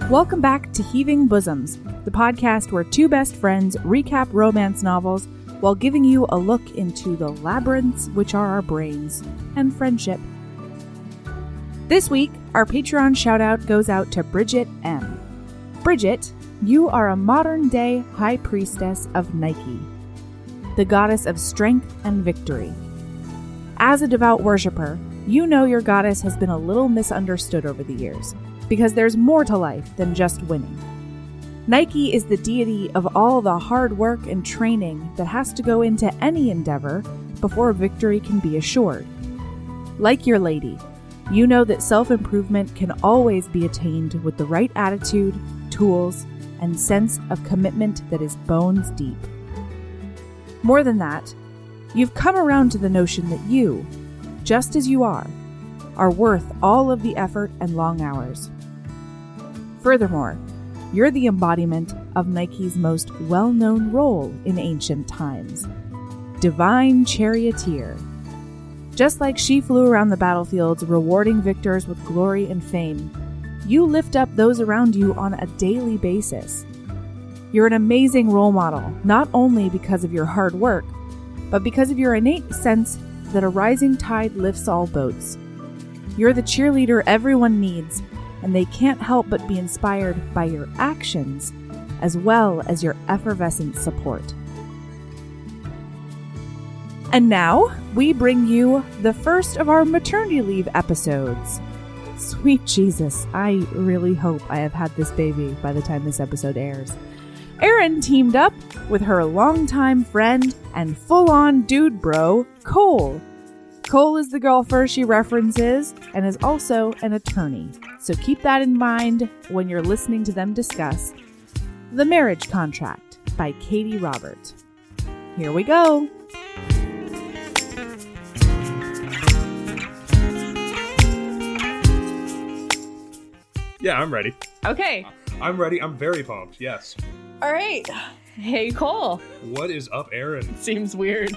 Welcome back to Heaving Bosoms, the podcast where two best friends recap romance novels while giving you a look into the labyrinths which are our brains and friendship. This week, our Patreon shout-out goes out to Bridget M. Bridget, you are a modern-day high priestess of Nike, the goddess of strength and victory. As a devout worshiper, you know your goddess has been a little misunderstood over the years, because there's more to life than just winning. Nike is the deity of all the hard work and training that has to go into any endeavor before victory can be assured. Like your lady, you know that self-improvement can always be attained with the right attitude, tools, and sense of commitment that is bones deep. More than that, you've come around to the notion that you, just as you are worth all of the effort and long hours. Furthermore, you're the embodiment of Nike's most well-known role in ancient times, divine charioteer. Just like she flew around the battlefields rewarding victors with glory and fame, you lift up those around you on a daily basis. You're an amazing role model, not only because of your hard work, but because of your innate sense that a rising tide lifts all boats. You're the cheerleader everyone needs, and they can't help but be inspired by your actions, as well as your effervescent support. And now, we bring you the first of our maternity leave episodes. Sweet Jesus, I really hope I have had this baby by the time this episode airs. Erin teamed up with her longtime friend and full-on dude bro, Cole. Cole is the golfer she references and is also an attorney, so keep that in mind when you're listening to them discuss The Marriage Contract by Katee Robert. Here we go. Yeah, I'm ready. Okay. I'm ready. I'm very pumped. Yes. All right. Hey, Cole. What is up, Erin? Seems weird.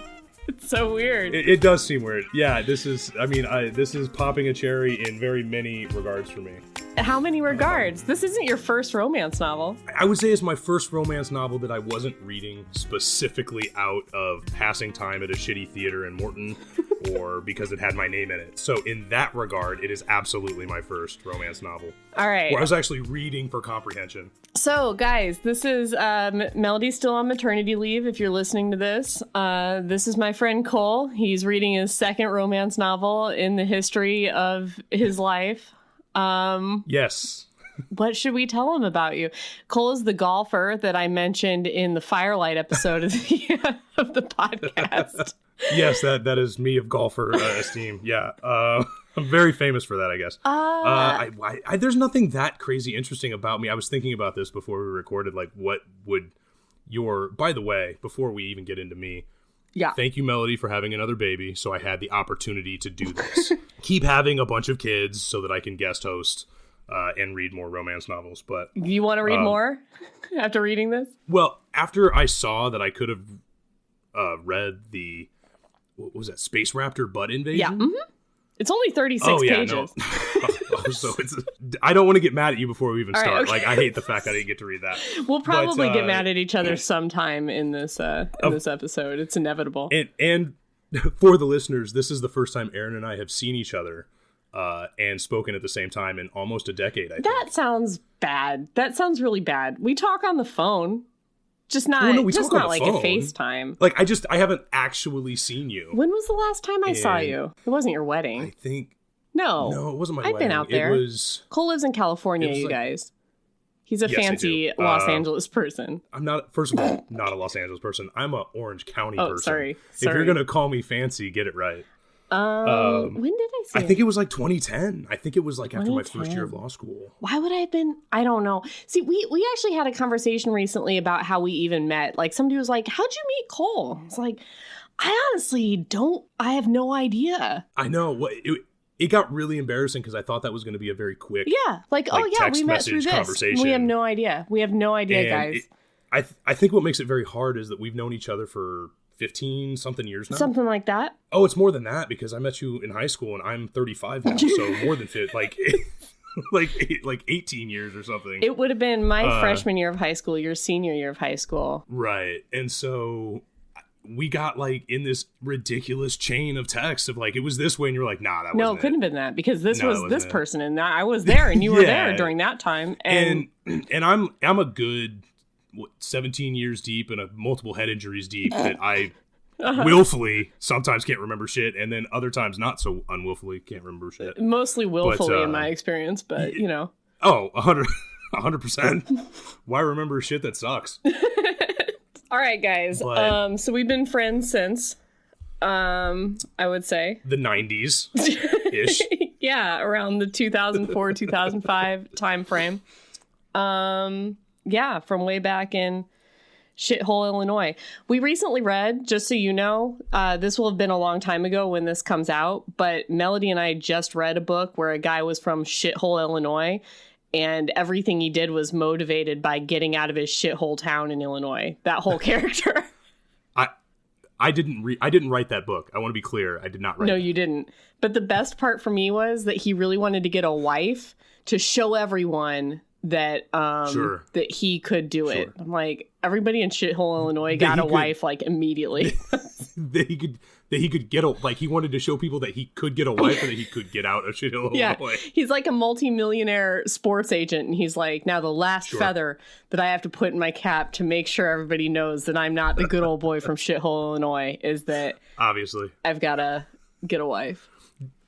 It's so weird. It does seem weird. Yeah, this is popping a cherry in very many regards for me. How many regards? This isn't your first romance novel. I would say it's my first romance novel that I wasn't reading specifically out of passing time at a shitty theater in Morton or because it had my name in it. So in that regard, it is absolutely my first romance novel. All right. Where I was actually reading for comprehension. So, guys, this is Melody's still on maternity leave if you're listening to this. This is my friend Cole. He's reading his second romance novel in the history of his life. Yes. What should we tell him about you? Cole is the golfer that I mentioned in the Firelight episode of the podcast. Yes, that is me of golfer esteem. Yeah. I'm very famous for that, I guess. There's nothing that crazy interesting about me. I was thinking about this before we recorded, like what would by the way, before we even get into me, yeah. Thank you, Melody, for having another baby, so I had the opportunity to do this. Keep having a bunch of kids so that I can guest host and read more romance novels. But you want to read more after reading this? Well, after I saw that I could have read what was that, Space Raptor Butt Invasion? Yeah. Mm-hmm. It's only 36 pages. No. So I don't want to get mad at you before we even start. Right, okay. Like, I hate the fact I didn't get to read that. We'll probably get mad at each other sometime in this episode. It's inevitable. And for the listeners, this is the first time Erin and I have seen each other and spoken at the same time in almost a decade, I think. That sounds bad. That sounds really bad. We talk on the phone. Just not like a FaceTime. Like, I haven't actually seen you. When was the last time I saw you? It wasn't your wedding. I think. No, it wasn't my wedding. I've been out there. Cole lives in California, you guys. He's a fancy Los Angeles person. I'm not, first of all, not a Los Angeles person. I'm a Orange County person. Sorry. If you're going to call me fancy, get it right. When did I see I think it was like 2010. I think it was like after my first year of law school. Why would I have been? I don't know. See, we actually had a conversation recently about how we even met. Like, somebody was like, how'd you meet Cole? It's like, I honestly I have no idea. I know. It got really embarrassing because I thought that was going to be a very quick, we met through this. We have no idea. Guys. I think what makes it very hard is that we've known each other for 15 something years now. Something like that. Oh, it's more than that because I met you in high school and I'm 35 now, so more than fit. Like, like 18 years or something. It would have been my freshman year of high school, your senior year of high school. Right. And so we got like in this ridiculous chain of texts of like, it was this way. And you're like, nah, that wasn't No, it couldn't have been that because this was this it. person and I was there and you were there during that time. And I'm a good 17 years deep and multiple head injuries deep that I willfully sometimes can't remember shit, and then other times not so unwillfully can't remember shit. Mostly willfully in my experience, but you know. Oh, 100%. Why remember shit that sucks? All right, guys. So we've been friends since, I would say, the 90s ish. Yeah, around the 2004 2005 time frame. Yeah, from way back in shithole Illinois. We recently read, just so you know, this will have been a long time ago when this comes out, but Melody and I just read a book where a guy was from shithole Illinois, and everything he did was motivated by getting out of his shithole town in Illinois. That whole character. I didn't write that book. I want to be clear. I did not write. No, that. You didn't. But the best part for me was that he really wanted to get a wife to show everyone that that he could do it. I'm like, everybody in shithole Illinois got a wife like immediately. that he could get a, like, he wanted to show people that he could get a wife and that he could get out of shithole Illinois. He's like a multi-millionaire sports agent, and he's like, now the last feather that I have to put in my cap to make sure everybody knows that I'm not the good old boy from shithole Illinois is that obviously I've got to get a wife.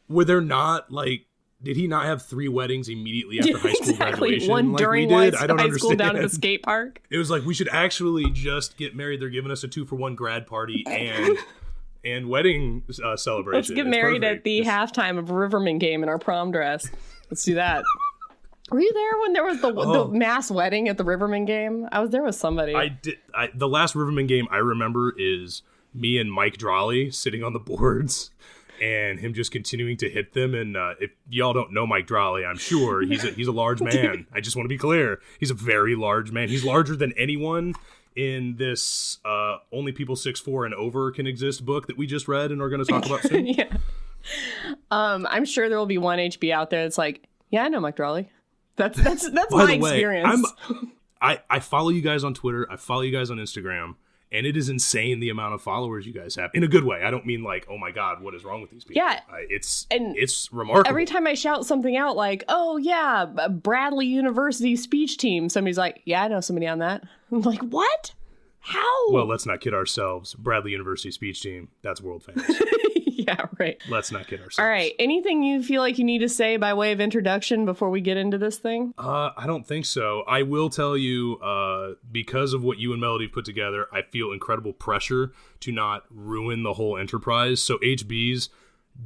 Were there not like, did he not have 3 weddings immediately after high school graduation? One like during we did? high school down at the skate park. It was like, we should actually just get married. They're giving us a 2-for-1 grad party and wedding celebration. Let's get married at the halftime of a Riverman game in our prom dress. Let's do that. Were you there when there was the mass wedding at the Riverman game? I was there with somebody. I did. The last Riverman game I remember is me and Mike Drawley sitting on the boards and him just continuing to hit them. And if y'all don't know Mike Drawley, I'm sure he's a large man. I just want to be clear. He's a very large man. He's larger than anyone in this Only People 6'4" and Over Can Exist book that we just read and are going to talk about soon. Yeah. I'm sure there will be one HB out there that's like, yeah, I know Mike Drawley. That's my experience. I follow you guys on Twitter. I follow you guys on Instagram. And it is insane the amount of followers you guys have. In a good way. I don't mean like, oh my God, what is wrong with these people? Yeah. It's remarkable. Every time I shout something out like, oh yeah, Bradley University speech team, somebody's like, yeah, I know somebody on that. I'm like, what? How? Well, let's not kid ourselves. Bradley University speech team, that's world famous. Yeah, right. Let's not kid ourselves. All right. Anything you feel like you need to say by way of introduction before we get into this thing? I don't think so. I will tell you, because of what you and Melody put together, I feel incredible pressure to not ruin the whole enterprise. So HBs,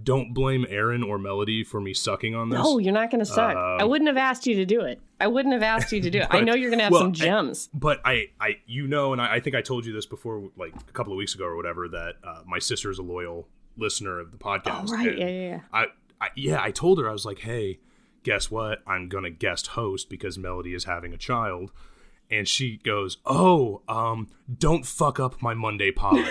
don't blame Erin or Melody for me sucking on this. No, you're not going to suck. I wouldn't have asked you to do it. I know you're going to have some gems. But I and I think I told you this before, like a couple of weeks ago or whatever, that my sister is a loyal listener of the podcast. Oh, right. Yeah. I told her, I was like, hey, guess what? I'm going to guest host because Melody is having a child. And she goes, don't fuck up my Monday pod.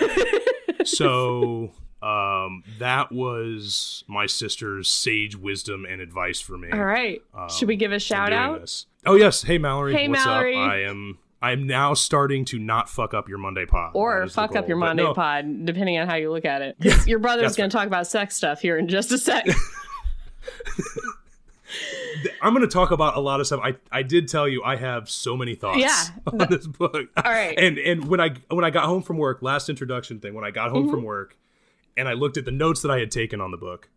So that was my sister's sage wisdom and advice for me. All right. Should we give a shout out? This. Oh, yes. Hey, Mallory. Hey, what's Mallory. up? I'm now starting to not fuck up your Monday pod. Or fuck up your Monday pod, depending on how you look at it. Your brother's going to talk about sex stuff here in just a sec. I'm going to talk about a lot of stuff. I did tell you I have so many thoughts on this book. All right. And when I got home from work, last introduction thing, when I got home from work and I looked at the notes that I had taken on the book,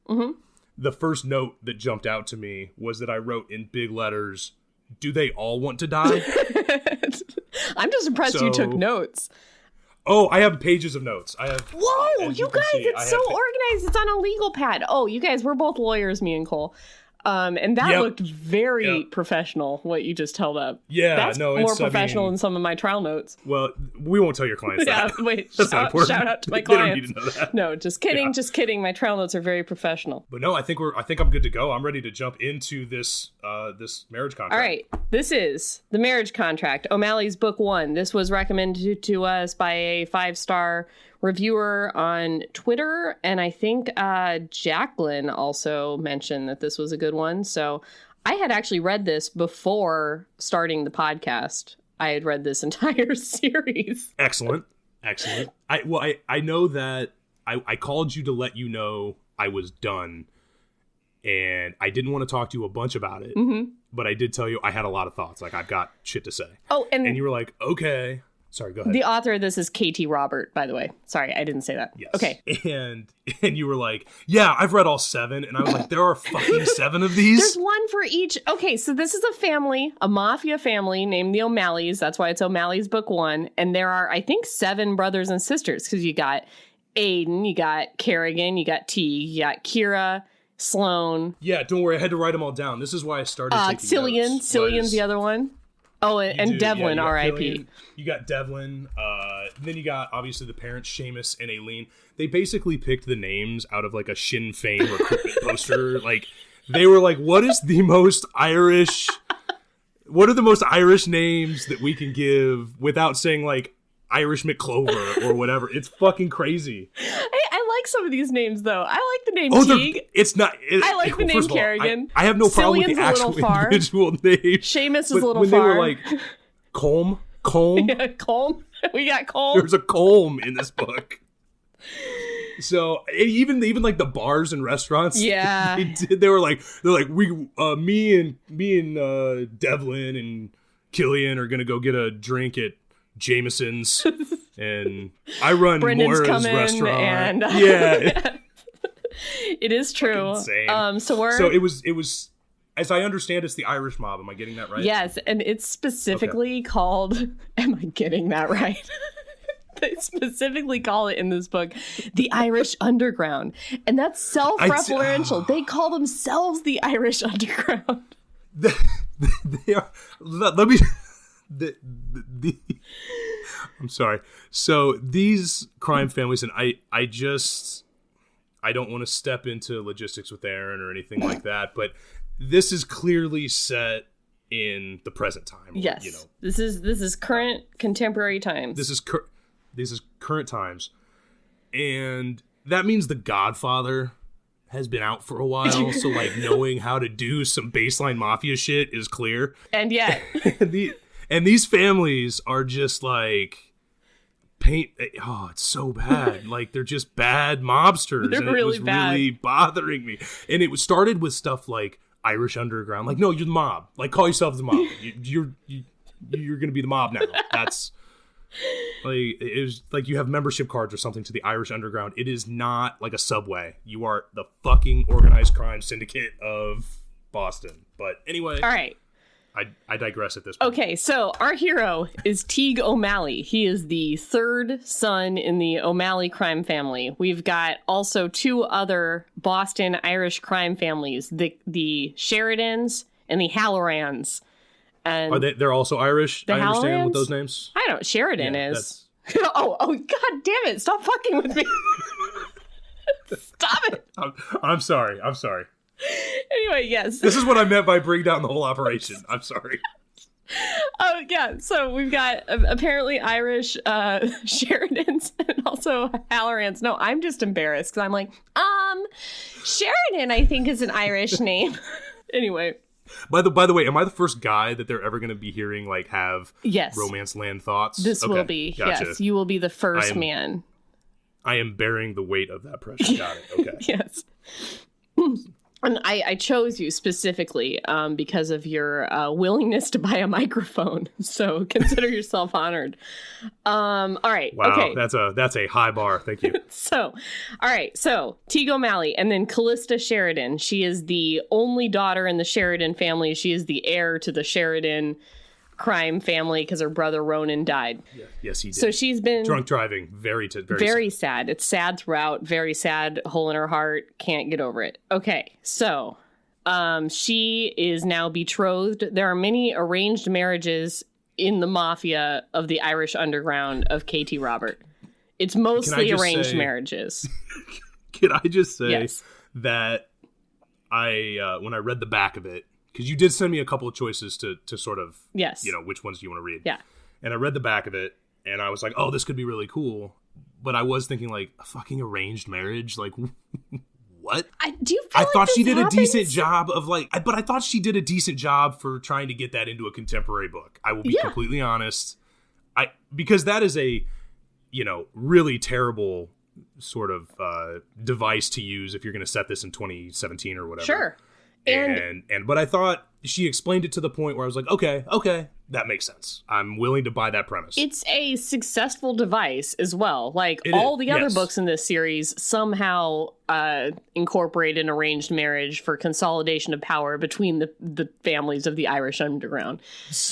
the first note that jumped out to me was that I wrote in big letters, do they all want to die? I'm just impressed you took notes. Oh, I have pages of notes. Whoa, you guys, it's so organized. It's on a legal pad. Oh, you guys, we're both lawyers, me and Cole. And that looked very professional, what you just held up. Yeah, that's more professional than some of my trial notes. Well, we won't tell your clients that. Yeah, wait, that's not important. Shout out to my clients. They don't need to know that. No, just kidding. My trial notes are very professional. But no, I think I'm good to go. I'm ready to jump into this this marriage contract. All right, this is The Marriage Contract, O'Malley's book 1. This was recommended to us by a 5-star reviewer on Twitter, and I think Jacqueline also mentioned that this was a good one, so I had actually read this before starting the podcast. I had read this entire series. Excellent. I know that I called you to let you know I was done, and I didn't want to talk to you a bunch about it, but I did tell you I had a lot of thoughts. Like, I've got shit to say. Oh, and you were like, okay. Sorry, go ahead. The author of this is Katee Robert, by the way. Sorry, I didn't say that. Yes. Okay. And you were like, yeah, I've read all 7. And I was like, there are fucking 7 of these? There's one for each. Okay, so this is a family, a mafia family named the O'Malleys. That's why it's O'Malley's Book 1. And there are, I think, 7 brothers and sisters. Because you got Aiden, you got Kerrigan, you got T, you got Kira, Sloan. Yeah, don't worry. I had to write them all down. This is why I started taking Cillian. notes. Cillian's the other one. Oh, and Devlin, yeah, R.I.P. You got Devlin. Then you got, obviously, the parents, Seamus and Aileen. They basically picked the names out of, like, a Sinn Féin recruitment poster. Like, they were like, what are the most Irish names that we can give without saying, like, Irish McClover or whatever? It's fucking crazy. I like some of these names, though. I like the name Teague. It's not. I like the name Kerrigan. I have no problem with the actual individual names. Seamus is a little when far. When they were like, Colm. Yeah, Colm. We got Colm. There's a Colm in this book. So even like the bars and restaurants, yeah, they're like me and Devlin and Killian are gonna go get a drink at Jameson's, and I run Brendan's Moira's restaurant. And, yeah, it is true. So it was. As I understand, it's the Irish mob. Am I getting that right? Yes, and it's specifically called. Am I getting that right? They specifically call it in this book the Irish Underground, and that's self-referential. They call themselves the Irish Underground. They are. Let me. I'm sorry. So these crime families, and I don't want to step into logistics with Erin or anything like that, but this is clearly set in the present time. Yes, you know, this is current contemporary times. This is current times, and that means The Godfather has been out for a while. So like knowing how to do some baseline mafia shit is clear. And yet, and these families are just like it's so bad. Like they're just bad mobsters. They're and really it was really bothering me. And it started with stuff like Irish Underground. Like, no, you're the mob. Like, call yourself the mob. You're gonna be the mob now. That's like, it was like you have membership cards or something to the Irish Underground. It is not like a Subway. You are the fucking organized crime syndicate of Boston. But anyway, all right. I digress at this point. Okay, so our hero is Teague O'Malley. He is the 3rd son in the O'Malley crime family. We've got also 2 other Boston Irish crime families, the Sheridans and the Hallorans. And are they're also Irish? I understand Hallorans? With those names? I don't. Sheridan is. oh, god damn it. Stop fucking with me. Stop it. I'm sorry. Anyway, yes. This is what I meant by bring down the whole operation. I'm sorry. Oh, yeah. So we've got apparently Irish Sheridans and also Hallorans. No, I'm just embarrassed because I'm like, Sheridan, I think, is an Irish name. Anyway. By the way, am I the first guy that they're ever going to be hearing like have romance land thoughts? This will be. Gotcha. Yes, you will be the first man. I am bearing the weight of that pressure. Got it. Okay. Yes. And I chose you specifically because of your willingness to buy a microphone. So consider yourself honored. All right. Wow. Okay. That's a high bar. Thank you. All right. So Teague O'Malley and then Callista Sheridan. She is the only daughter in the Sheridan family. She is the heir to the Sheridan crime family because her brother Ronan died. Yeah. Yes, he did. So she's been drunk driving. Very sad. It's sad throughout. Very sad. Hole in her heart. Can't get over it. Okay. So she is now betrothed. There are many arranged marriages in the mafia of the Irish Underground of Katee Robert. It's mostly arranged marriages. Can I just say that when I read the back of it, because you did send me a couple of choices to sort of, which ones do you want to read? Yeah. And I read the back of it, and I was like, oh, this could be really cool. But I was thinking, like, a fucking arranged marriage? Like, what? what? I thought she did a decent job of but I thought she did a decent job for trying to get that into a contemporary book. I will be completely honest. Because that is a, really terrible sort of device to use if you're going to set this in 2017 or whatever. Sure. But I thought she explained it to the point where I was like, okay, that makes sense. I'm willing to buy that premise. It's a successful device as well. Like all the other books in this series somehow incorporate an arranged marriage for consolidation of power between the families of the Irish underground.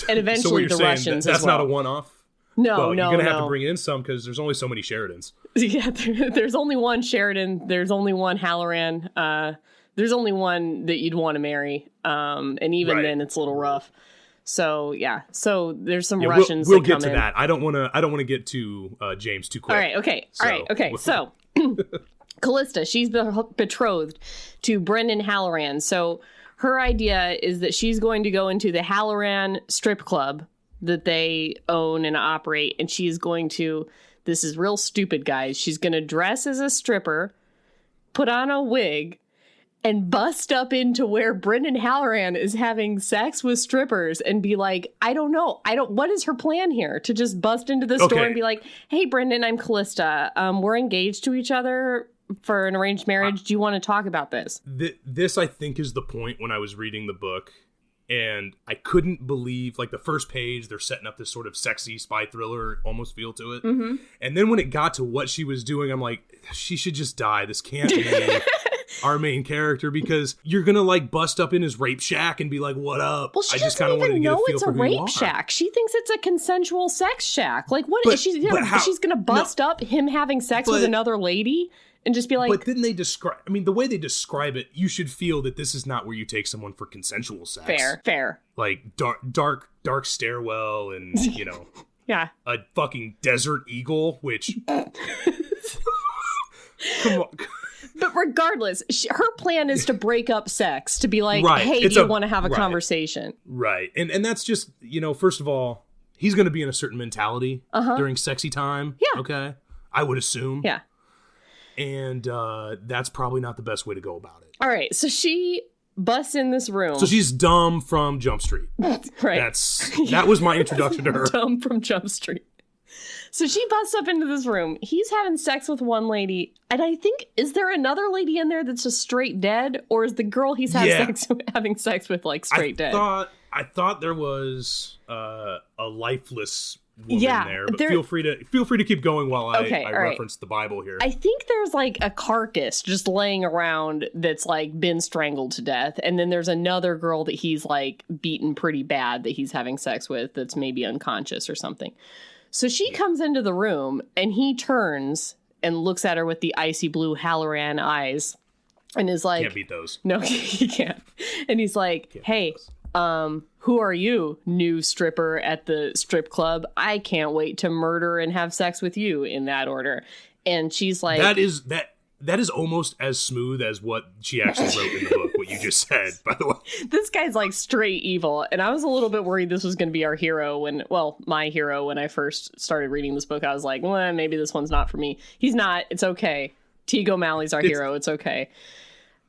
And eventually the Russians that's as well. Not a one-off? No, you're going to have to bring in some because there's only so many Sheridans. Yeah, there's only one Sheridan. There's only one Halloran. There's only one that you'd want to marry. And even then it's a little rough. So, yeah. So there's some Russians we'll that come in. We'll get to that. I don't want to get to James too quick. All right, okay. So, Callista, she's betrothed to Brendan Halloran. So her idea is that she's going to go into the Halloran strip club that they own and operate, and she's going to, this is real stupid, guys, she's going to dress as a stripper, put on a wig, and bust up into where Brendan Halloran is having sex with strippers and be like, what is her plan here? To just bust into the store and be like, hey, Brendan, I'm Callista. We're engaged to each other for an arranged marriage. Do you want to talk about this? This, I think, is the point when I was reading the book. And I couldn't believe, the first page, they're setting up this sort of sexy spy thriller almost feel to it. Mm-hmm. And then when it got to what she was doing, I'm like, she should just die. This can't be our main character because you're going to, bust up in his rape shack and be like, what up? Well, she doesn't even know it's a rape shack. She thinks it's a consensual sex shack. What is she's going to bust up him having sex with another lady? And just be like... But then they describe... I mean, the way they describe it, you should feel that this is not where you take someone for consensual sex. Fair. Dark stairwell and, yeah. A fucking desert eagle, which... Come on. But regardless, her plan is to break up sex, to be like, hey, do you want to have a conversation? Right. And that's just, first of all, he's going to be in a certain mentality during sexy time. Yeah. Okay? I would assume. Yeah. And that's probably not the best way to go about it. All right, so she busts in this room. So she's dumb from Jump Street. Right. That was my introduction to her. Dumb from Jump Street. So she busts up into this room. He's having sex with one lady. And I think, is there another lady in there that's just straight dead? Or is the girl he's having sex with, dead? I thought there was a lifeless woman there, but feel free to keep going while I reference the Bible here. I think there's a carcass just laying around that's been strangled to death, and then there's another girl that he's beaten pretty bad that he's having sex with that's maybe unconscious or something. So she comes into the room and he turns and looks at her with the icy blue Halloran eyes and is like, can't beat those. No, he can't. And he's like, hey, who are you, new stripper at the strip club? I can't wait to murder and have sex with you in that order. And she's like... That is almost as smooth as what she actually wrote in the book, what you just said, by the way. This guy's straight evil. And I was a little bit worried this was going to be our hero my hero when I first started reading this book. I was like, well, maybe this one's not for me. He's not. It's okay. Teague O'Malley's our hero. It's okay.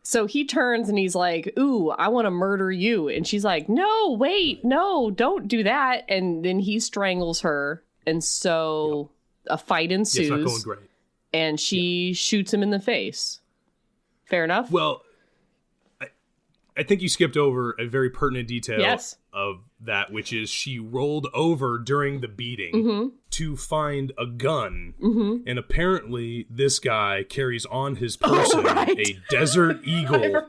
So he turns and he's like, ooh, I want to murder you. And she's like, no, wait, no, don't do that. And then he strangles her. And so a fight ensues. It's not going great. And she shoots him in the face. Fair enough? Well, I think you skipped over a very pertinent detail of that, which is she rolled over during the beating to find a gun. Mm-hmm. And apparently this guy carries on his person a Desert Eagle.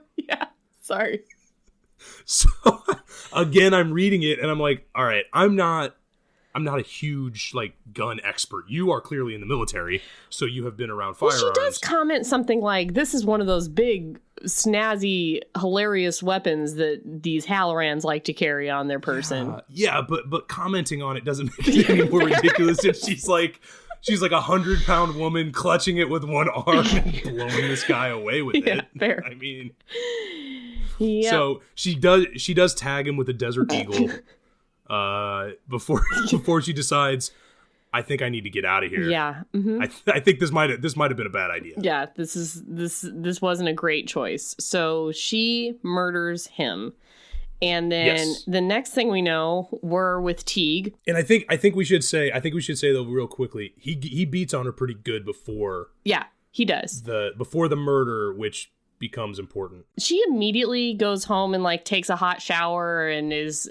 Sorry. So, again, I'm reading it and I'm like, all right, I'm not a huge gun expert. You are clearly in the military, so you have been around firearms. Well, she does comment something like, this is one of those big, snazzy, hilarious weapons that these Hallorans like to carry on their person. But commenting on it doesn't make it any more ridiculous if she's like a 100-pound woman clutching it with one arm and blowing this guy away with it. Fair. I mean, so she does tag him with a Desert Eagle. Before she decides, I think I need to get out of here. Yeah. Mm-hmm. I think this might have been a bad idea. Yeah, this wasn't a great choice. So she murders him. And then the next thing we know, we're with Teague. And I think we should say though real quickly, he beats on her pretty good before. Yeah, he does. Before the murder, which becomes important. She immediately goes home and like takes a hot shower and is,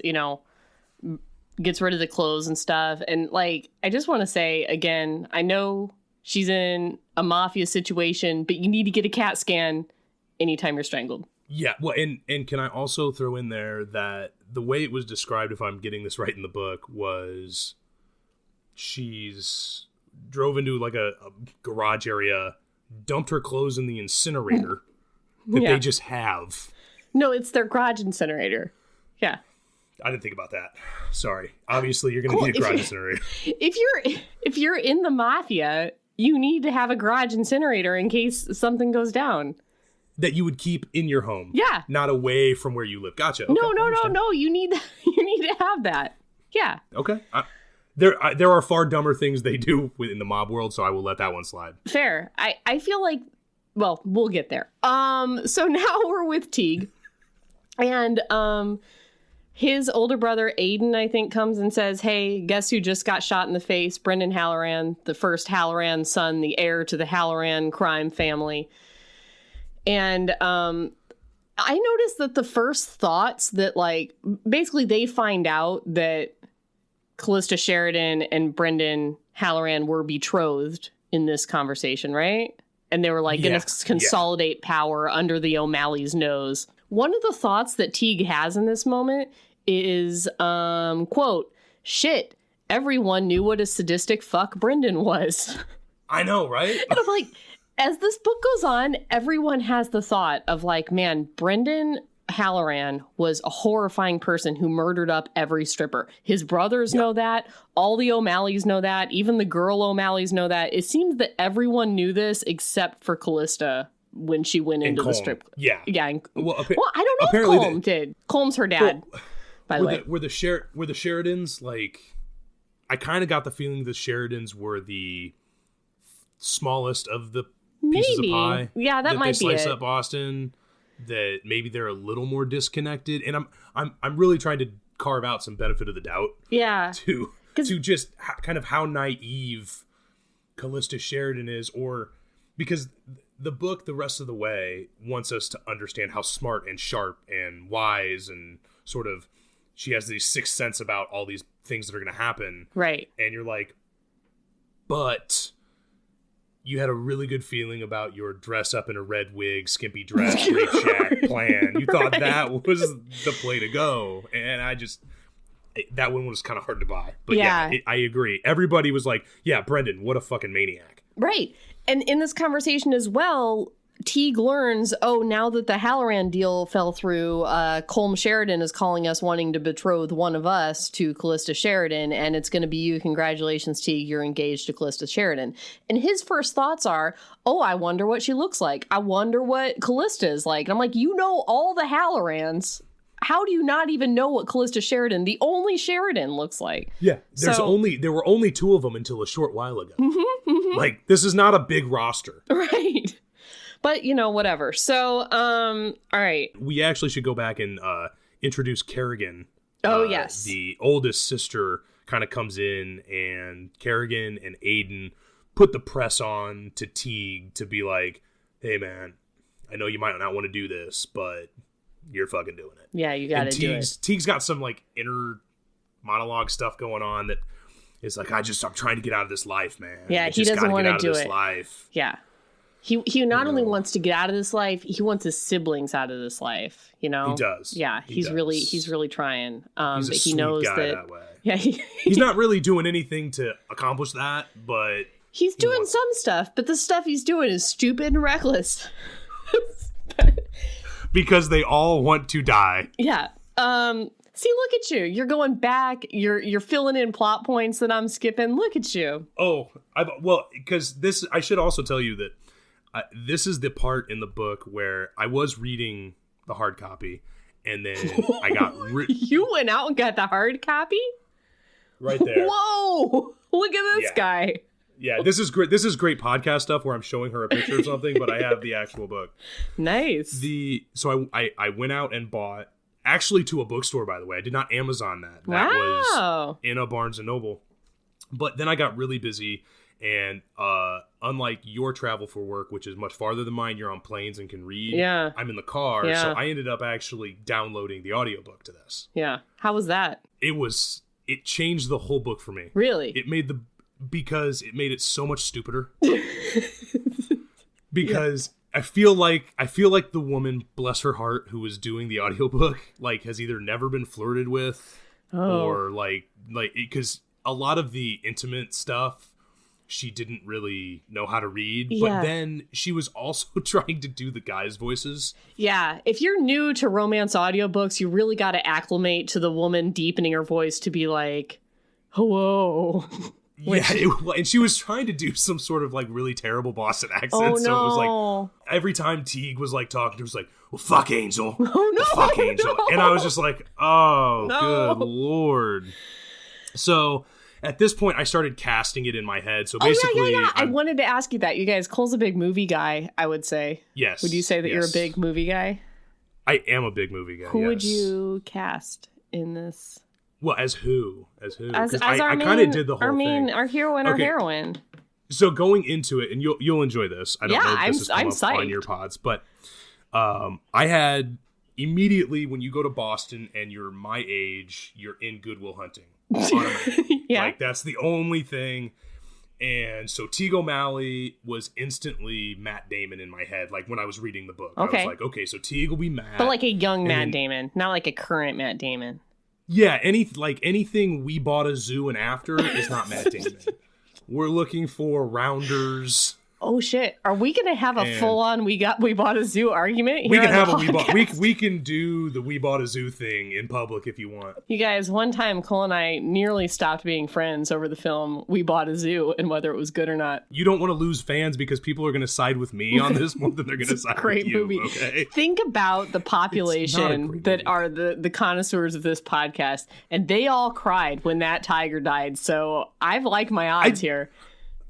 gets rid of the clothes and stuff. And like, I just want to say again, I know she's in a mafia situation, but you need to get a CAT scan anytime you're strangled. Yeah, well, and can I also throw in there that the way it was described, if I'm getting this right in the book, was she's drove into like a garage area, dumped her clothes in the incinerator that they just have. No, it's their garage incinerator. Yeah. I didn't think about that. Sorry. Obviously, you're going to need a garage incinerator. If you're in the mafia, you need to have a garage incinerator in case something goes down. That you would keep in your home. Yeah. Not away from where you live. Gotcha. Okay, No. You need to have that. Yeah. Okay. There are far dumber things they do within the mob world, so I will let that one slide. Fair. I feel like, well, we'll get there. So now we're with Teague. And his older brother, Aiden, I think, comes and says, hey, guess who just got shot in the face? Brendan Halloran, the first Halloran son, the heir to the Halloran crime family. And I noticed that the first thoughts that, like, basically they find out that Callista Sheridan and Brendan Halloran were betrothed in this conversation, right? And they were, like, going to consolidate power under the O'Malley's nose. One of the thoughts that Teague has in this moment is, quote, shit, everyone knew what a sadistic fuck Brendan was. I know, right? And I'm like... As this book goes on, everyone has the thought of like, man, Brendan Halloran was a horrifying person who murdered up every stripper. His brothers know that. All the O'Malleys know that. Even the girl O'Malleys know that. It seems that everyone knew this except for Callista when she went into the strip club. Yeah. Yeah. Well, I don't know if Colm did. Colm's her dad, by the way. Were the Sheridans, like... I kind of got the feeling the Sheridans were the smallest of the pieces of pie. Yeah, that might they be slice it. up Austin, that maybe they're a little more disconnected, and I'm really trying to carve out some benefit of the doubt. Yeah, to just kind of how naive Callista Sheridan is, or because the book the rest of the way wants us to understand how smart and sharp and wise and sort of she has these sixth sense about all these things that are going to happen. Right, and you're like, but. You had a really good feeling about your dress up in a red wig, skimpy dress, rape shack plan. You thought that was the play to go. And that one was kind of hard to buy. But I agree. Everybody was like, yeah, Brendan, what a fucking maniac. Right. And in this conversation as well, Teague learns, now that the Halloran deal fell through, Colm Sheridan is calling us wanting to betroth one of us to Callista Sheridan, and it's going to be you. Congratulations, Teague, you're engaged to Callista Sheridan. And his first thoughts are, I wonder what she looks like. I wonder what Callista is like. And I'm like, you know all the Hallorans. How do you not even know what Callista Sheridan, the only Sheridan, looks like? Yeah, there were only two of them until a short while ago. Like, this is not a big roster. Right. But, whatever. So, all right. We actually should go back and introduce Kerrigan. Yes. The oldest sister kind of comes in, and Kerrigan and Aiden put the press on to Teague to be like, hey, man, I know you might not want to do this, but you're fucking doing it. Yeah, you got to do it. Teague's got some, like, inner monologue stuff going on that is like, I'm trying to get out of this life, man. Yeah, he doesn't want to do it. Life. Yeah. He not only wants to get out of this life, he wants his siblings out of this life, He does. Yeah, he's really trying. He's but a he sweet knows guy that way. Yeah, he's not really doing anything to accomplish that, but he's doing some stuff, but the stuff he's doing is stupid and reckless. Because they all want to die. Yeah. See, look at you. You're going back. You're filling in plot points that I'm skipping. Look at you. Because this, I should also tell you that this is the part in the book where I was reading the hard copy, and then I got... You went out and got the hard copy? right there. Whoa! Look at this guy. Yeah, this is great. This is great podcast stuff where I'm showing her a picture or something, but I have the actual book. Nice. So I went out and bought, actually to a bookstore, by the way. I did not Amazon that. That was in a Barnes & Noble. But then I got really busy, and unlike your travel for work, which is much farther than mine, you're on planes and can read. Yeah. I'm in the car, so I ended up actually downloading the audiobook to this. Yeah. How was that? It changed the whole book for me. Really? Because it made it so much stupider. Because I feel like the woman, bless her heart, who was doing the audiobook, like, has either never been flirted with or like because a lot of the intimate stuff she didn't really know how to read. But then she was also trying to do the guys' voices. Yeah. If you're new to romance audiobooks, you really got to acclimate to the woman deepening her voice to be like, hello. And she was trying to do some sort of like really terrible Boston accent. Oh, no. So it was like every time Teague was like talking, it was like, well, fuck Angel. Oh, no. Well, fuck Angel. No. And I was just like, oh, good Lord. So at this point, I started casting it in my head. So basically, I wanted to ask you that. You guys, Cole's a big movie guy, I would say. Yes. Would you say that you're a big movie guy? I am a big movie guy. Who would you cast in this? Well, as who? As I kind of did the whole thing. Our hero and our heroine. So going into it, and you'll enjoy this. I don't know if this has come up psyched. on your pods, but I had immediately, when you go to Boston and you're my age, you're in Good Will Hunting. Yeah. Like, that's the only thing. And so Teague O'Malley was instantly Matt Damon in my head, like when I was reading the book. Okay. I was like, okay, so Teague will be Matt. But like a young Matt Damon, not like a current Matt Damon. Yeah, anything We Bought a Zoo and after is not Matt Damon. We're looking for Rounders. Oh shit! Are we gonna have a full-on we bought a zoo argument here? We can have we can do the We Bought a Zoo thing in public if you want. You guys, one time Cole and I nearly stopped being friends over the film We Bought a Zoo and whether it was good or not. You don't want to lose fans because people are going to side with me on this more than they're going to side with you. Movie. Okay. Think about the population that are the connoisseurs of this podcast, and they all cried when that tiger died. So I've liked my odds here.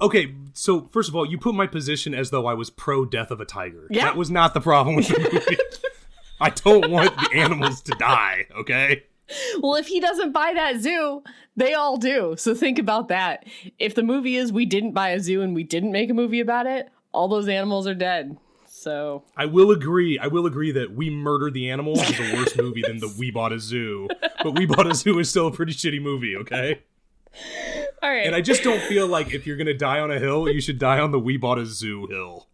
Okay, so first of all, you put my position as though I was pro death of a tiger. Yeah. That was not the problem with the movie. I don't want the animals to die, okay? Well, if he doesn't buy that zoo, they all do. So think about that. If the movie is we didn't buy a zoo and we didn't make a movie about it, all those animals are dead. So I will agree that We Murdered the Animals is a worse movie than the We Bought a Zoo. But We Bought a Zoo is still a pretty shitty movie, okay? All right. And I just don't feel like if you're going to die on a hill, you should die on the We Bought a Zoo hill.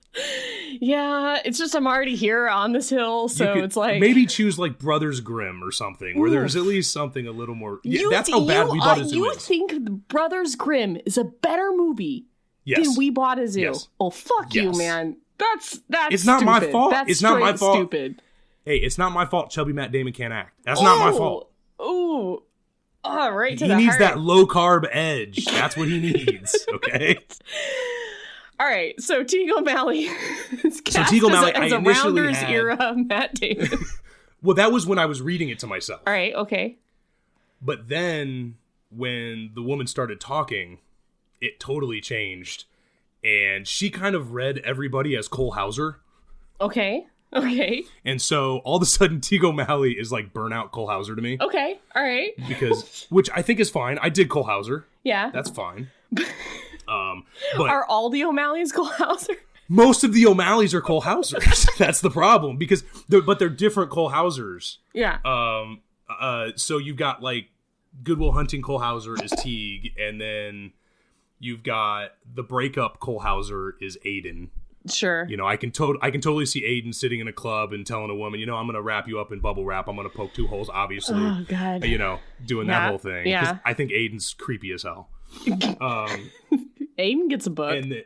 Yeah, it's just I'm already here on this hill, so it's like... Maybe choose like Brothers Grimm or something, where there's at least something a little more... that's how bad We Bought a Zoo is. You think Brothers Grimm is a better movie than We Bought a Zoo? Yes. Oh, fuck you, man. That's it's not stupid. my fault. That's it's not my fault. Stupid. Hey, it's not my fault Chubby Matt Damon can't act. That's not my fault. Ooh. Oh, right to the heart. He needs that low-carb edge. That's what he needs, okay? All right, so Teague O'Malley is cast as a Rounders era Matt Damon. Well, that was when I was reading it to myself. All right, okay. But then, when the woman started talking, it totally changed. And she kind of read everybody as Cole Hauser. Okay. And so, all of a sudden, Teague O'Malley is like burnout Cole Hauser to me. Okay, all right. Which I think is fine. I did Cole Hauser. Yeah. That's fine. But are all the O'Malleys Cole Hauser? Most of the O'Malleys are Cole Hausers. That's the problem. Because they're different Cole Hausers. Yeah. So you've got like Good Will Hunting Cole Hauser is Teague, and then you've got the breakup Cole Hauser is Aiden. Sure. You know, I can totally see Aiden sitting in a club and telling a woman, I'm going to wrap you up in bubble wrap. I'm going to poke 2 holes, obviously. Oh, God. Doing that whole thing. Yeah. 'Cause I think Aiden's creepy as hell. Aiden gets a book. And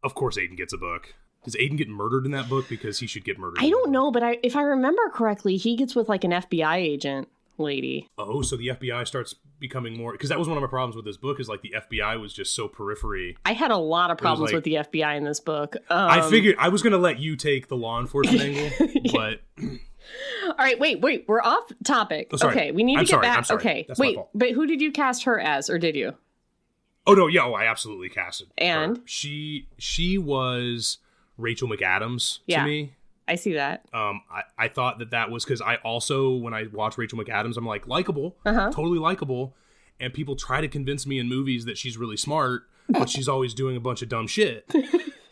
of course Aiden gets a book. Does Aiden get murdered in that book? Because he should get murdered. I don't know, but if I remember correctly, he gets with like an FBI agent lady. Oh, so the FBI starts becoming more... Because that was one of my problems with this book, is like the FBI was just so periphery. I had a lot of problems with the FBI in this book. I figured I was going to let you take the law enforcement angle, but All right, wait. We're off topic. Oh, sorry. Okay, we need to get back. Okay, That's my wait, fault. but who did you cast her as, or did you? Oh no, yeah, I absolutely casted and her. She was Rachel McAdams to me. I see that. I thought that was because I also, when I watch Rachel McAdams, I'm like, likable, totally likable, and people try to convince me in movies that she's really smart, but she's always doing a bunch of dumb shit.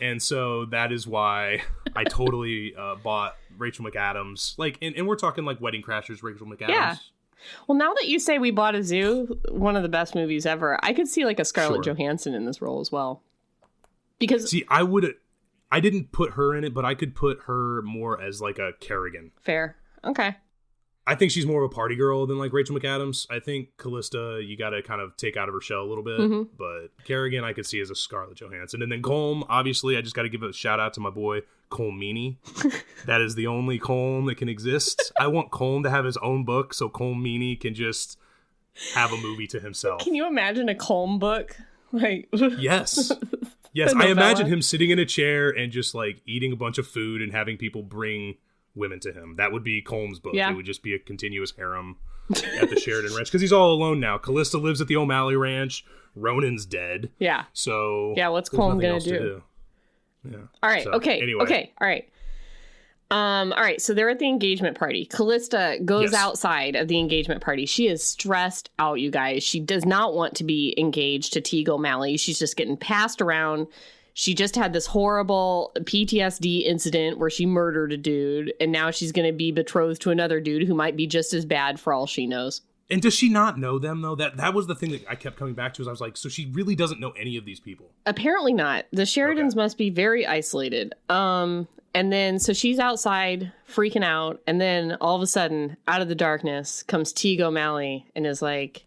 And so that is why I totally bought Rachel McAdams. Like, and we're talking like Wedding Crashers, Rachel McAdams. Yeah. Well, now that you say We Bought a Zoo, one of the best movies ever, I could see like a Scarlett Johansson in this role as well. Because see, I didn't put her in it, but I could put her more as like a Kerrigan. Fair. Okay. I think she's more of a party girl than like Rachel McAdams. I think Callista, you got to kind of take out of her shell a little bit. But Kerrigan, I could see as a Scarlett Johansson. And then Colm, obviously, I just got to give a shout out to my boy, Colm Meaney. That is the only Colm that can exist. I want Colm to have his own book so Colm Meaney can just have a movie to himself. Can you imagine a Colm book? Like, yes. Yes, I imagine him sitting in a chair and just like eating a bunch of food and having people bring women to him. That would be Colm's book. Yeah. It would just be a continuous harem at the Sheridan Ranch because he's all alone now. Callista lives at the O'Malley Ranch. Ronan's dead. Yeah. So yeah, what's Colm gonna do? Yeah. All right. So, okay. Anyway. Okay. All right. All right. So they're at the engagement party. Callista goes outside of the engagement party. She is stressed out, you guys. She does not want to be engaged to Teague O'Malley. She's just getting passed around. She just had this horrible PTSD incident where she murdered a dude, and now she's going to be betrothed to another dude who might be just as bad for all she knows. And does she not know them, though? That was the thing that I kept coming back to. Is I was like, so she really doesn't know any of these people? Apparently not. The Sheridans must be very isolated. And then, so she's outside freaking out, and then all of a sudden, out of the darkness, comes Teague O'Malley and is like,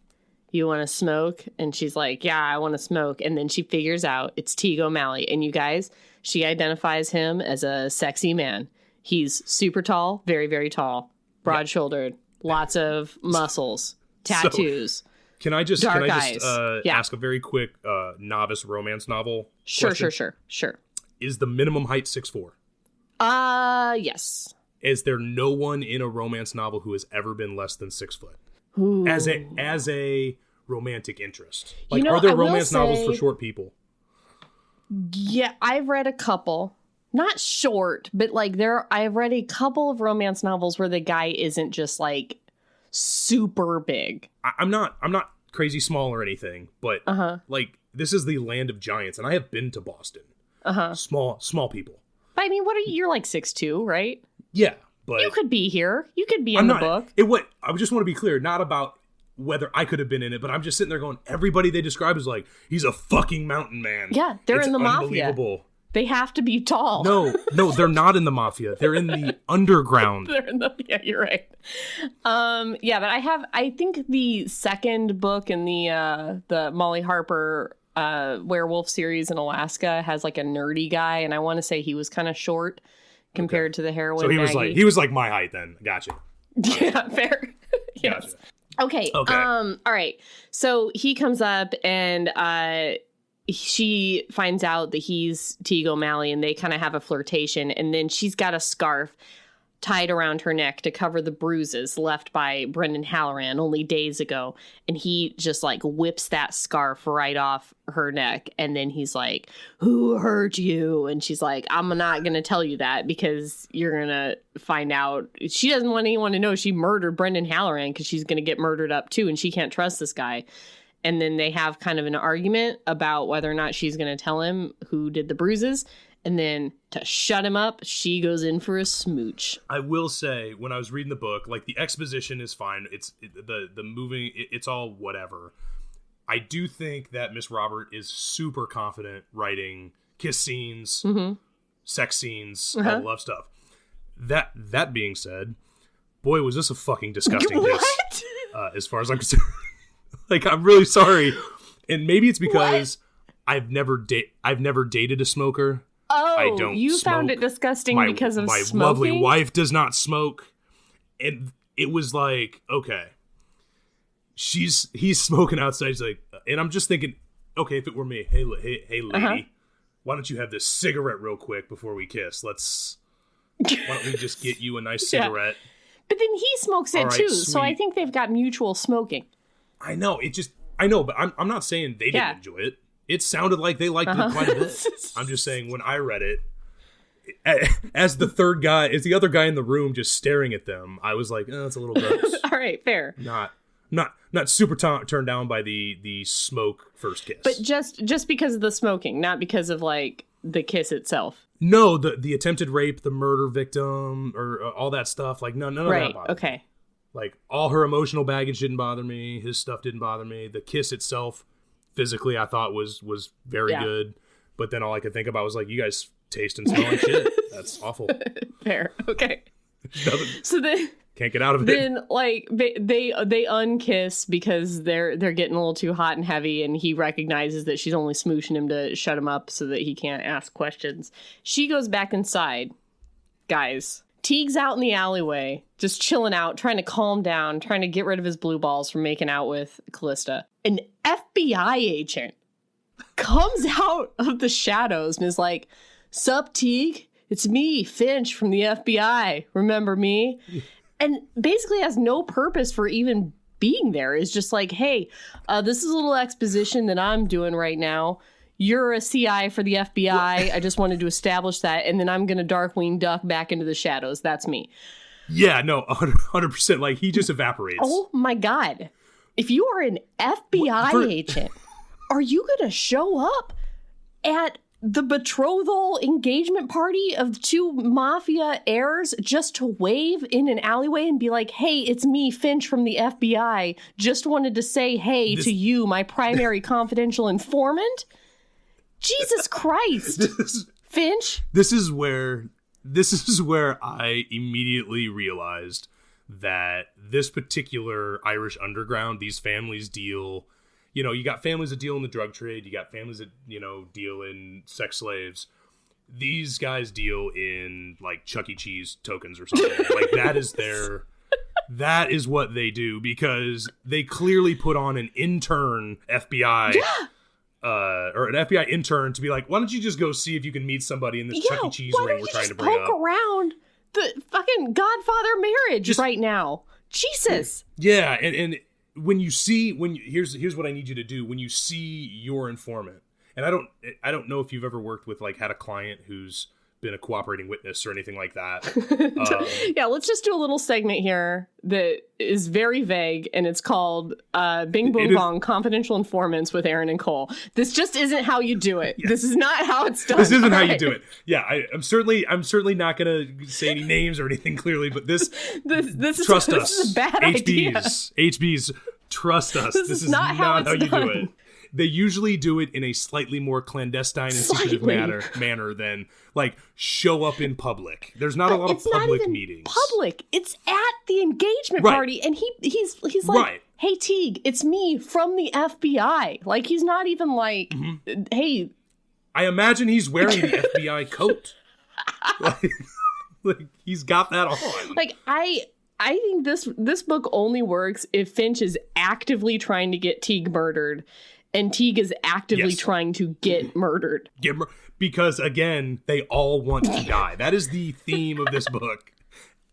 you want to smoke? And she's like, yeah, I want to smoke. And then she figures out it's Teague O'Malley. And you guys, she identifies him as a sexy man. He's super tall, very, very tall, broad-shouldered, lots of muscles, tattoos. So, can I just eyes. Ask a very quick novice romance novel question? Sure. Is the minimum height 6'4"? Yes. Is there no one in a romance novel who has ever been less than 6 foot? Ooh. As a romantic interest? Like, you know, are there romance novels for short people? Yeah, I've read a couple. Not short, but like I've read a couple of romance novels where the guy isn't just like super big. I'm not crazy small or anything, but like this is the land of giants, and I have been to Boston. Small people. But I mean, you're like 6'2", right? Yeah, but you could be here. You could be in the book. I just want to be clear, not about whether I could have been in it, but I'm just sitting there going, everybody they describe is like, he's a fucking mountain man. Yeah, they're in the mafia. Unbelievable. They have to be tall. No, they're not in the mafia. They're in the underground. Yeah, you're right. But I think the second book in the Molly Harper werewolf series in Alaska has like a nerdy guy, and I want to say he was kind of short compared to the heroine. So he was like my height then. Gotcha. Yeah, fair. Yes. Gotcha. Okay. All right. So he comes up and she finds out that he's Teague O'Malley, and they kind of have a flirtation, and then she's got a scarf tied around her neck to cover the bruises left by Brendan Halloran only days ago, and he just like whips that scarf right off her neck, and then he's like, who hurt you? And she's like, I'm not gonna tell you that because you're gonna find out. She doesn't want anyone to know she murdered Brendan Halloran because she's gonna get murdered up too, and she can't trust this guy. And then they have kind of an argument about whether or not she's going to tell him who did the bruises. And then to shut him up, she goes in for a smooch. I will say, when I was reading the book, like the exposition is fine. The moving, it's all whatever. I do think that Miss Robert is super confident writing kiss scenes, sex scenes, all the love stuff. That being said, boy, was this a fucking disgusting kiss. As far as I'm concerned. Like, I'm really sorry, and maybe it's because I've never dated a smoker. Oh, I don't. You smoke. Found it disgusting because of smoking? My lovely wife does not smoke, and it was like, okay, he's smoking outside. He's like, and I'm just thinking, okay, if it were me, hey lady, why don't you have this cigarette real quick before we kiss? Why don't we just get you a nice cigarette? But then he smokes it too, so I think they've got mutual smoking. I know, but I'm not saying they didn't enjoy it. It sounded like they liked it quite a bit. I'm just saying when I read it, as the other guy in the room just staring at them, I was like, that's a little gross. All right, fair. Not super turned down by the smoke first kiss. But just because of the smoking, not because of like the kiss itself. No, the attempted rape, the murder victim, or all that stuff. Like none of that bothered me. Okay. Like all her emotional baggage didn't bother me. His stuff didn't bother me. The kiss itself, physically, I thought was very good. But then all I could think about was like, you guys taste and smell like shit. That's awful. Fair. Okay. So then can't get out of it. Then like they unkiss because they're getting a little too hot and heavy, and he recognizes that she's only smooshing him to shut him up so that he can't ask questions. She goes back inside. Guys, Teague's out in the alleyway, just chilling out, trying to calm down, trying to get rid of his blue balls from making out with Callista. An FBI agent comes out of the shadows and is like, "Sup, Teague? It's me, Finch from the FBI. Remember me?" And basically has no purpose for even being there. It's just like, hey, this is a little exposition that I'm doing right now. You're a CI for the FBI. I just wanted to establish that. And then I'm going to Darkwing Duck back into the shadows. That's me. Yeah, no, 100%. Like, he just evaporates. Oh, my God. If you are an FBI agent, are you going to show up at the betrothal engagement party of two mafia heirs just to wave in an alleyway and be like, "Hey, it's me, Finch from the FBI. Just wanted to say hey to you, my primary confidential informant"? Jesus Christ. Finch. This is where I immediately realized that this particular Irish underground, these families deal. You know, you got families that deal in the drug trade. You got families that, deal in sex slaves. These guys deal in, like, Chuck E. Cheese tokens or something. Like, that is what they do, because they clearly put on an intern FBI, or an FBI intern to be like, why don't you just go see if you can meet somebody in this Chuck E. Cheese ring we're trying to bring up. Poke around the fucking Godfather marriage right now. Jesus. Yeah, and here's what I need you to do when you see your informant. And I don't know if you've ever worked with, like, had a client who's been a cooperating witness or anything like that. Yeah, let's just do a little segment here that is very vague, and it's called Bing Boom Bong Confidential Informants with Erin and Cole. This just isn't how you do it. Yeah. This is not how it's done. This isn't how you do it. Yeah, I'm certainly not gonna say any names or anything clearly, but this trust us. This is a bad idea. HBs, trust us. This is not how you do it. They usually do it in a slightly more clandestine and secretive manner than, like, show up in public. There's not a lot of public meetings. Public. It's at the engagement party, and he's like, "Hey, Teague, it's me from the FBI." Like, he's not even like, "Hey." I imagine he's wearing the FBI coat. Like, he's got that on. Like, I think this book only works if Finch is actively trying to get Teague murdered. And Teague is actively trying to get murdered. Because, again, they all want to die. That is the theme of this book.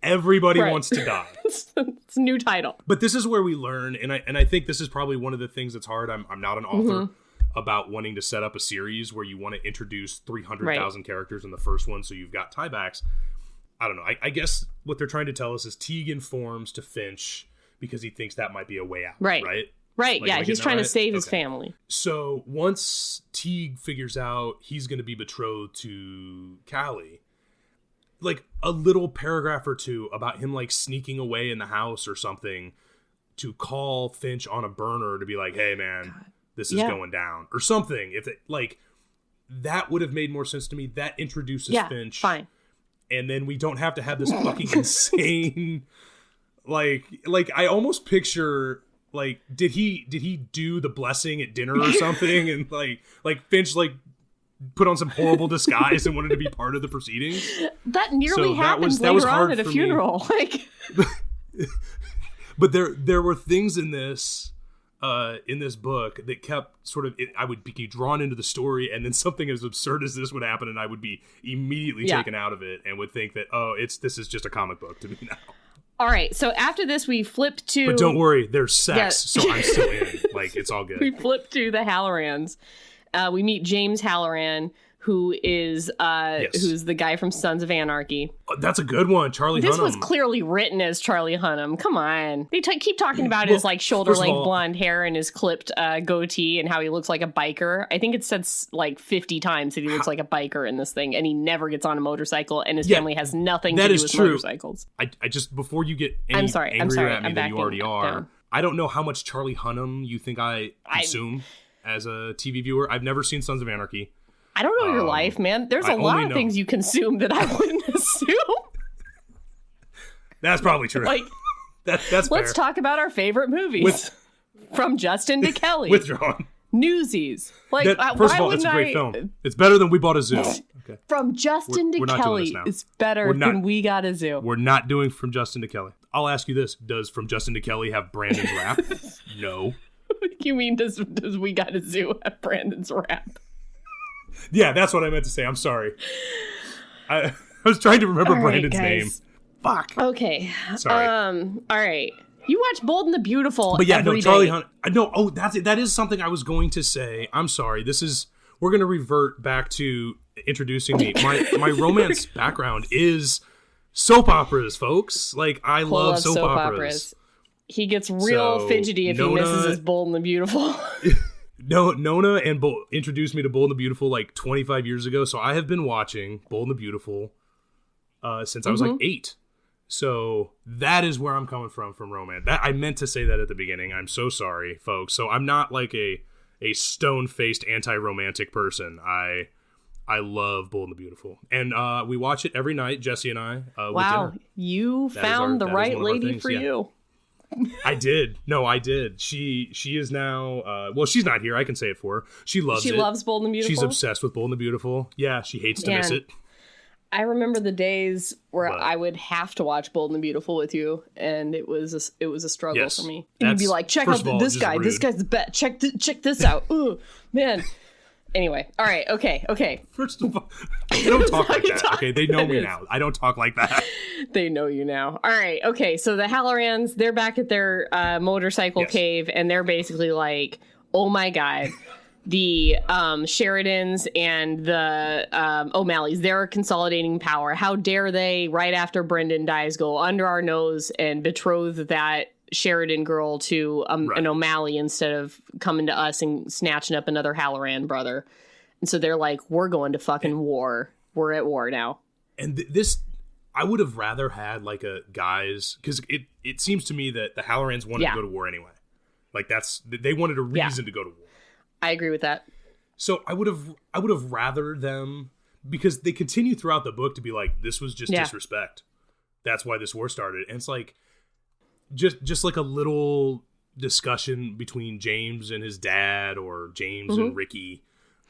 Everybody wants to die. It's a new title. But this is where we learn, and I think this is probably one of the things that's hard. I'm not an author about wanting to set up a series where you want to introduce 300,000 characters in the first one, so you've got tiebacks. I don't know. I guess what they're trying to tell us is Teague informs to Finch because he thinks that might be a way out. Right? Right, like, he's trying to save his family. So once Teague figures out he's going to be betrothed to Callie, like, a little paragraph or two about him, like, sneaking away in the house or something to call Finch on a burner to be like, "Hey, man, this is going down," or something. If it, like, that would have made more sense to me. That introduces Finch. Fine. And then we don't have to have this fucking insane, like I almost picture, like, did he do the blessing at dinner or something, and like Finch, like, put on some horrible disguise and wanted to be part of the proceedings? That nearly happened later on at a funeral. Like, but there were things in this book that kept sort of, I would be drawn into the story, and then something as absurd as this would happen, and I would be immediately taken out of it and would think that, this is just a comic book to me now. All right, so after this, we flip to... But don't worry, there's sex, so I'm still in. Like, it's all good. We flip to the Hallorans. We meet James Halloran, who is who's the guy from Sons of Anarchy. That's a good one, Charlie Hunnam. This was clearly written as Charlie Hunnam. Come on. They keep talking about his like shoulder-length blonde hair and his clipped goatee and how he looks like a biker. I think it said like 50 times that he looks like a biker in this thing, and he never gets on a motorcycle, and his family has nothing to do with motorcycles. I just, before you get I'm sorry. angrier at me than you already are, down. I don't know how much Charlie Hunnam you think I consume as a TV viewer. I've never seen Sons of Anarchy. I don't know your life, man. There's a lot of things you consume that I wouldn't assume. That's probably true. Like, that's fair. Let's talk about our favorite movies. From Justin to Kelly. Withdrawn. Newsies. Like, first of all, it's a great film. It's better than We Bought a Zoo. Okay. From Justin to Kelly is better than We Got a Zoo. We're not doing From Justin to Kelly. I'll ask you this. Does From Justin to Kelly have Brandon's rap? No. You mean does We Got a Zoo have Brandon's rap? Yeah, that's what I meant to say. I'm sorry. I was trying to remember Brandon's name. Fuck. Okay. Sorry. All right. You watch Bold and the Beautiful. But yeah, every no, Charlie day. Hunt. No, oh, that is something I was going to say. I'm sorry. We're going to revert back to introducing me. My romance background is soap operas, folks. Like, I love soap operas. He gets real fidgety if he misses his Bold and the Beautiful. No, Nona and introduced me to Bold and the Beautiful like 25 years ago. So I have been watching Bold and the Beautiful since I was like 8. So that is where I'm coming from romance. I meant to say that at the beginning. I'm so sorry, folks. So I'm not like a stone-faced anti-romantic person. I love Bold and the Beautiful. And we watch it every night, Jesse and I. Wow, you found the right lady for you. I did. No, I did. She is now, well, she's not here. I can say it for her. She loves it. She loves Bold and the Beautiful? She's obsessed with Bold and the Beautiful. Yeah, she hates to miss it. I remember the days where I would have to watch Bold and the Beautiful with you, and it was a struggle for me. And you'd be like, check out this guy. Rude. This guy's the best. Check this out. Ooh, man. Anyway, all right, okay. First of all, they don't talk like that, okay? They know me now. I don't talk like that. They know you now. All right, okay, so the Hallorans, they're back at their motorcycle cave, and they're basically like, oh my god, the Sheridans and the O'Malleys, they're consolidating power. How dare they, right after Brendan dies, go under our nose and betroth that Sheridan girl to an O'Malley instead of coming to us and snatching up another Halloran brother. And so they're like, we're going to fucking war. We're at war now. And this, I would have rather had like a guys, because it seems to me that the Hallorans wanted to go to war anyway. Like they wanted a reason to go to war. I agree with that. So I would have rather them, because they continue throughout the book to be like, this was just disrespect. That's why this war started. And it's like, just like a little discussion between James and his dad, or James and Ricky,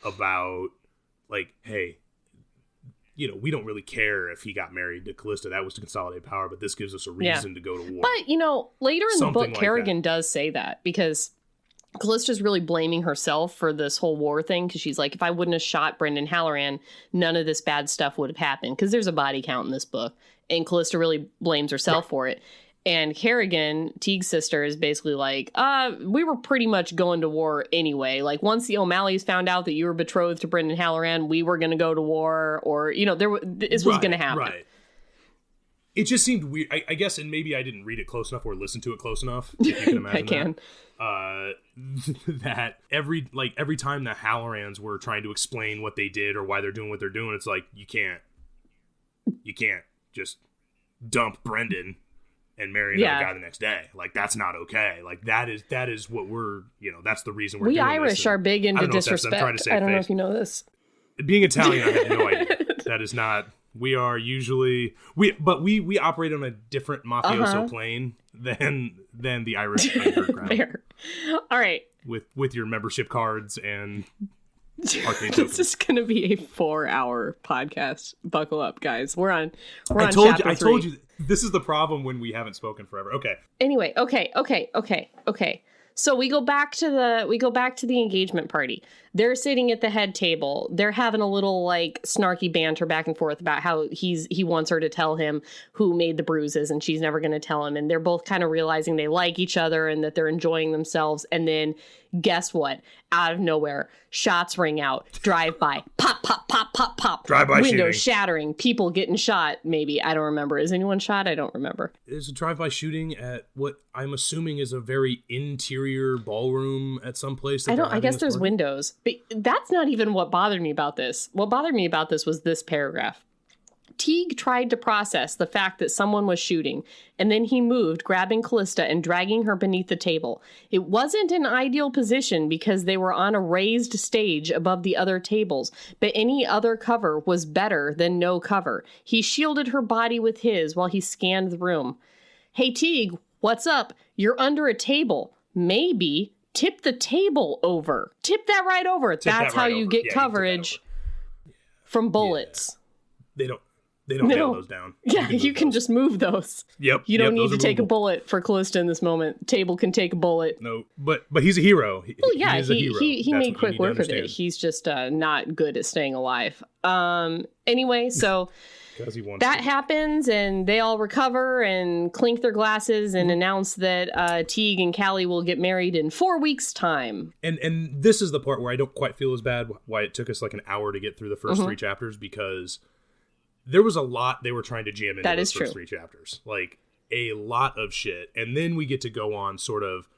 about like, hey, we don't really care if he got married to Callista. That was to consolidate power, but this gives us a reason to go to war. But later in the book, Kerrigan does say that, because Callista's really blaming herself for this whole war thing, because she's like, if I wouldn't have shot Brendan Halloran, none of this bad stuff would have happened, because there's a body count in this book, and Callista really blames herself for it. And Kerrigan, Teague's sister, is basically like, we were pretty much going to war anyway. Like, once the O'Malleys found out that you were betrothed to Brendan Halloran, we were going to go to war, or, this was going to happen. Right. It just seemed weird, I guess, and maybe I didn't read it close enough or listen to it close enough, if you can imagine that every time the Hallorans were trying to explain what they did or why they're doing what they're doing, it's like, you can't just dump Brendan and marry another guy the next day. Like, that's not okay. Like, that is what we're, that's the reason we're doing this. We Irish are big into disrespect. I don't know if you know this. Being Italian, I have no idea. That is not, we are usually, we operate on a different mafioso plane than the Irish underground. Fair. All right. With your membership cards and arcade tokens. This is going to be a 4-hour podcast. Buckle up, guys. We're on I chapter 3. told you. This is the problem when we haven't spoken forever. Okay. Anyway, okay. So we go back to the engagement party. They're sitting at the head table. They're having a little like snarky banter back and forth about how he wants her to tell him who made the bruises and she's never going to tell him. And they're both kind of realizing they like each other and that they're enjoying themselves. And then guess what? Out of nowhere, shots ring out, drive by, pop, pop, pop, pop, pop. Drive-by windows shooting. Shattering, people getting shot. Maybe, I don't remember. Is anyone shot? I don't remember. There's a drive-by shooting at what I'm assuming is a very interior ballroom at some place. I guess there's windows, but that's not even what bothered me about this. What bothered me about this was this paragraph. Teague tried to process the fact that someone was shooting, and then he moved, grabbing Callista and dragging her beneath the table. It wasn't an ideal position because they were on a raised stage above the other tables, but any other cover was better than no cover. He shielded her body with his while he scanned the room. Hey, Teague, what's up? You're under a table. Maybe tip the table over. Tip that right over. That's how you get coverage from bullets. Yeah. They don't nail those down. Yeah, you can just move those. Yep. You don't need to take a bullet for Callista in this moment. Table can take a bullet. No, but he's a hero. He made quick work of it. He's just not good at staying alive. Anyway, so that happens, and they all recover and clink their glasses and announce that Teague and Callie will get married in 4 weeks' time. And this is the part where I don't quite feel as bad why it took us like an hour to get through the first 3 chapters, because there was a lot they were trying to jam into those first 3 chapters. Like, a lot of shit. And then we get to go on sort of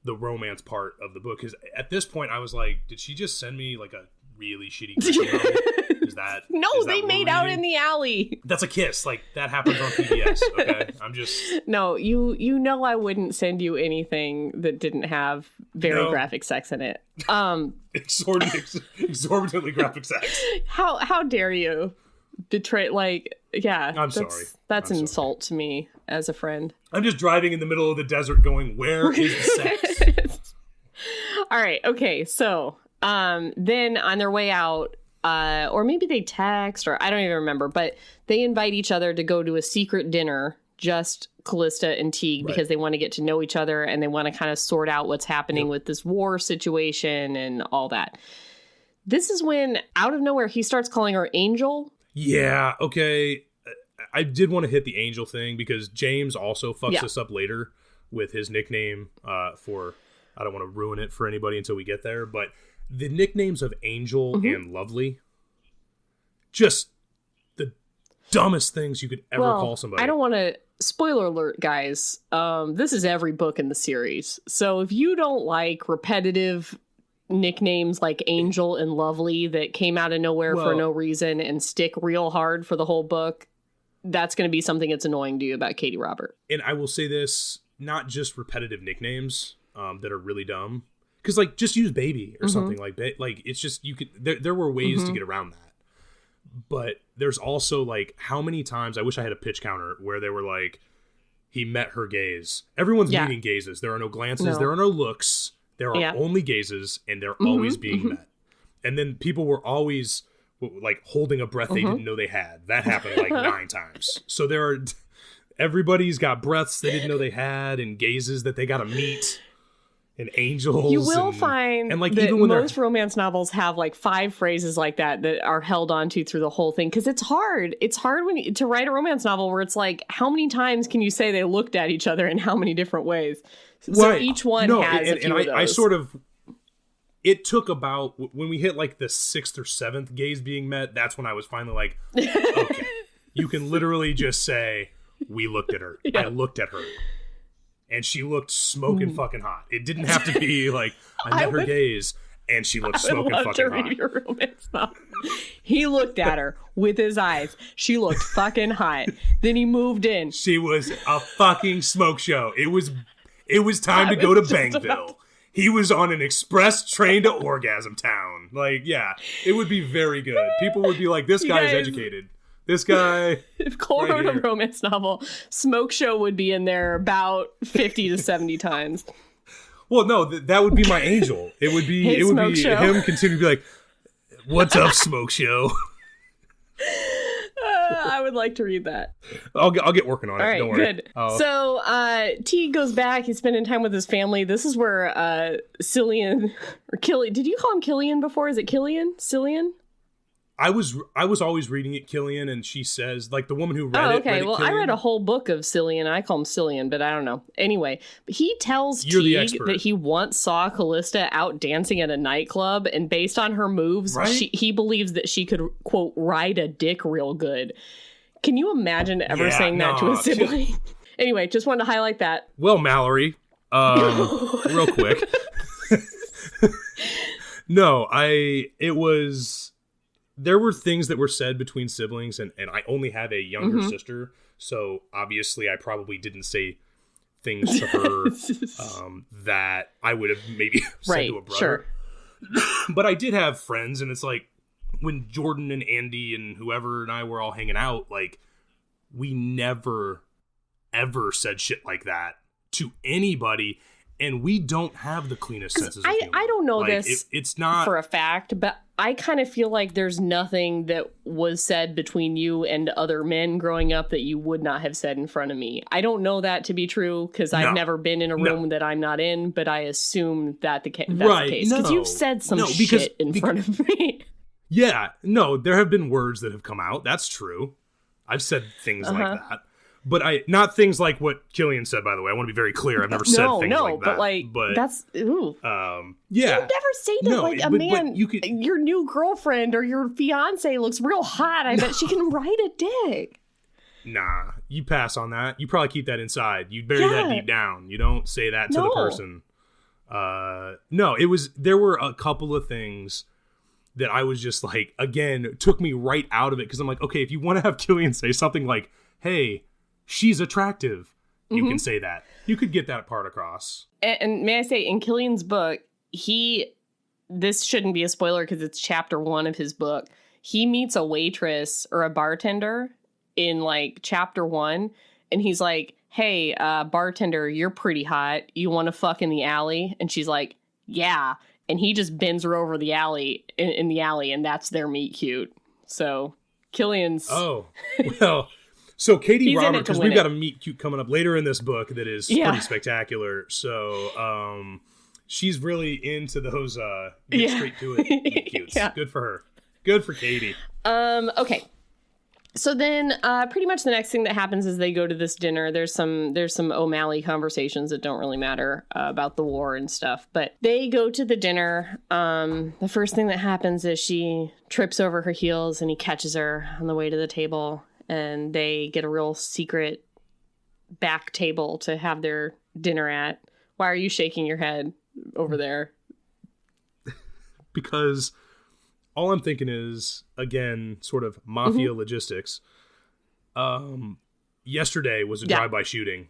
the romance part of the book. Because at this point, I was like, did she just send me like a really shitty Is that No, is that they made out in the alley. That's a kiss. Like, that happens on PBS, okay? I'm just... No, you know I wouldn't send you anything that didn't have very graphic sex in it. Exorbitantly graphic sex. How dare you? Betray, like, yeah. I'm sorry. That's an insult to me as a friend. I'm just driving in the middle of the desert going, where is the sex? All right, okay, so then on their way out, or maybe they text, or I don't even remember, but they invite each other to go to a secret dinner, just Callista and Teague, because they want to get to know each other and they want to kind of sort out what's happening with this war situation and all that. This is when, out of nowhere, he starts calling her Angel. Yeah, okay. I did want to hit the Angel thing because James also fucks us up later with his nickname for, I don't want to ruin it for anybody until we get there, but the nicknames of Angel and Lovely, just the dumbest things you could ever call somebody. I don't want to, spoiler alert, guys, this is every book in the series. So if you don't like repetitive nicknames like Angel and Lovely that came out of nowhere for no reason and stick real hard for the whole book, that's going to be something that's annoying to you about Katee Robert. And I will say this, not just repetitive nicknames that are really dumb, because like just use baby or something like it's just, you could there were ways to get around that, but there's also like, how many times, I wish I had a pitch counter where they were like, he met her gaze. Everyone's meeting gazes. There are no glances, there are no looks. There are only gazes, and they're always being met. And then people were always, like, holding a breath they didn't know they had. That happened, like, 9 times. So everybody's got breaths they didn't know they had, and gazes that they got to meet, and angels. You will find like, that even when most romance novels have, like, 5 phrases like that are held onto through the whole thing. Because it's hard. It's hard to write a romance novel where it's like, how many times can you say they looked at each other in how many different ways? So each one has a few of those. I sort of, it took about, when we hit like the 6th or 7th gaze being met, that's when I was finally like, okay, you can literally just say, we looked at her. I looked at her. And she looked smoking fucking hot. It didn't have to be like, I met her gaze, and she looked smoking fucking hot. Read your romance novel. He looked at her with his eyes. She looked fucking hot. Then he moved in. She was a fucking smoke show. It was time to go to Bangville. He was on an express train to Orgasm Town. Like, yeah, it would be very good. People would be like, this guy is educated. This guy. If Cole wrote a romance novel, smoke show would be in there about 50 to 70 times. Well, no, that would be my Angel. It would be him continue to be like, what's up, smoke show? I would like to read that. I'll get working on it. All right, Don't worry. good. So T goes back. He's spending time with his family. This is where Cillian or Killian. Did you call him Killian before? Is it Killian? Cillian? I was always reading it Killian, and she says, like, the woman who read Oh, it. okay. Well, I read a whole book of Cillian. I call him Cillian, but I don't know. Anyway, he tells Teague that he once saw Callista out dancing at a nightclub, and based on her moves, right? he believes that she could, quote, ride a dick real good. Can you imagine ever saying that to a sibling? Anyway, just wanted to highlight that. Well, Mallory, real quick. No, there were things that were said between siblings, and I only have a younger sister, so obviously I probably didn't say things to her that I would have maybe said to a brother. Sure. But I did have friends, and it's like, when Jordan and Andy and whoever and I were all hanging out, like, we never, ever said shit like that to anybody, and we don't have the cleanest senses of humor. I don't know, like, this it's not for a fact, but I kind of feel like there's nothing that was said between you and other men growing up that you would not have said in front of me. I don't know that to be true because I've never been in a room that I'm not in, but I assume that that's the case. Because you've said some shit in front of me. Yeah, no, there have been words that have come out. That's true. I've said things like that. But not things like what Killian said, by the way. I want to be very clear. I've never said things like that. But that's, ooh. Yeah. You never say that, man, your new girlfriend or your fiance looks real hot. I bet she can ride a dick. Nah, you pass on that. You probably keep that inside. You bury that deep down. You don't say that to the person. There were a couple of things that I was just like, again, took me right out of it. Because I'm like, okay, if you want to have Killian say something like, hey, she's attractive, you can say that. You could get that part across. And may I say, in Killian's book, this shouldn't be a spoiler because it's chapter 1 of his book. He meets a waitress or a bartender in like chapter 1. And he's like, hey, bartender, you're pretty hot. You want to fuck in the alley? And she's like, yeah. And he just bends her over the alley in the alley. And that's their meet cute. So Killian's. Oh, well. So Katee Robert, because we've got a meet cute coming up later in this book that is pretty spectacular. So she's really into those get straight to it meet cutes. Yeah. Good for her. Good for Katee. Okay. So then pretty much the next thing that happens is they go to this dinner. There's some O'Malley conversations that don't really matter about the war and stuff. But they go to the dinner. The first thing that happens is she trips over her heels and he catches her on the way to the table. And they get a real secret back table to have their dinner at. Why are you shaking your head over there? Because all I'm thinking is, again, sort of mafia logistics. Yesterday was a drive-by shooting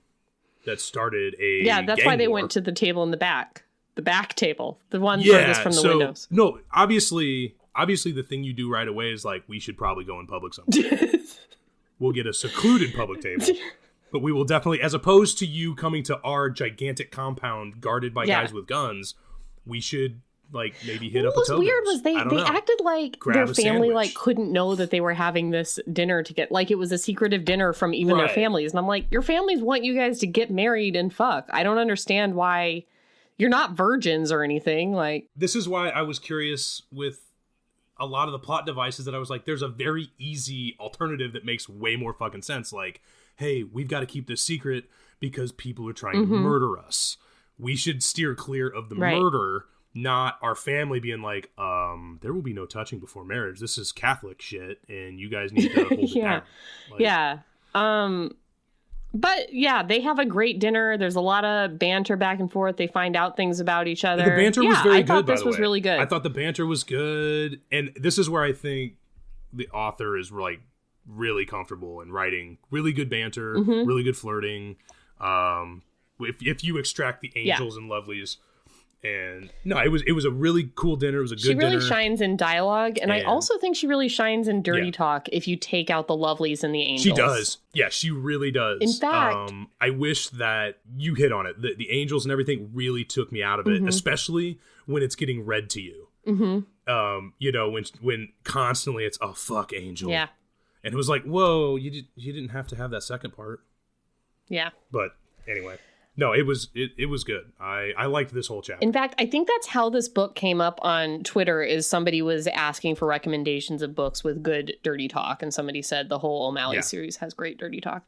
that started a that's why they went to the table in the back. The back table. The one furthest from the windows. No, obviously the thing you do right away is like, we should probably go in public sometime. We'll get a secluded public table. But we will definitely, as opposed to you coming to our gigantic compound guarded by guys with guns, we should like maybe hit up a Togo's. What was weird was they acted like their family like couldn't know that they were having this dinner to get, like it was a secretive dinner from even their families. And I'm like, your families want you guys to get married and fuck. I don't understand why you're not virgins or anything. Like, this is why I was curious with a lot of the plot devices that I was like, there's a very easy alternative that makes way more fucking sense. Like, hey, we've got to keep this secret because people are trying to murder us. We should steer clear of the murder, not our family being like, there will be no touching before marriage. This is Catholic shit, and you guys need to hold it down. Like, But yeah, they have a great dinner. There's a lot of banter back and forth. They find out things about each other. The banter was very good, I thought this by the was way. really good. I thought the banter was good. And this is where I think the author is like really comfortable in writing really good banter, really good flirting. If you extract the angels and lovelies. And no, it was a really cool dinner. It was a good dinner. She really shines in dialogue, and I also think she really shines in dirty talk if you take out the lovelies and the angels. She does. Yeah, she really does. In fact, I wish that you hit on it. The angels and everything really took me out of it, especially when it's getting read to you. You know, when constantly it's, oh, fuck, angel. Yeah. And it was like, whoa, you didn't have to have that second part. Yeah. But anyway, no, it was good. I liked this whole chapter. In fact, I think that's how this book came up on Twitter, is somebody was asking for recommendations of books with good dirty talk. And somebody said the whole O'Malley series has great dirty talk.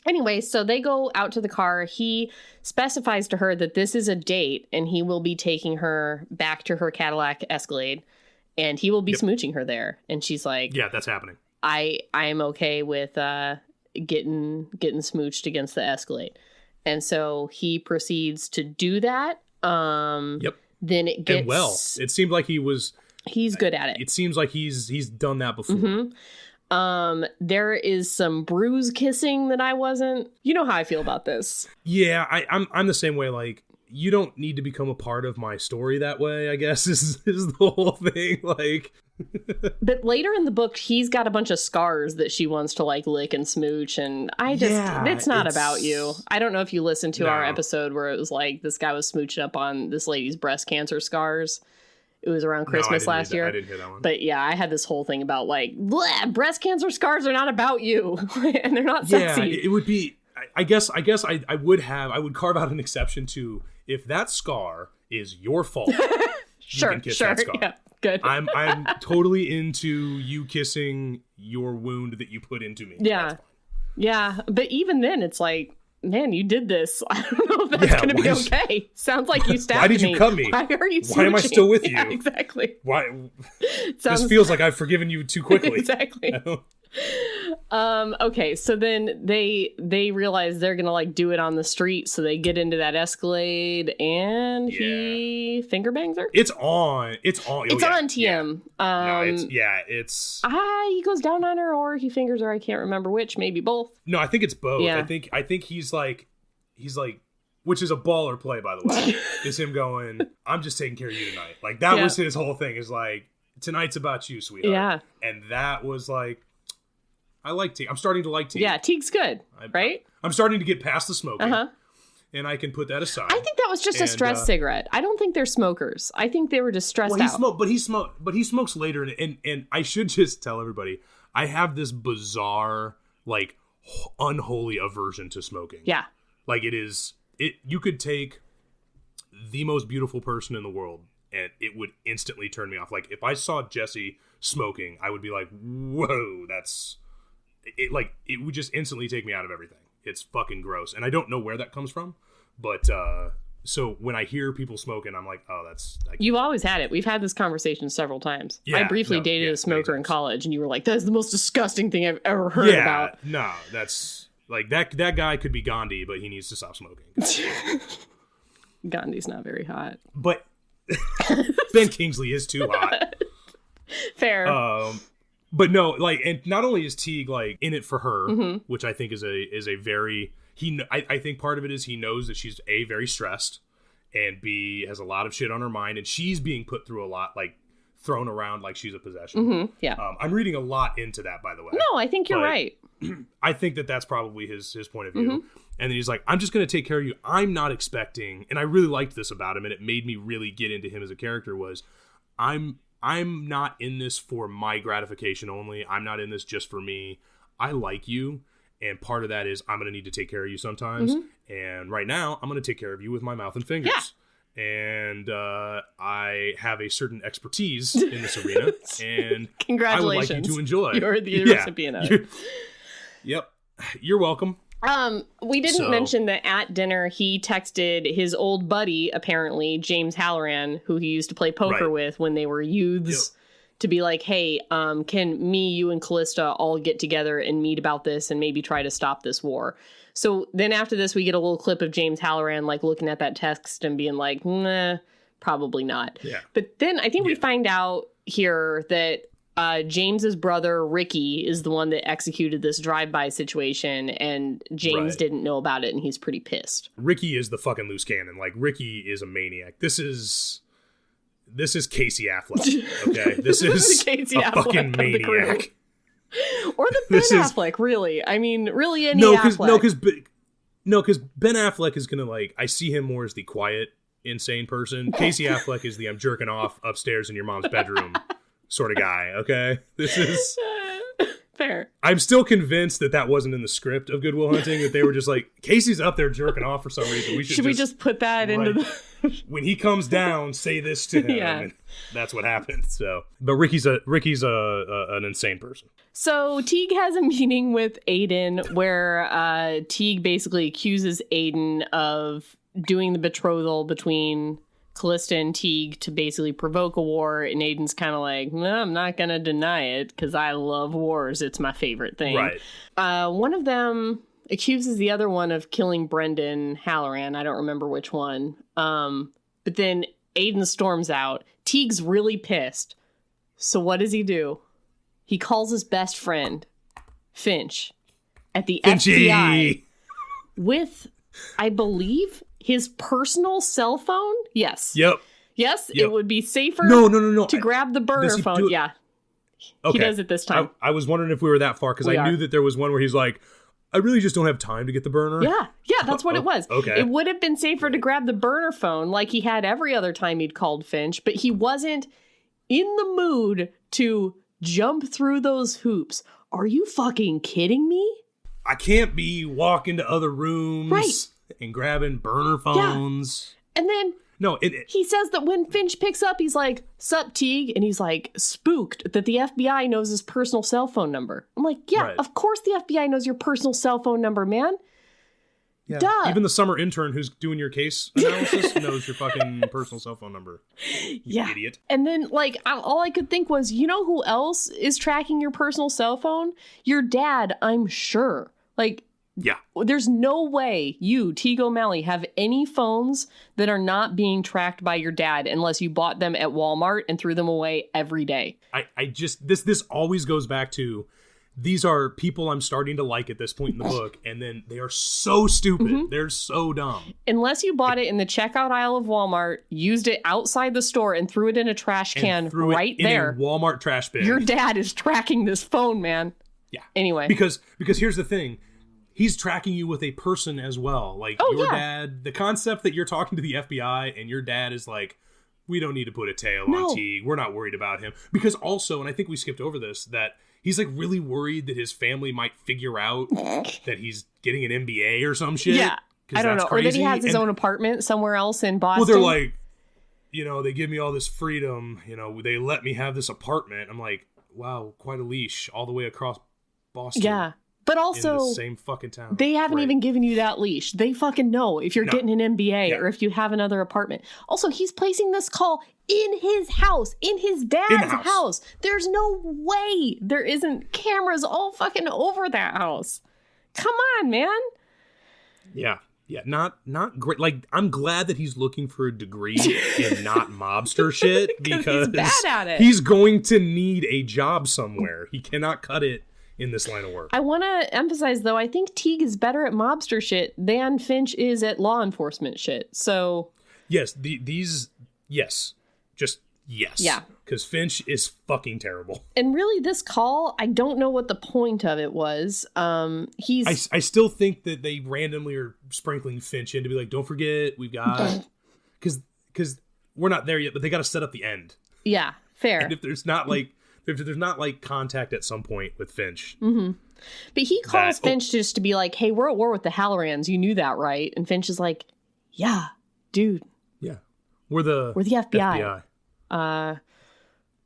Anyway, so they go out to the car. He specifies to her that this is a date and he will be taking her back to her Cadillac Escalade and he will be smooching her there. And she's like, yeah, that's happening. I'm okay with getting smooched against the Escalade. And so he proceeds to do that. Then it gets... And well, it seemed like he's good at it. It seems like he's done that before. Mm-hmm. There is some bruise kissing that I wasn't... You know how I feel about this. Yeah, I'm the same way. Like, you don't need to become a part of my story that way, I guess, is the whole thing. Like... But later in the book, he's got a bunch of scars that she wants to like lick and smooch, and it's not about you. I don't know if you listened to our episode where it was like this guy was smooching up on this lady's breast cancer scars. It was around Christmas last year. I didn't hear that one. But yeah, I had this whole thing about like, breast cancer scars are not about you, and they're not sexy. Yeah, it would be. I guess I would carve out an exception to if that scar is your fault. Sure. That scar. Yeah. Good. I'm totally into you kissing your wound that you put into me. Yeah. Yeah. But even then, it's like, man, you did this. I don't know if that's going to be okay. Sounds like you stabbed me. Why did you cut me? Why are you smooching? Why am I still with you? Yeah, exactly. Why? This feels like I've forgiven you too quickly. Exactly. Okay, so then they realize they're gonna like do it on the street, so they get into that Escalade and he finger bangs her. It's on on TM. He goes down on her or he fingers her. I can't remember which. Maybe both. No, I think it's both. Yeah. I think he's like, which is a baller play, by the way. Is him going, I'm just taking care of you tonight. Like that was his whole thing. Is like, tonight's about you, sweetheart. Yeah, and that was like. I like Teague. I'm starting to like Teague. Yeah, Teague's good, right? I'm starting to get past the smoking, and I can put that aside. I think that was just a stress cigarette. I don't think they're smokers. I think they were just stressed out. But he smokes later, and I should just tell everybody, I have this bizarre, like, unholy aversion to smoking. Yeah, like you could take the most beautiful person in the world, and it would instantly turn me off. Like if I saw Jesse smoking, I would be like, whoa, that's. It would just instantly take me out of everything. It's fucking gross. And I don't know where that comes from. But so when I hear people smoking, I'm like, oh, that's... You've always had it. We've had this conversation several times. I briefly dated a smoker in college, and you were like, that's the most disgusting thing I've ever heard about. No, that's... Like, that guy could be Gandhi, but he needs to stop smoking. Gandhi's not very hot. But Ben Kingsley is too hot. Fair. But no, like, and not only is Teague like in it for her, which I think is a very I think part of it is he knows that she's A, very stressed, and B, has a lot of shit on her mind, and she's being put through a lot, like thrown around like she's a possession. Yeah, I'm reading a lot into that, by the way. No, I think you're right. I think that's probably his point of view. And then he's like, I'm just going to take care of you. I'm not expecting, and I really liked this about him, and it made me really get into him as a character. Was I'm not in this for my gratification only. I'm not in this just for me. I like you. And part of that is I'm going to need to take care of you sometimes. And right now, I'm going to take care of you with my mouth and fingers. Yeah. And I have a certain expertise in this arena. And congratulations. I would like you to enjoy. You're the recipient of it. Yep. You're welcome. We didn't mention that at dinner he texted his old buddy, apparently James Halloran, who he used to play poker with when they were youths, to be like, hey, can me, you, and Callista all get together and meet about this and maybe try to stop this war? So then after this, we get a little clip of James Halloran like looking at that text and being like, nah, probably not. Yeah. But then I think we find out here that James's brother Ricky is the one that executed this drive-by situation, and James didn't know about it, and he's pretty pissed. Ricky is the fucking loose cannon. Like, Ricky is a maniac. This is Casey Affleck. Okay, this is Casey a Affleck fucking maniac. Or the Ben Affleck, really. I mean, really any Affleck. Because Ben Affleck is gonna like. I see him more as the quiet, insane person. Casey Affleck is the I'm jerking off upstairs in your mom's bedroom sort of guy. Okay, this is Fair. I'm still convinced that wasn't in the script of Good Will Hunting, that they were just like, Casey's up there jerking off for some reason. Should we just put that into the... When he comes down, say this to him. Yeah. And that's what happened. So, but Ricky's an insane person. So Teague has a meeting with Aiden where Teague basically accuses Aiden of doing the betrothal between Callista and Teague to basically provoke a war, and Aiden's kind of like, no, I'm not going to deny it because I love wars. It's my favorite thing. Right. One of them accuses the other one of killing Brendan Halloran. I don't remember which one. But then Aiden storms out. Teague's really pissed. So what does he do? He calls his best friend, Finch, at the FBI with, I believe, his personal cell phone. Yes. Yep. Yes, Yep. It would be safer No. to grab the burner phone. Yeah. Okay. He does it this time. I was wondering if we were that far, because I knew that there was one where he's like, I really just don't have time to get the burner. Yeah, that's what it was. Okay. It would have been safer to grab the burner phone like he had every other time he'd called Finch, but he wasn't in the mood to jump through those hoops. Are you fucking kidding me? I can't be walking to other rooms and grabbing burner phones. Yeah. And then he says that when Finch picks up, he's like, sup, Teague? And he's like spooked that the FBI knows his personal cell phone number. I'm like, of course the FBI knows your personal cell phone number, man. Yeah. Duh. Even the summer intern who's doing your case analysis knows your fucking personal cell phone number. You idiot. And then, all I could think was, you know who else is tracking your personal cell phone? Your dad, I'm sure. There's no way you, Teague O'Malley, have any phones that are not being tracked by your dad unless you bought them at Walmart and threw them away every day. I just, this always goes back to, these are people I'm starting to like at this point in the book, and then they are so stupid. Mm-hmm. They're so dumb. Unless you bought it in the checkout aisle of Walmart, used it outside the store, and threw it in a trash can right there. In a Walmart trash bin. Your dad is tracking this phone, man. Yeah. Anyway. Because here's the thing. He's tracking you with a person as well. Dad, the concept that you're talking to the FBI and your dad is like, we don't need to put a tail on Teague. We're not worried about him. Because also, and I think we skipped over this, that he's really worried that his family might figure out that he's getting an MBA or some shit. Yeah. I don't know. Crazy. Or that he has his own apartment somewhere else in Boston. Well, they're like, they give me all this freedom. They let me have this apartment. I'm like, wow, quite a leash all the way across Boston. Yeah. But also, in the same fucking town. They haven't even given you that leash. They fucking know if you're getting an MBA or if you have another apartment. Also, he's placing this call in his house, in his dad's house. There's no way there isn't cameras all fucking over that house. Come on, man. Yeah. Yeah, not great. I'm glad that he's looking for a degree in not mobster shit, because he's bad at it. He's going to need a job somewhere. He cannot cut it in this line of work. I want to emphasize, though, I think Teague is better at mobster shit than Finch is at law enforcement shit. So yes, just yes. Yeah. Because Finch is fucking terrible. And really, this call, I don't know what the point of it was. I still think that they randomly are sprinkling Finch in to be like, don't forget, we've got, because we're not there yet, but they got to set up the end. Yeah, fair. And if there's not contact at some point with Finch. Mm-hmm. But he calls Finch just to be like, hey, we're at war with the Hallorans. You knew that, right? And Finch is like, yeah, dude. Yeah. We're the FBI.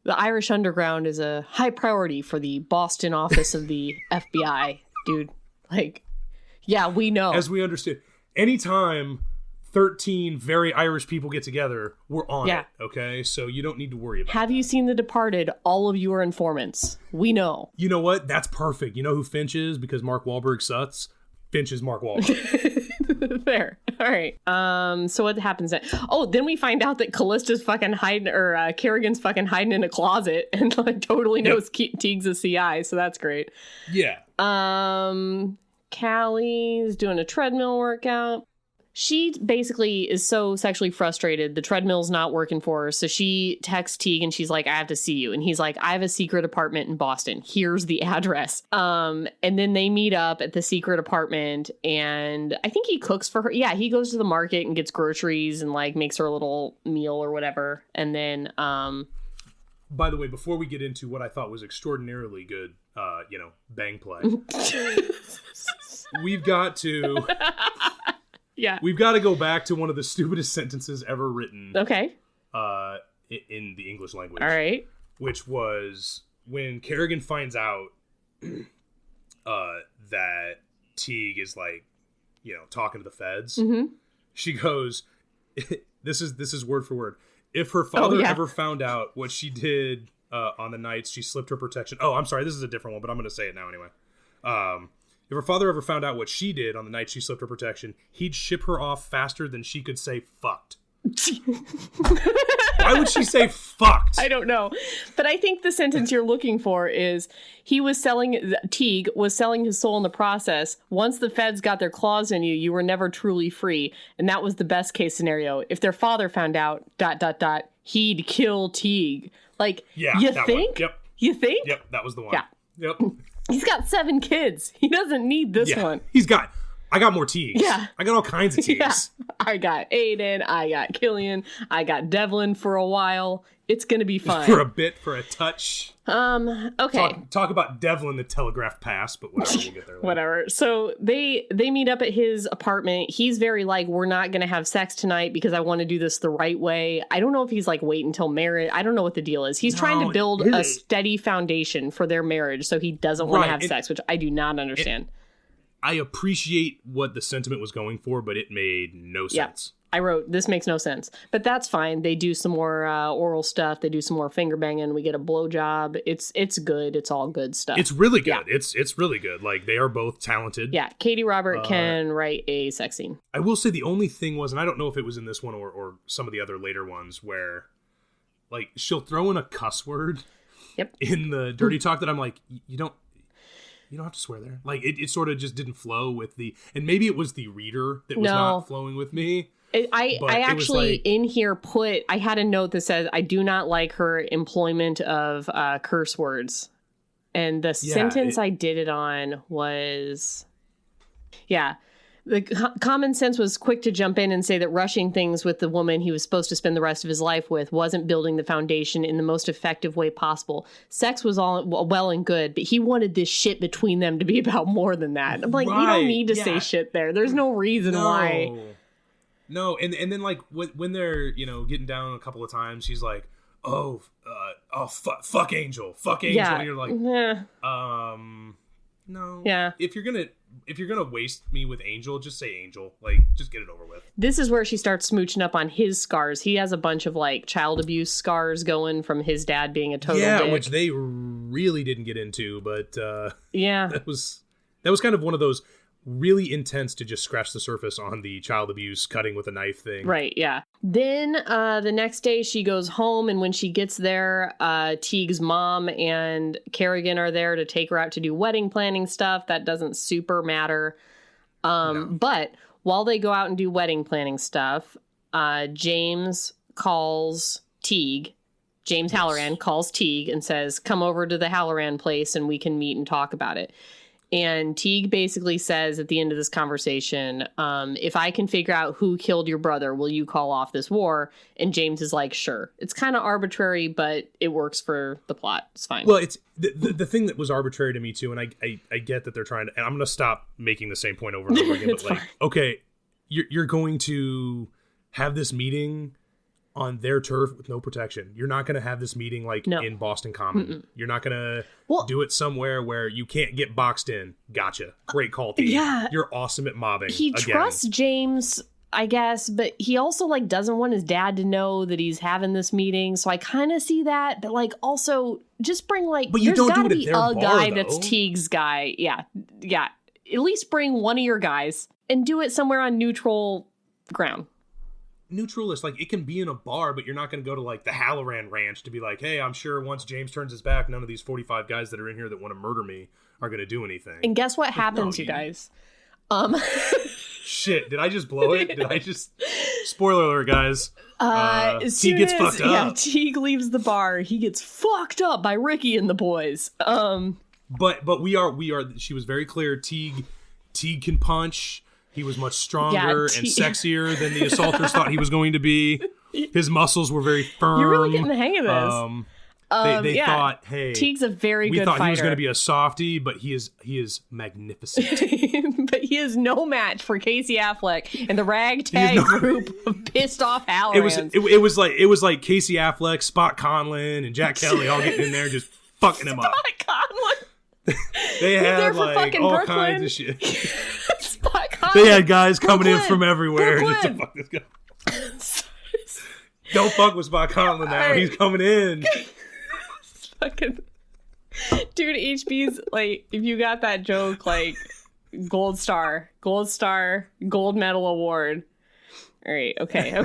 The Irish Underground is a high priority for the Boston office of the FBI, dude. Yeah, we know. As we understand, anytime 13 very Irish people get together, we're on it, okay? So you don't need to worry about it. Have you seen The Departed? All of you are informants. We know. You know what? That's perfect. You know who Finch is? Because Mark Wahlberg sucks. Finch is Mark Wahlberg. Fair. All right. So what happens next? Oh, then we find out that Callista's fucking hiding, or Kerrigan's fucking hiding in a closet and totally knows Teague's a CI, so that's great. Yeah. Callie's doing a treadmill workout. She basically is so sexually frustrated. The treadmill's not working for her. So she texts Teague and she's like, I have to see you. And he's like, I have a secret apartment in Boston. Here's the address. And then they meet up at the secret apartment and I think he cooks for her. Yeah, he goes to the market and gets groceries and makes her a little meal or whatever. And then by the way, before we get into what I thought was extraordinarily good, bang play, we've got to go back to one of the stupidest sentences ever written. Okay. In the English language. All right. Which was when Kerrigan finds out that Teague is like, talking to the feds. Mm-hmm. She goes, this is word for word. If her father ever found out what she did on the nights she slipped her protection. Oh, I'm sorry. This is a different one, but I'm going to say it now anyway. If her father ever found out what she did on the night she slipped her protection, he'd ship her off faster than she could say fucked. Why would she say fucked? I don't know. But I think the sentence you're looking for is Teague was selling his soul in the process. Once the feds got their claws in you, you were never truly free. And that was the best case scenario. If their father found out, ... he'd kill Teague. Like, yeah, you think? Yep. You think? Yep, that was the one. Yeah. Yep. He's got 7 kids. He doesn't need this one. I got more Teagues. Yeah. I got all kinds of Teagues. Yeah. I got Aiden. I got Killian. I got Devlin for a while. It's going to be fun. For a bit, for a touch. Okay. Talk about Devlin the telegraph pass, but whatever, we'll get there later. Whatever. So they meet up at his apartment. He's very like, we're not going to have sex tonight because I want to do this the right way. I don't know if he's like, wait until marriage. I don't know what the deal is. He's trying to build a steady foundation for their marriage, so he doesn't want to have sex, which I do not understand. I appreciate what the sentiment was going for, but it made no sense. I wrote, this makes no sense. But that's fine. They do some more oral stuff. They do some more finger banging. We get a blowjob. It's good. It's all good stuff. It's really good. Yeah. It's really good. Like, they are both talented. Yeah. Katee Robert can write a sex scene. I will say the only thing was, and I don't know if it was in this one or some of the other later ones, where, like, she'll throw in a cuss word in the dirty talk that I'm like, you don't have to swear there. Like, it sort of just didn't flow with and maybe it was the reader that was not flowing with me. I actually, in here, I had a note that says, I do not like her employment of curse words. And the sentence I did it on was, the common sense was quick to jump in and say that rushing things with the woman he was supposed to spend the rest of his life with wasn't building the foundation in the most effective way possible. Sex was all well and good, but he wanted this shit between them to be about more than that. I'm like, you don't need to say shit there. There's no reason why. No, and then like when they're getting down a couple of times, she's like, fuck Angel, and you're like, no, if you're gonna waste me with Angel, just say Angel, like, just get it over with. This is where she starts smooching up on his scars. He has a bunch of like child abuse scars going from his dad being a total dick. Which they really didn't get into, but that was kind of one of those really intense to just scratch the surface on the child abuse cutting with a knife thing. Right, yeah. Then the next day she goes home, and when she gets there, Teague's mom and Kerrigan are there to take her out to do wedding planning stuff. That doesn't super matter. But while they go out and do wedding planning stuff, James calls Teague. James Halloran calls Teague and says, come over to the Halloran place and we can meet and talk about it. And Teague basically says at the end of this conversation, if I can figure out who killed your brother, will you call off this war? And James is like, sure. It's kind of arbitrary, but it works for the plot. It's fine. Well, it's the thing that was arbitrary to me, too, and I get that they're trying to... And I'm going to stop making the same point over and over again. But, like, okay, you're going to have this meeting on their turf with no protection. You're not going to have this meeting in Boston Common. Mm-mm. You're not going to do it somewhere where you can't get boxed in. Gotcha. Great call, team. Yeah. You're awesome at mobbing. He trusts James, I guess, but he also doesn't want his dad to know that he's having this meeting. So I kind of see that, but also just bring but you there's got to be a bar, guy though. That's Teague's guy. Yeah. Yeah. At least bring one of your guys and do it somewhere on neutral ground. Neutralist, it can be in a bar, but you're not going to go to the Halloran Ranch to be like, hey, I'm sure once James turns his back, none of these 45 guys that are in here that want to murder me are going to do anything. And guess what happens, you guys? Shit, did I just blow it? Did I just... Spoiler alert, guys. Teague gets fucked up. Yeah, Teague leaves the bar. He gets fucked up by Ricky and the boys. But we are. She was very clear. Teague can punch. He was much stronger and sexier than the assaulters thought he was going to be. His muscles were very firm. You're really getting the hang of this. They thought, hey, Teague's a very good fighter. We thought he was going to be a softie, but he is magnificent. But he is no match for Casey Affleck and the ragtag group of pissed off Hallorans. It was like Casey Affleck, Spot Conlon, and Jack Kelly all getting in there just fucking him up. Spot Conlon. They had like all Brooklyn. kinds of shit. Spot Conlon. They had guys coming in from everywhere just to fuck this guy. Don't fuck with Spot Conlon now. He's coming in. Fucking dude, HB's like, if you got that joke, like gold medal award. All right, okay.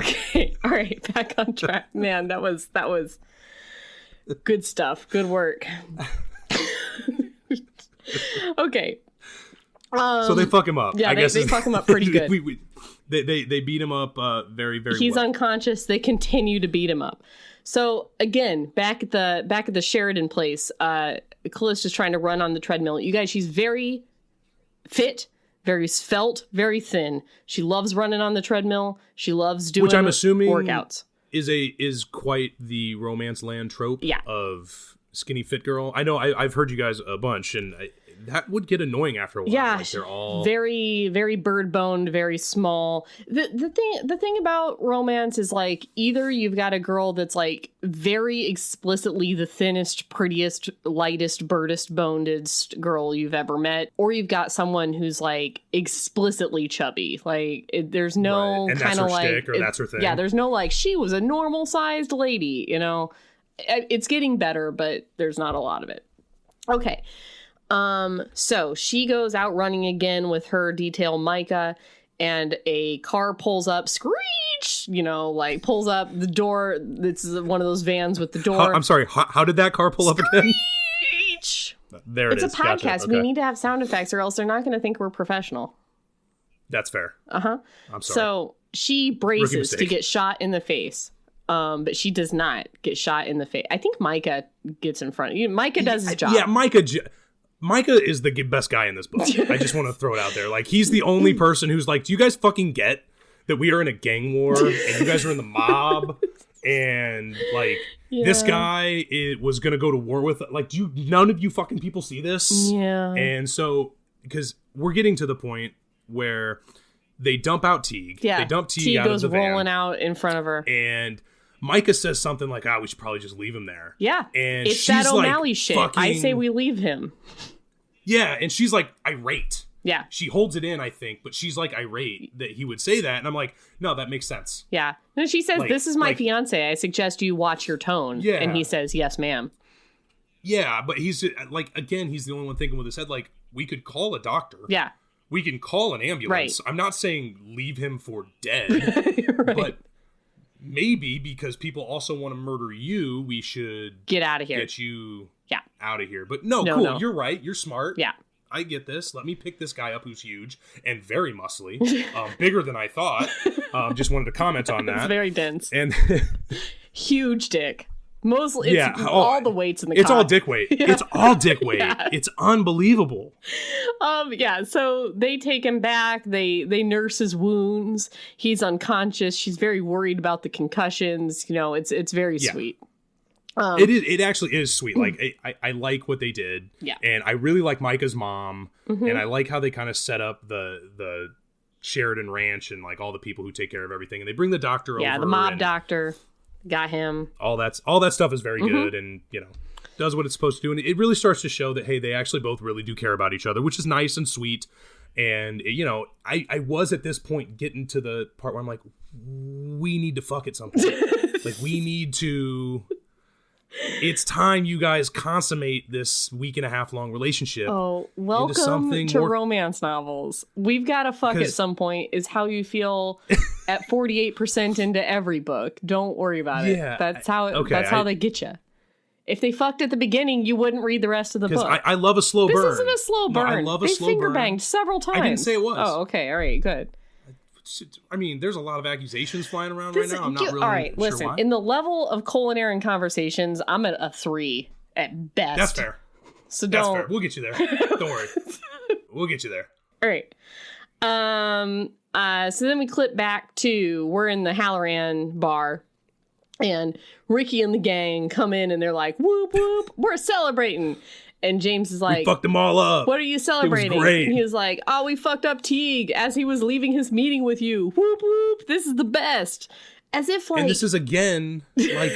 All right, back on track. Man, that was good stuff. Good work. Okay. So they fuck him up. Yeah, they fuck him up pretty good. They beat him up very, very He's well. unconscious. They continue to beat him up. So again, back at the Sheridan place, Callista's trying to run on the treadmill. You guys, she's very fit, very svelte, very thin. She loves running on the treadmill. She loves doing, which I'm assuming workouts. Is quite the romance land trope of skinny fit girl. I know I've heard you guys a bunch, and that would get annoying after a while. Yeah, like they're all very, very bird boned, very small. The thing about romance is like either you've got a girl that's like very explicitly the thinnest, prettiest, lightest, birdest bonedest girl you've ever met, or you've got someone who's like explicitly chubby. Like there's no kind of like shtick, or that's her thing. Yeah, there's no like she was a normal sized lady. You know, it's getting better, but there's not a lot of it. Okay. So she goes out running again with her detail Micah, and a car pulls up, screech, like pulls up the door. It's one of those vans with the door. I'm sorry. How did that car pull up again? Screech! There it is. It's a podcast. Gotcha. Okay. We need to have sound effects or else they're not going to think we're professional. That's fair. Uh-huh. I'm sorry. So she braces to get shot in the face. But she does not get shot in the face. I think Micah gets in front. Micah does his job. Yeah, Micah is the best guy in this book. I just want to throw it out there. Like, he's the only person who's like, do you guys fucking get that we are in a gang war and you guys are in the mob? And, like, this guy was going to go to war with... Like, none of you fucking people see this? Yeah. And so, because we're getting to the point where they dump out Teague. Yeah. They dump Teague out of the van. Teague goes rolling out in front of her. And Micah says something like, we should probably just leave him there. Yeah. And it's she's that O'Malley like, shit. I say we leave him. Yeah, and she's like irate. Yeah. She holds it in, I think, but she's like irate that he would say that. And I'm like, no, that makes sense. Yeah. And she says, this is my fiance. I suggest you watch your tone. Yeah. And he says, yes, ma'am. Yeah, but he's like, again, he's the only one thinking with his head, like, we could call a doctor. Yeah. We can call an ambulance. Right. I'm not saying leave him for dead, right. But maybe because people also want to murder you, we should get out of here. Get you Yeah. out of here. But no, cool. No. You're right. You're smart. Yeah. I get this. Let me pick this guy up who's huge and very muscly, bigger than I thought. Just wanted to comment on that. It's very dense. And huge dick. Mostly, it's all the weights in the It's cock. all dick weight. Yeah. It's all dick weight. Yeah. It's unbelievable. Yeah, so they take him back. They nurse his wounds. He's unconscious. She's very worried about the concussions. It's very sweet. It actually is sweet. Like I like what they did. Yeah. And I really like Micah's mom. Mm-hmm. And I like how they kind of set up the Sheridan Ranch and like all the people who take care of everything. And they bring the doctor over. Yeah, the mob doctor. Got him. All that stuff is very good and, does what it's supposed to do. And it really starts to show that, hey, they actually both really do care about each other, which is nice and sweet. And, I was at this point getting to the part where I'm like, we need to fuck at some point. Like, we need to... It's time you guys consummate this week and a half long relationship. Oh, welcome to romance novels. We've got to fuck at some point is how you feel at 48% into every book. Don't worry about it. That's how they get you. If they fucked at the beginning, you wouldn't read the rest of the book. I love a slow burn. This isn't a slow burn. No, I love a slow burn. They finger banged several times. I didn't say it was. Oh, okay. All right, good. I mean, there's a lot of accusations flying around right now. I'm not really all right, sure listen. Why. In the level of Cole and Erin conversations, I'm at a 3 at best. That's fair. So That's fair. We'll get you there. Don't worry. We'll get you there. All right. So then we clip back to we're in the Halloran bar. And Ricky and the gang come in and they're like, whoop, whoop, we're celebrating. And James is like, we fucked them all up. What are you celebrating? It was great. And he was like, oh, we fucked up Teague as he was leaving his meeting with you. Whoop, whoop. This is the best. As if like. And this is again, like,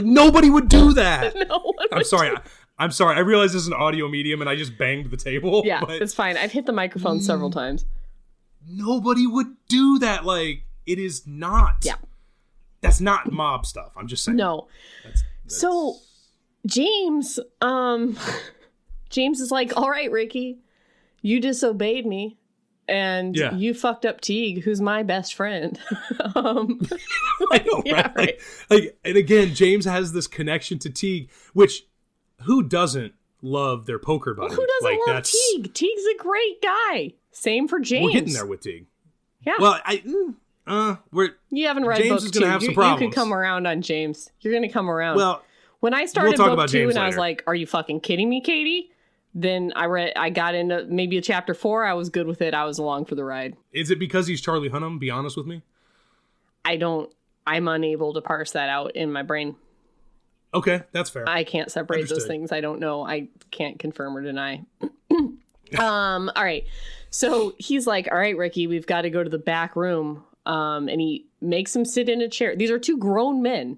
nobody would do that. No one I'm sorry. I'm sorry. I realize this is an audio medium and I just banged the table. Yeah, but it's fine. I've hit the microphone several times. Nobody would do that. Like, it is not. Yeah. That's not mob stuff. I'm just saying. No. That's... So James, James is like, all right, Ricky, you disobeyed me and you fucked up Teague, who's my best friend. I know, yeah, right? Like, and again, James has this connection to Teague, which who doesn't love their poker buddy? Who doesn't love Teague? Teague's a great guy. Same for James. We're hitting there with Teague. Yeah. Well, you haven't read James book is two. Gonna have some problems. You can come around on James. You're going to come around. Well, when I started book two James and I was later. like, are you fucking kidding me, Katie? Then I got into maybe a chapter 4. I was good with it. I was along for the ride. Is it because he's Charlie Hunnam? Be honest with me. I'm unable to parse that out in my brain. Okay, that's fair. I can't separate those things. I don't know. I can't confirm or deny. All right. So he's like, all right, Ricky, we've got to go to the back room. And he makes him sit in a chair. These are two grown men.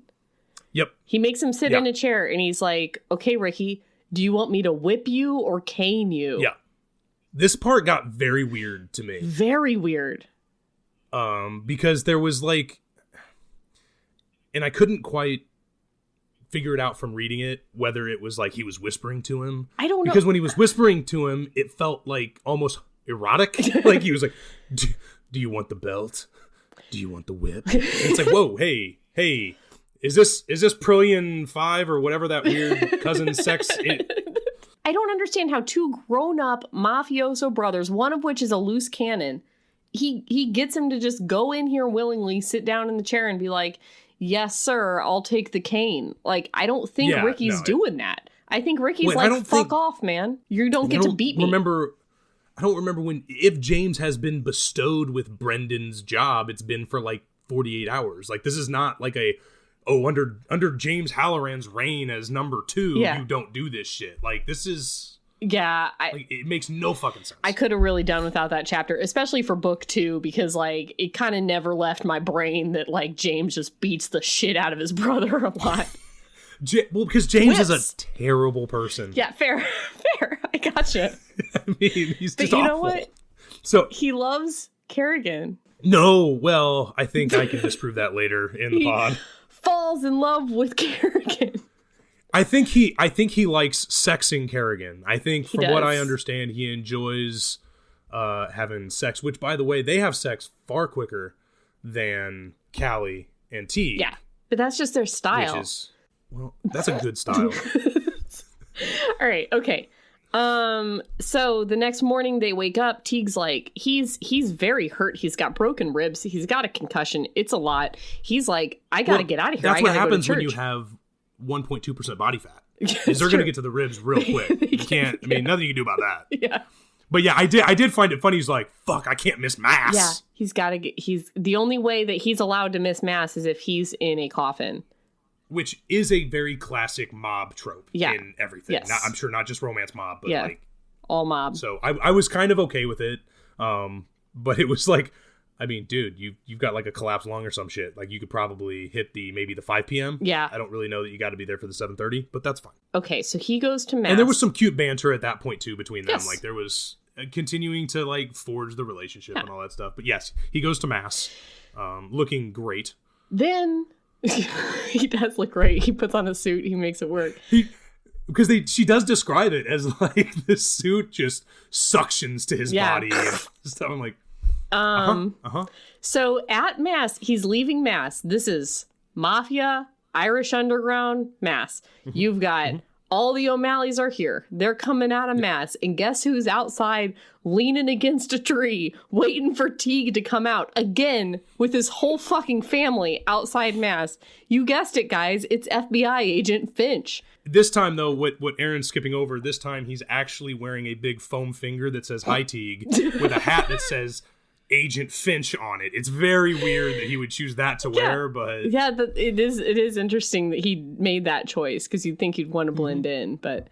Yep. He makes him sit in a chair and he's like, okay, Ricky, do you want me to whip you or cane you? Yeah. This part got very weird to me. Very weird. Because there was like, and I couldn't quite figure it out from reading it, whether it was like he was whispering to him. I don't know. Because when he was whispering to him, it felt like almost erotic. Like he was like, do you want the belt? Do you want the whip? And it's like, whoa, hey, is this Prillion 5 or whatever that weird cousin sex? I don't understand how two grown-up mafioso brothers, one of which is a loose cannon, he gets him to just go in here willingly, sit down in the chair and be like, yes, sir, I'll take the cane. Like, I don't think Ricky's doing that. I think Ricky's fuck off, man. You don't get to beat me. I don't remember if James has been bestowed with Brendan's job, it's been for like 48 hours. Like, this is not like under James Halloran's reign as number 2, you don't do this shit. Like, this is... Yeah. It makes no fucking sense. I could have really done without that chapter, especially for book 2, because, like, it kind of never left my brain that, like, James just beats the shit out of his brother a lot. Well, because James is a terrible person. Yeah, fair. I gotcha. I mean, he's just awful. But you know what? So he loves Kerrigan. No, well, I think I can disprove that later in the pod. Falls in love with Kerrigan. I think he likes sexing Kerrigan. I think from what I understand, he enjoys having sex, which, by the way, they have sex far quicker than Callie and T. Yeah, but that's just their style. Which is, well, that's a good style. All right, okay. So the next morning they wake up, Teague's like, he's very hurt. He's got broken ribs. He's got a concussion. It's a lot. He's like, I got to get out of here. That's what happens when you have 1.2% body fat. Is they're going to get to the ribs real quick. You can't, I mean, nothing you can do about that. Yeah. But yeah, I did find it funny. He's like, fuck, I can't miss mass. Yeah. He's the only way that he's allowed to miss mass is if he's in a coffin. Which is a very classic mob trope in everything. Yes. I'm sure not just romance mob, but like all mob. So I was kind of okay with it. But it was like, I mean, dude, you've got like a collapsed lung or some shit. Like you could probably hit maybe the 5 p.m. Yeah. I don't really know that you got to be there for the 7:30, but that's fine. Okay, so he goes to mass. And there was some cute banter at that point too between them. Like there was continuing to like forge the relationship and all that stuff. But yes, he goes to mass, looking great. Then he does look great. He puts on a suit. He makes it work. Because she does describe it as like this suit just suctions to his body and stuff. I'm like, So at mass, he's leaving mass. This is mafia, Irish underground, mass. You've got all the O'Malleys are here. They're coming out of mass. And guess who's outside leaning against a tree, waiting for Teague to come out again with his whole fucking family outside mass. You guessed it, guys. It's FBI agent Finch. This time, though, what Erin's skipping over, this time he's actually wearing a big foam finger that says, "Hi, Teague," with a hat that says, Agent Finch on it. It's very weird that he would choose that to wear, but yeah, it is interesting that he made that choice because you'd think he'd want to blend in, but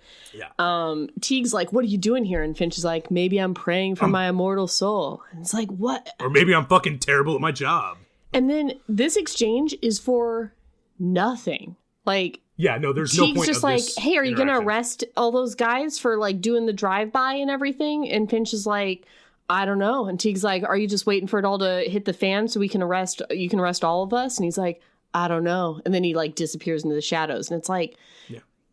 Teague's like, "What are you doing here?" And Finch is like, "Maybe I'm praying for my immortal soul." And it's like, what? Or maybe I'm fucking terrible at my job. And then this exchange is for nothing. Like, yeah, no, there's Teague's no point just of like, this "Hey, are you going to interaction. arrest all those guys for like doing the drive-by and everything?" And Finch is like, "I don't know." And Teague's like, "Are you just waiting for it all to hit the fan so you can arrest all of us?" And he's like, "I don't know." And then he like disappears into the shadows. And it's like,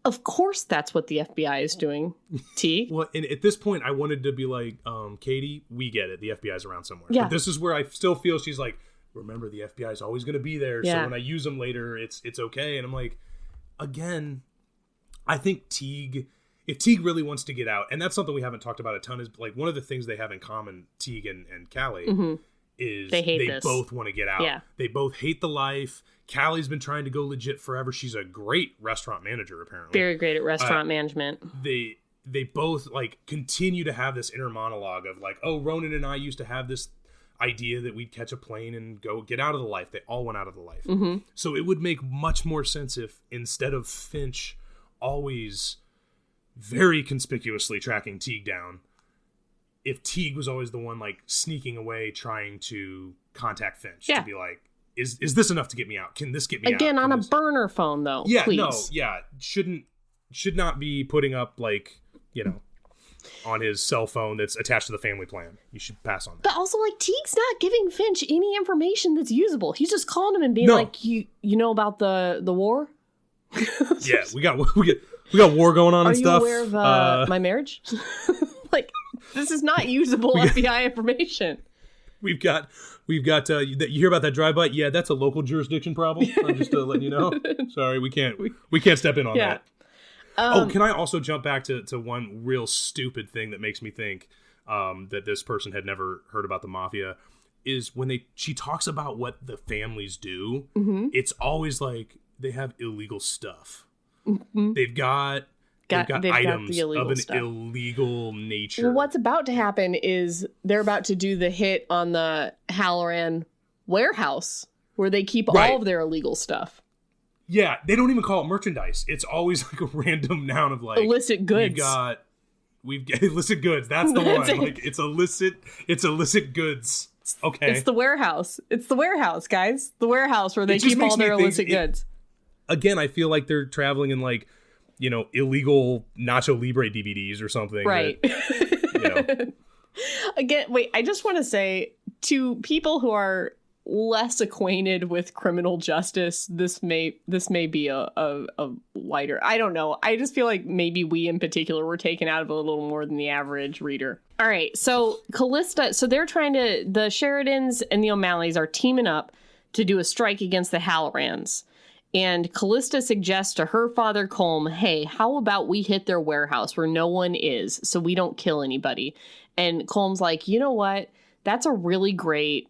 of course that's what the FBI is doing, Teague. Well, and at this point I wanted to be like, Katie, we get it. The FBI's around somewhere. Yeah. But this is where I still feel she's like, remember, the FBI is always going to be there. So when I use them later, it's okay. And I'm like, again, I think if Teague really wants to get out, and that's something we haven't talked about a ton, is like one of the things they have in common, Teague and Callie, is they both want to get out. Yeah. They both hate the life. Callie's been trying to go legit forever. She's a great restaurant manager, apparently. Very great at restaurant management. They both like continue to have this inner monologue of like, oh, Ronan and I used to have this idea that we'd catch a plane and go get out of the life. They all went out of the life. So it would make much more sense if instead of Finch always very conspicuously tracking Teague down, if Teague was always the one like sneaking away trying to contact Finch to be like, is this enough to get me out? Can this get me out? Again, on a burner phone though. Yeah, please. no, yeah. Should not be putting up like, on his cell phone that's attached to the family plan. You should pass on that. But also, like, Teague's not giving Finch any information that's usable. He's just calling him and being like, you know about the war? Yeah, we got war going on and stuff. Are you aware of my marriage? Like, this is not usable FBI information. We've got you hear about that drive-by? Yeah, that's a local jurisdiction problem. I'm just letting you know. Sorry, we can't step in on that. Can I also jump back to one real stupid thing that makes me think that this person had never heard about the mafia is when she talks about what the families do, it's always like they have illegal stuff. They've got items of an illegal nature. Well, what's about to happen is they're about to do the hit on the Halloran warehouse where they keep all of their illegal stuff. Yeah, they don't even call it merchandise. It's always like a random noun of like illicit goods. We've got illicit goods. That's the one. Like it's illicit goods. Okay. It's the warehouse. It's the warehouse, guys. The warehouse where they keep all their illicit goods. Again, I feel like they're traveling in like, illegal Nacho Libre DVDs or something. Right. Again, wait, I just want to say to people who are less acquainted with criminal justice, this may be a wider, I don't know. I just feel like maybe we in particular were taken out of a little more than the average reader. All right, so Callista, so they're the Sheridans and the O'Malleys are teaming up to do a strike against the Hallorans. And Callista suggests to her father, Colm, hey, how about we hit their warehouse where no one is so we don't kill anybody? And Colm's like, you know what? That's a really great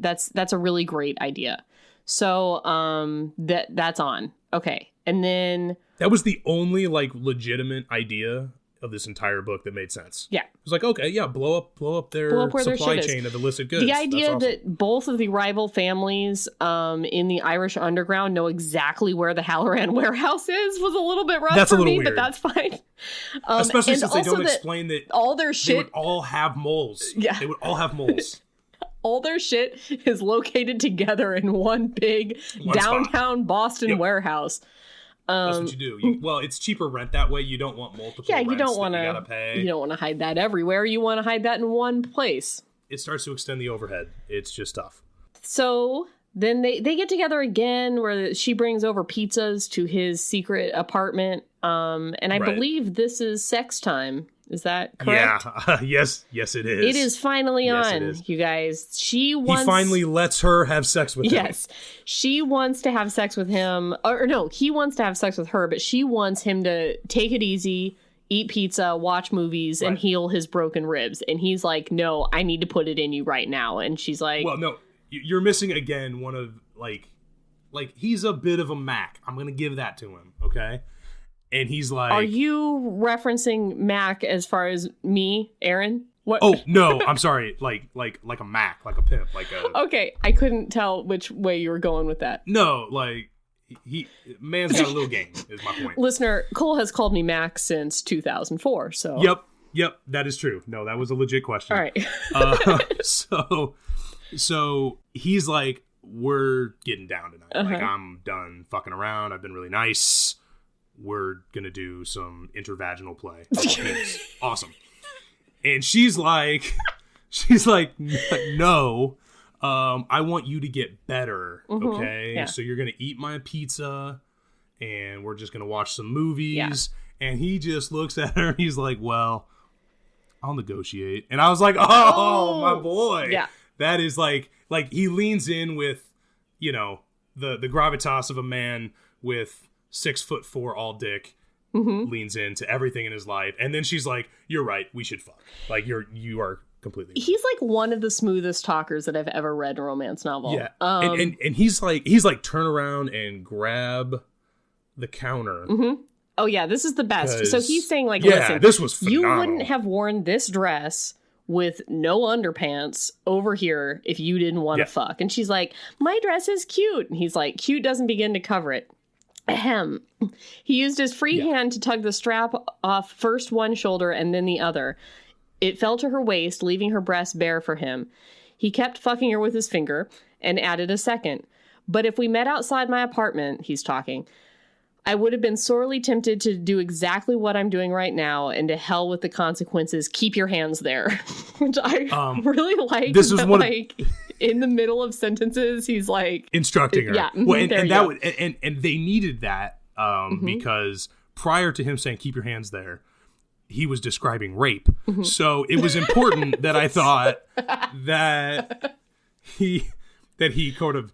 idea. So that's on. Okay. And then that was the only like legitimate idea of this entire book that made sense. Yeah. It was like, okay, yeah, blow up their supply chain of illicit goods. The idea that both of the rival families in the Irish underground know exactly where the Halloran warehouse is was a little bit rough for me, but that's fine. Especially since they don't explain that all their shit they would all have moles. Yeah. They would all have moles. All their shit is located together in one big downtown spot. Boston warehouse. That's what you do. Well, it's cheaper rent that way. You don't want multiple rents you don't want to hide that everywhere. You want to hide that in one place. It starts to extend the overhead. It's just tough. So then they get together again where she brings over pizzas to his secret apartment. And I believe this is sex time. Is that correct? Yeah. Yes, it is. It is finally on, you guys. He finally lets her have sex with him. Yes. She wants to have sex with him. Or no, he wants to have sex with her, but she wants him to take it easy, eat pizza, watch movies, and heal his broken ribs. And he's like, no, I need to put it in you right now. And she's like... Well, no, you're missing, again, one of, like he's a bit of a Mac. I'm going to give that to him, okay? And he's like... Are you referencing Mac as far as me, Erin? What? Oh no, I'm sorry. Like a Mac, like a pimp, like a. Okay, I couldn't tell which way you were going with that. No, like man's got a little game. Is my point. Listener, Cole has called me Mac since 2004. So. Yep, that is true. No, that was a legit question. All right. So he's like, we're getting down tonight. Like, I'm done fucking around. I've been really nice. We're gonna do some intervaginal play. Awesome. And she's like, no. I want you to get better. Okay. Yeah. So you're gonna eat my pizza, and we're just gonna watch some movies. Yeah. And he just looks at her and he's like, well, I'll negotiate. And I was like, oh, my boy. Yeah. That is like he leans in with, you know, the gravitas of a man with 6'4" all dick, leans into everything in his life. And then she's like, you're right, we should fuck. Like you are completely right. He's like one of the smoothest talkers that I've ever read in a romance novel. Yeah. And he's like turn around and grab the counter. Oh yeah, this is the best. So he's saying like, listen, this was phenomenal. You wouldn't have worn this dress with no underpants over here if you didn't want to fuck. And she's like, my dress is cute. And he's like, cute doesn't begin to cover it. Ahem. He used his free hand to tug the strap off first one shoulder and then the other. It fell to her waist, leaving her breast bare for him. He kept fucking her with his finger and added a second. But if we met outside my apartment, he's talking, I would have been sorely tempted to do exactly what I'm doing right now, and to hell with the consequences. Keep your hands there. Which I really like. This is one in the middle of sentences, he's like instructing her. Yeah, well, and they needed that because prior to him saying "keep your hands there," he was describing rape. So it was important that I thought that he sort of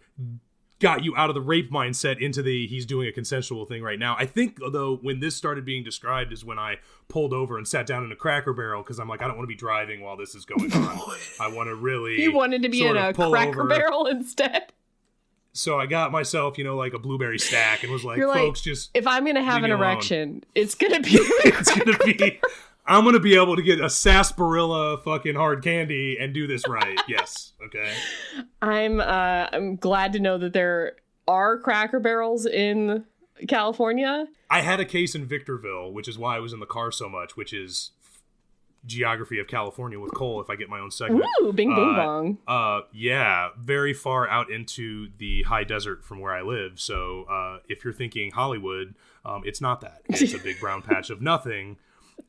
got you out of the rape mindset into the he's doing a consensual thing right now. I think, though, when this started being described is when I pulled over and sat down in a Cracker Barrel because I'm like, I don't want to be driving while this is going on. I want to really You wanted to be in a Cracker Barrel instead? So I got myself, you know, like a blueberry stack and was like, folks, just if I'm going to have an erection, it's going to be it's going to be I'm going to be able to get a sarsaparilla fucking hard candy and do this right. Yes. Okay. I'm glad to know that there are Cracker Barrels in California. I had a case in Victorville, which is why I was in the car so much, which is geography of California with Cole, if I get my own segment. Ooh, bing boom bong. Yeah, very far out into the high desert from where I live. So if you're thinking Hollywood, it's not that. It's a big brown patch of nothing.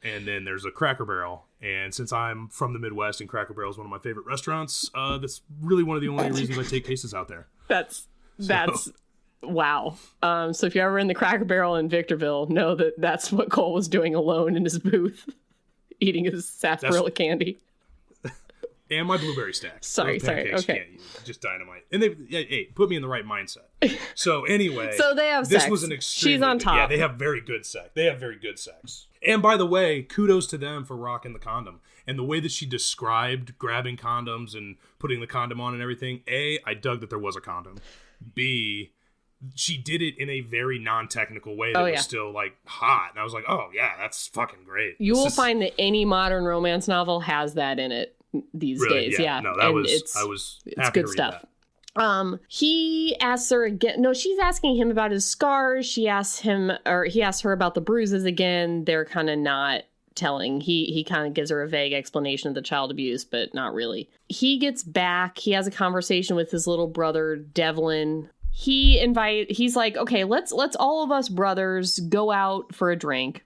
And then there's a Cracker Barrel. And since I'm from the Midwest and Cracker Barrel is one of my favorite restaurants, that's really one of the only reasons I take cases out there. That's wow. So if you're ever in the Cracker Barrel in Victorville, know that that's what Cole was doing alone in his booth, eating his sarsaparilla candy. And my blueberry stack. Sorry. Okay. Just dynamite. And they put me in the right mindset. So anyway. So they have this sex. Was an extremely She's on top. Yeah, they have very good sex. And by the way, kudos to them for rocking the condom. And the way that she described grabbing condoms and putting the condom on and everything. A, I dug that there was a condom. B, she did it in a very non-technical way that was still like hot. And I was like, oh yeah, that's fucking great. You will find that any modern romance novel has that in it these days. Yeah. No, I was happy good to read stuff. That. He asks her again. No, she's asking him about his scars. He asks her about the bruises again. They're kind of not telling. He kind of gives her a vague explanation of the child abuse, but not really. He gets back. He has a conversation with his little brother, Devlin. He's like, okay, let's all of us brothers go out for a drink.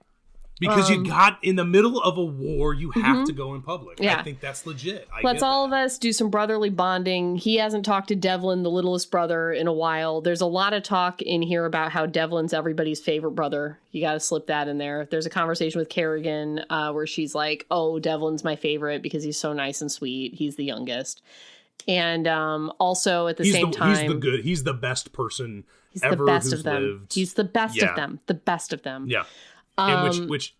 Because you got in the middle of a war, you have to go in public. Yeah. I think that's legit. Let's all of us do some brotherly bonding. He hasn't talked to Devlin, the littlest brother, in a while. There's a lot of talk in here about how Devlin's everybody's favorite brother. You got to slip that in there. There's a conversation with Kerrigan where she's like, oh, Devlin's my favorite because he's so nice and sweet. He's the youngest. And also at the same time, he's the best person ever who's lived. He's the best of them. The best of them. Yeah. And which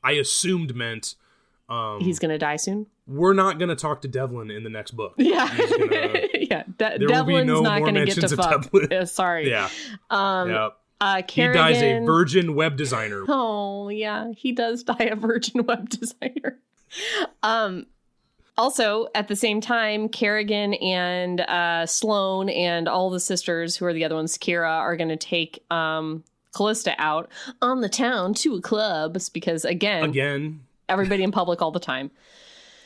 I assumed meant he's gonna die soon. We're not gonna talk to Devlin in the next book. Yeah, Devlin's not gonna get to fuck. Sorry. Yeah. Kerrigan, he dies a virgin web designer. Oh yeah, he does die a virgin web designer. Also, at the same time, Kerrigan and Sloane and all the sisters, who are the other ones, Kira, are going to take Callista out on the town to a club because, again, everybody in public all the time.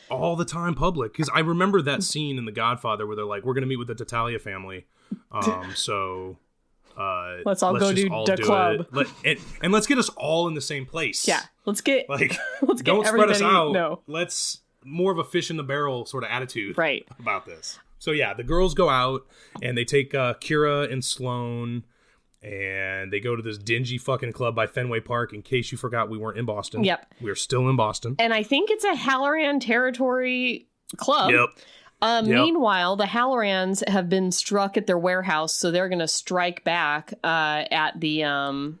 All the time public. Because I remember that scene in The Godfather where they're like, we're going to meet with the Tattaglia family. So... let's all go do the club. And let's get us all in the same place. Yeah. Let's get don't spread us out. No. Let's more of a fish in the barrel sort of attitude right. about this. So yeah, the girls go out and they take Kira and Sloane and they go to this dingy fucking club by Fenway Park. In case you forgot, we weren't in Boston. Yep. We're still in Boston. And I think it's a Halloran territory club. Yep. Meanwhile, the Hallorans have been struck at their warehouse, so they're going to strike back at the,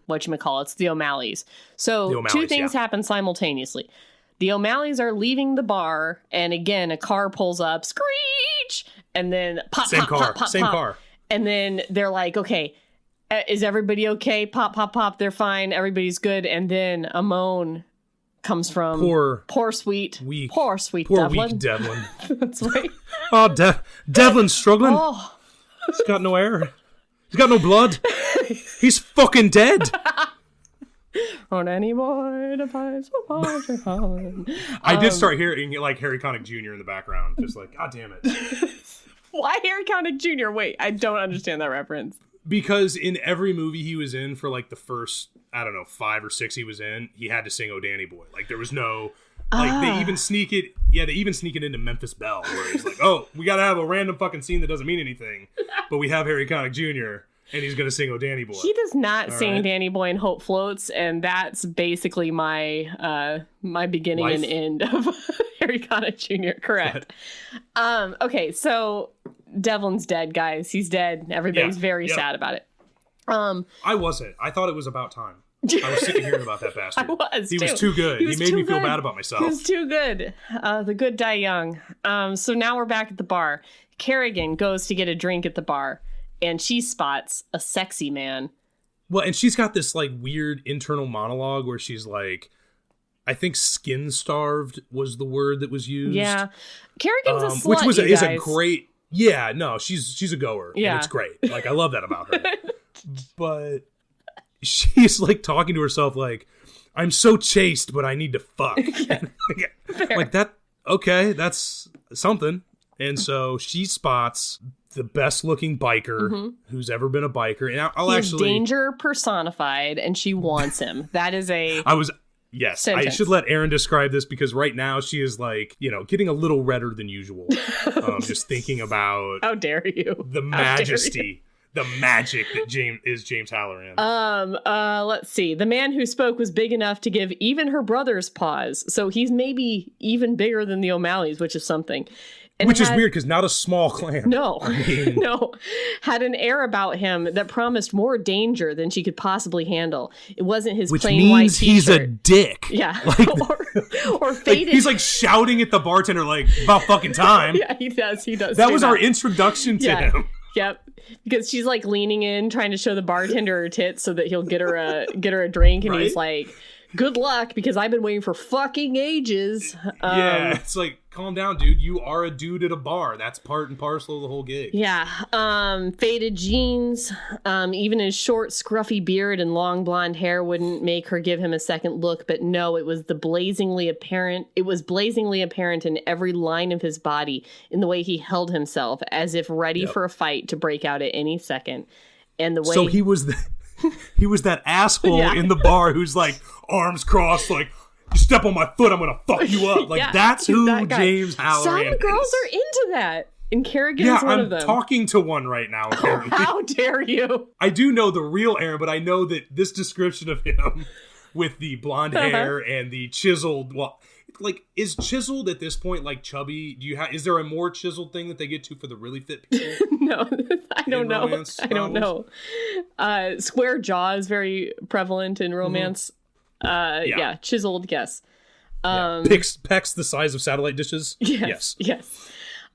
whatchamacallits, the O'Malleys. So two things happen simultaneously. The O'Malleys are leaving the bar, and again, a car pulls up, screech, and then pop, Same pop, car. pop, pop, Same pop. car. And then they're like, okay, is everybody okay? Pop, pop, pop, they're fine, everybody's good. And then a moan comes from poor sweet Devlin. Devlin. That's right. Oh, Devlin's struggling. Oh. He's got no air. He's got no blood. He's fucking dead. On any more device, I did start hearing like Harry Connick Jr. in the background, just like, God damn it. Why Harry Connick Jr.? Wait, I don't understand that reference. Because in every movie he was in for like the first, 5 or 6 he was in, he had to sing "Oh Danny Boy." Like there was no, they even sneak it. Yeah, they even sneak it into Memphis Belle, where he's like, "Oh, we gotta have a random fucking scene that doesn't mean anything, but we have Harry Connick Jr. and he's gonna sing "Oh Danny Boy." He does not sing Danny Boy in Hope Floats, and that's basically my my beginning and end of Harry Connick Jr. Correct. Okay, so Devlin's dead, guys. He's dead. Everybody's very sad about it. I wasn't. I thought it was about time. I was sick of hearing about that bastard. He was too good. He made me feel bad about myself. He was too good. The good die young. So now we're back at the bar. Kerrigan goes to get a drink at the bar, and she spots a sexy man. Well, and she's got this like weird internal monologue where she's like, I think skin starved was the word that was used. Yeah. Kerrigan's a slut, which was is a great. Yeah, no, she's a goer. Yeah. And it's great. Like, I love that about her. But she's like talking to herself like, I'm so chaste, but I need to fuck. Like that. Okay, that's something. And so she spots the best looking biker who's ever been a biker. And He's danger personified, and she wants him. That is a Yes, sentence. I should let Erin describe this because right now she is like, getting a little redder than usual. Just thinking about how dare you, the majesty, the magic that James Halloran. Let's see. The man who spoke was big enough to give even her brothers pause. So he's maybe even bigger than the O'Malleys, which is something. Which is weird because not a small clan. No, no. Had an air about him that promised more danger than she could possibly handle. It wasn't his plain white t-shirt. Which means he's a dick. Yeah. Like, or faded. Like, he's like shouting at the bartender like, about fucking time. Yeah, he does. That was our introduction to him. Yep. Because she's like leaning in, trying to show the bartender her tits so that he'll get her a drink. And he's like, good luck, because I've been waiting for fucking ages. Yeah, it's like, calm down, dude. You are a dude at a bar. That's part and parcel of the whole gig. Yeah. Faded jeans. Even his short, scruffy beard and long blonde hair wouldn't make her give him a second look. But no, it was blazingly apparent in every line of his body, in the way he held himself, as if ready for a fight to break out at any second. And the way he was that asshole in the bar who's like arms crossed, like, you step on my foot, I'm gonna fuck you up. Like, that's who James Halloran is. Some girls are into that. And Kerrigan's one of them. I'm talking to one right now, apparently. How dare you? I do know the real Erin, but I know that this description of him with the blonde hair and the chiseled, like, is chiseled at this point like chubby? Is there a more chiseled thing that they get to for the really fit people? No, I don't know. Square jaw is very prevalent in romance. Yeah, chiseled, yes. Pecs the size of satellite dishes? Yes.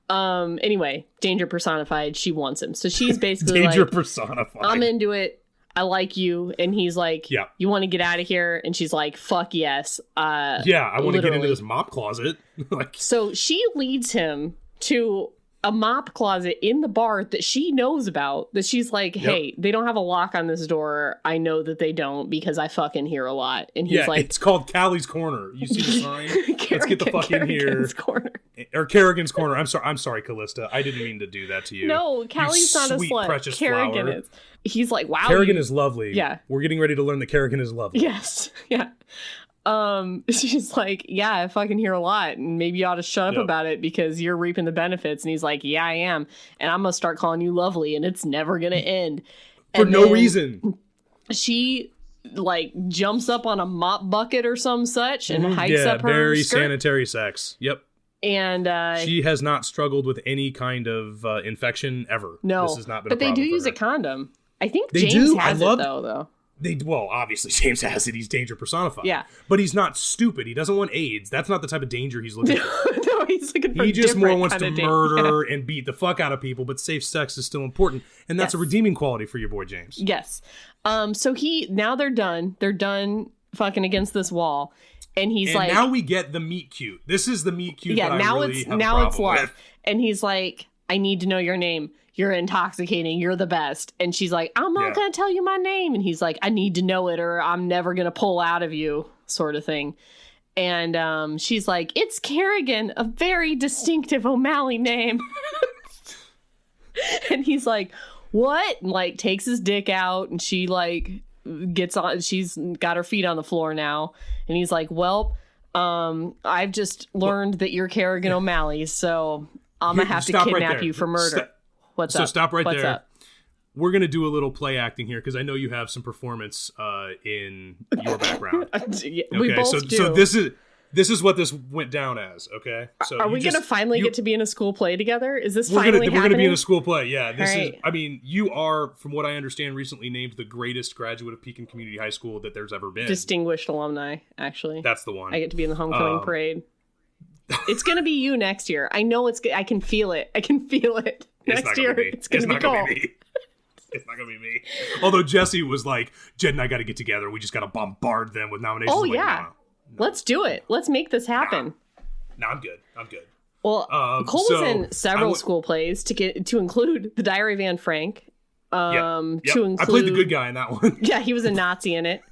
Anyway, danger personified. She wants him. So she's basically danger personified. I'm into it. I like you. And he's like, yeah. You want to get out of here? And she's like, fuck yes. Yeah, I want to get into this mop closet. Like, so she leads him to a mop closet in the bar that she knows about, that she's like, hey, they don't have a lock on this door. I know that they don't because I fucking hear a lot. And he's like, it's called Callie's Corner. You see the sign? Let's get the fuck in here. Corner. Or Kerrigan's Corner. I'm sorry, Callista. I didn't mean to do that to you. No, Callie's not a slut. Precious Kerrigan flower. is. He's like, wow. Kerrigan is lovely. Yeah. We're getting ready to learn that Kerrigan is lovely. Yes. Yeah. She's like, yeah, I fucking hear a lot, and maybe you ought to shut up about it because you're reaping the benefits. And he's like, yeah, I am, and I'm gonna start calling you lovely, and it's never gonna end for no reason. She like jumps up on a mop bucket or some such and hikes up her very skirt. Sanitary sex. Yep. And she has not struggled with any kind of infection ever. No, this has not been. But a they do use her. a condom. I think they James do. has it though. Well, obviously James has it. He's danger personified. Yeah. But he's not stupid. He doesn't want AIDS. That's not the type of danger he's looking for. No, he's looking for he just more wants to murder and beat the fuck out of people, but safe sex is still important. And that's a redeeming quality for your boy James. Yes. So now they're done. They're done fucking against this wall. And he's like, now we get the meet cute. This is the meet cute. Yeah, that now I really it's have now a it's problem love. with. And he's like, I need to know your name. You're intoxicating. You're the best. And she's like, I'm not going to tell you my name. And he's like, I need to know it or I'm never going to pull out of you, sort of thing. And she's like, it's Kerrigan, a very distinctive O'Malley name. And he's like, what? And like takes his dick out and she like gets on. She's got her feet on the floor now. And he's like, well, I've just learned that you're Kerrigan O'Malley. So I'm going to have to kidnap you for murder. What's up? So stop right What's there. Up? We're going to do a little play acting here because I know you have some performance in your background. We both do. So this is what this went down as, okay? So are we going to finally get to be in a school play together? Is this we're finally happening? We're going to be in a school play, yeah. This right. is, I mean, you are, from what I understand, recently named the greatest graduate of Pekin Community High School that there's ever been. Distinguished alumni, actually. That's the one. I get to be in the homecoming parade. It's going to be you next year. I know I can feel it. I can feel it. Next year, it's going to be Cole. It's not going to be me. Although Jesse was like, Jed and I got to get together. We just got to bombard them with nominations. Oh, like, yeah. no. Let's do it. Let's make this happen. No, I'm good. Well, Cole was in several school plays to include The Diary of Anne Frank. Yep. To include, I played the good guy in that one. Yeah, he was a Nazi in it.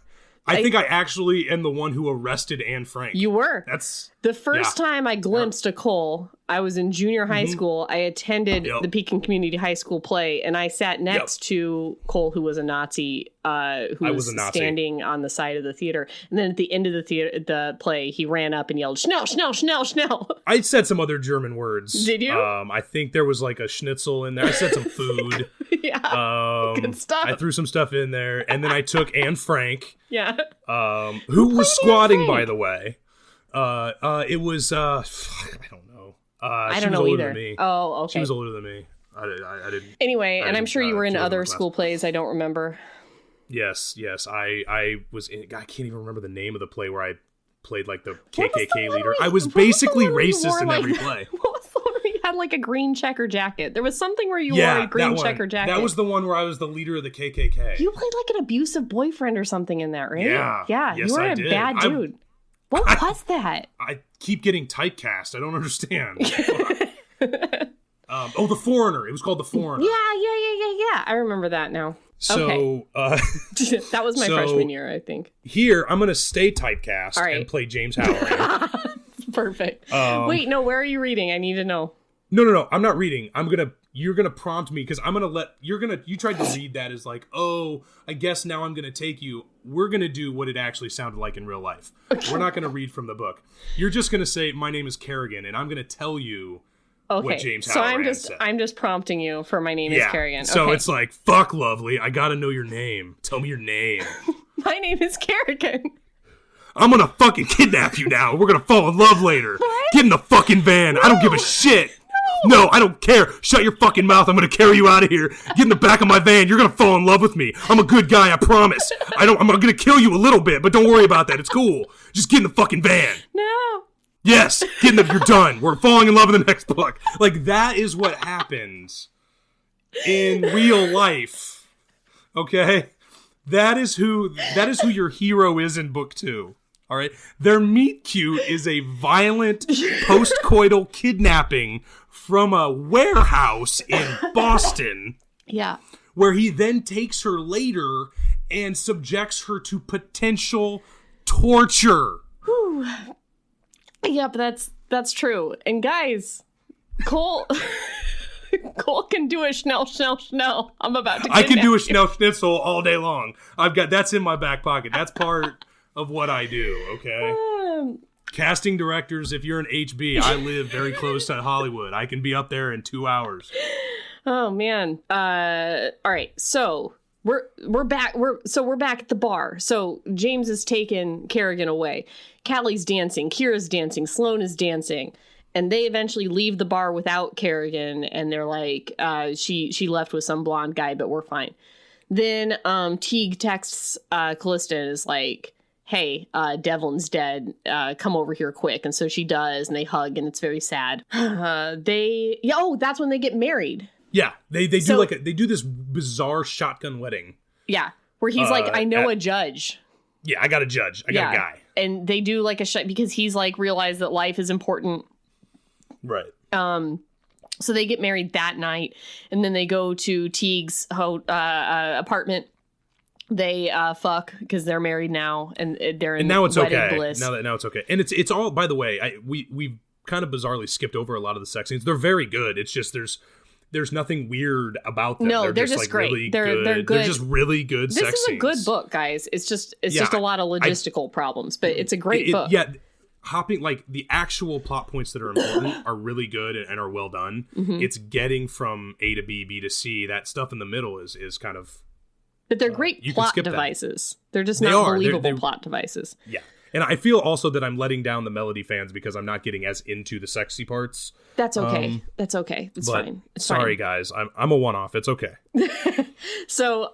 I think I actually am the one who arrested Anne Frank. You were. That's the first time I glimpsed a Cole. I was in junior high school. I attended the Pekin Community High School play, and I sat next to Cole, who was a Nazi, who was standing on the side of the theater. And then at the end of the play, he ran up and yelled, "Schnell, Schnell, Schnell, Schnell!" I said some other German words. Did you? I think there was like a schnitzel in there. I said some food. Yeah, good stuff. I threw some stuff in there, and then I took Anne Frank. Yeah. Who was squatting, by the way. It was I don't know. I don't know either. Than me. Oh, okay. She was older than me. I didn't. Anyway, and I'm sure you were in other school plays. I don't remember. Yes. I was in. I can't even remember the name of the play where I played like the KKK leader. I was basically racist in every play. What was the one where you had like a green checker jacket? There was something where you wore a green checker jacket. That was the one where I was the leader of the KKK. You played like an abusive boyfriend or something in that, right? Yeah. Yeah. Yes, you were I a did. bad dude. What was that? I keep getting typecast. I don't understand. The Foreigner. It was called The Foreigner. Yeah. I remember that now. So, that was my freshman year, I think. Here, I'm going to stay typecast and play James Halloran. Perfect. Wait, no, where are you reading? I need to know. No. I'm not reading. You're going to prompt me because I'm going to you tried to read that as like, oh, I guess now I'm going to take you. We're going to do what it actually sounded like in real life. Okay. We're not going to read from the book. You're just going to say, my name is Kerrigan, and I'm going to tell you what James Halloran said. I'm just prompting you for my name is Kerrigan. Okay. So it's like, fuck, lovely. I got to know your name. Tell me your name. My name is Kerrigan. I'm going to fucking kidnap you now. We're going to fall in love later. What? Get in the fucking van. No. I don't give a shit. No, I don't care. Shut your fucking mouth. I'm going to carry you out of here. Get in the back of my van. You're going to fall in love with me. I'm a good guy, I promise. I'm going to kill you a little bit, but don't worry about that. It's cool. Just get in the fucking van. No. Yes. You're done. We're falling in love in the next book. Like, that is what happens in real life. Okay? That is who your hero is in book 2. All right. Their meet cute is a violent post-coital kidnapping from a warehouse in Boston. Yeah. Where he then takes her later and subjects her to potential torture. Whew. Yep, that's true. And guys, Cole can do a schnell. I'm about to. I can do a schnitzel all day long. That's in my back pocket. That's part of what I do. Okay. Casting directors, if you're an HB, I live very close to Hollywood. I can be up there in 2 hours. Oh man. All right. So we're back. We're back at the bar. So James has taken Kerrigan away. Callie's dancing. Kira's dancing. Sloane is dancing. And they eventually leave the bar without Kerrigan. And they're like, she left with some blonde guy, but we're fine. Then Teague texts Callista and is like, hey, Devlin's dead. Come over here quick. And so she does. And they hug. And it's very sad. That's when they get married. Yeah, they do this bizarre shotgun wedding. Yeah, where he's like, I know a judge. Yeah, I got a judge. I got a guy. And they do like a shot because he's like realized that life is important. Right. So they get married that night, and then they go to Teague's apartment. They fuck because they're married now, and they're in and now it's wedding okay. bliss. Now it's okay, and it's all. By the way, we've kind of bizarrely skipped over a lot of the sex scenes. They're very good. It's just there's nothing weird about them. No, they're just like great. Really they're good. They're just really good sex scenes. This is a good book, guys. It's just a lot of logistical problems, but it's a great book. Yeah, hopping like the actual plot points that are important are really good and are well done. Mm-hmm. It's getting from A to B, B to C. That stuff in the middle is kind of. But they're great plot devices. They're just not believable plot devices. Yeah. And I feel also that I'm letting down the Melody fans because I'm not getting as into the sexy parts. That's okay. That's okay. It's fine. Sorry, guys. I'm a one-off. It's okay. So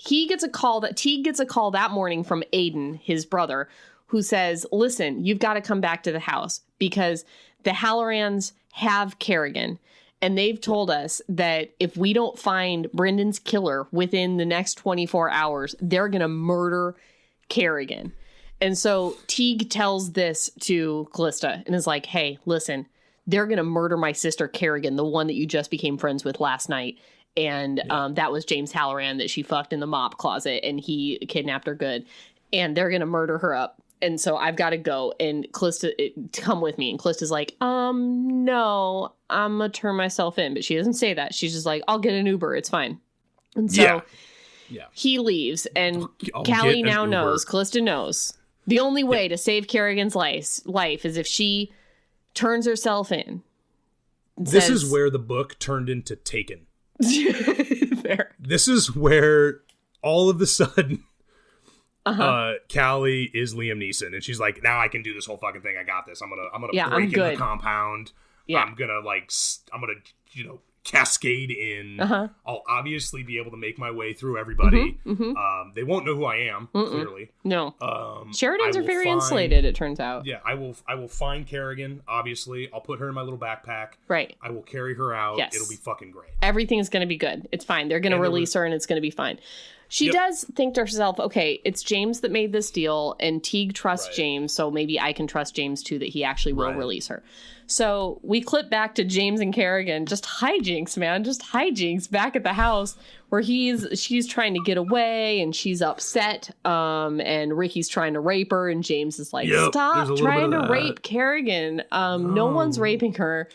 Teague gets a call that morning from Aiden, his brother, who says, listen, you've got to come back to the house because the Hallorans have Kerrigan. And they've told us that if we don't find Brendan's killer within the next 24 hours, they're going to murder Kerrigan. And so Teague tells this to Callista and is like, hey, listen, they're going to murder my sister Kerrigan, the one that you just became friends with last night. And that was James Halloran that she fucked in the mop closet and he kidnapped her good. And they're going to murder her up. And so I've got to go. And Callista, come with me. And Callista's like, no, I'm going to turn myself in. But she doesn't say that. She's just like, I'll get an Uber. It's fine. And so he leaves. And Callie now knows, Callista knows, the only way to save Kerrigan's life is if she turns herself in. This is where the book turned into Taken. Fair. This is where all of a sudden Callie is Liam Neeson, and she's like, now I can do this whole fucking thing. I got this. I'm gonna break into the compound. Yeah. I'm gonna cascade in. I'll obviously be able to make my way through everybody. They won't know who I am, clearly. No. Sheridans are very insulated, it turns out. Yeah, I will find Kerrigan, obviously. I'll put her in my little backpack. Right. I will carry her out. Yes. It'll be fucking great. Everything's going to be good. It's fine. They're going to release her and it's going to be fine. She does think to herself, okay, it's James that made this deal and Teague trusts James, so maybe I can trust James too that he actually will release her. So we clip back to James and Kerrigan, just hijinks, man, just hijinks back at the house where she's trying to get away and she's upset. And Ricky's trying to rape her and James is like, stop trying to rape Kerrigan. No one's raping her.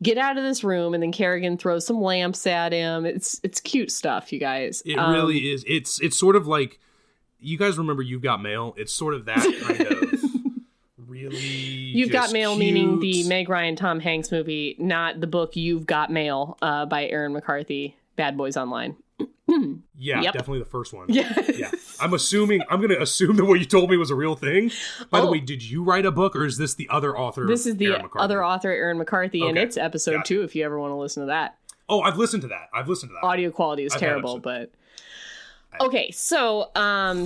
Get out of this room. And then Kerrigan throws some lamps at him. It's cute stuff, you guys. It really is. It's sort of like, you guys remember You've Got Mail? It's sort of that kind of really You've Got Mail, cute. Meaning the Meg Ryan Tom Hanks movie, not the book You've Got Mail by Erin McCarthy, Bad Boys Online. Yeah, definitely the first one. Yeah. I'm going to assume that what you told me was a real thing. By the way, did you write a book or is this the other author? This is the other author, Erin McCarthy, and it's episode 2 if you ever want to listen to that. Oh, I've listened to that. Audio quality is terrible, but... Okay, so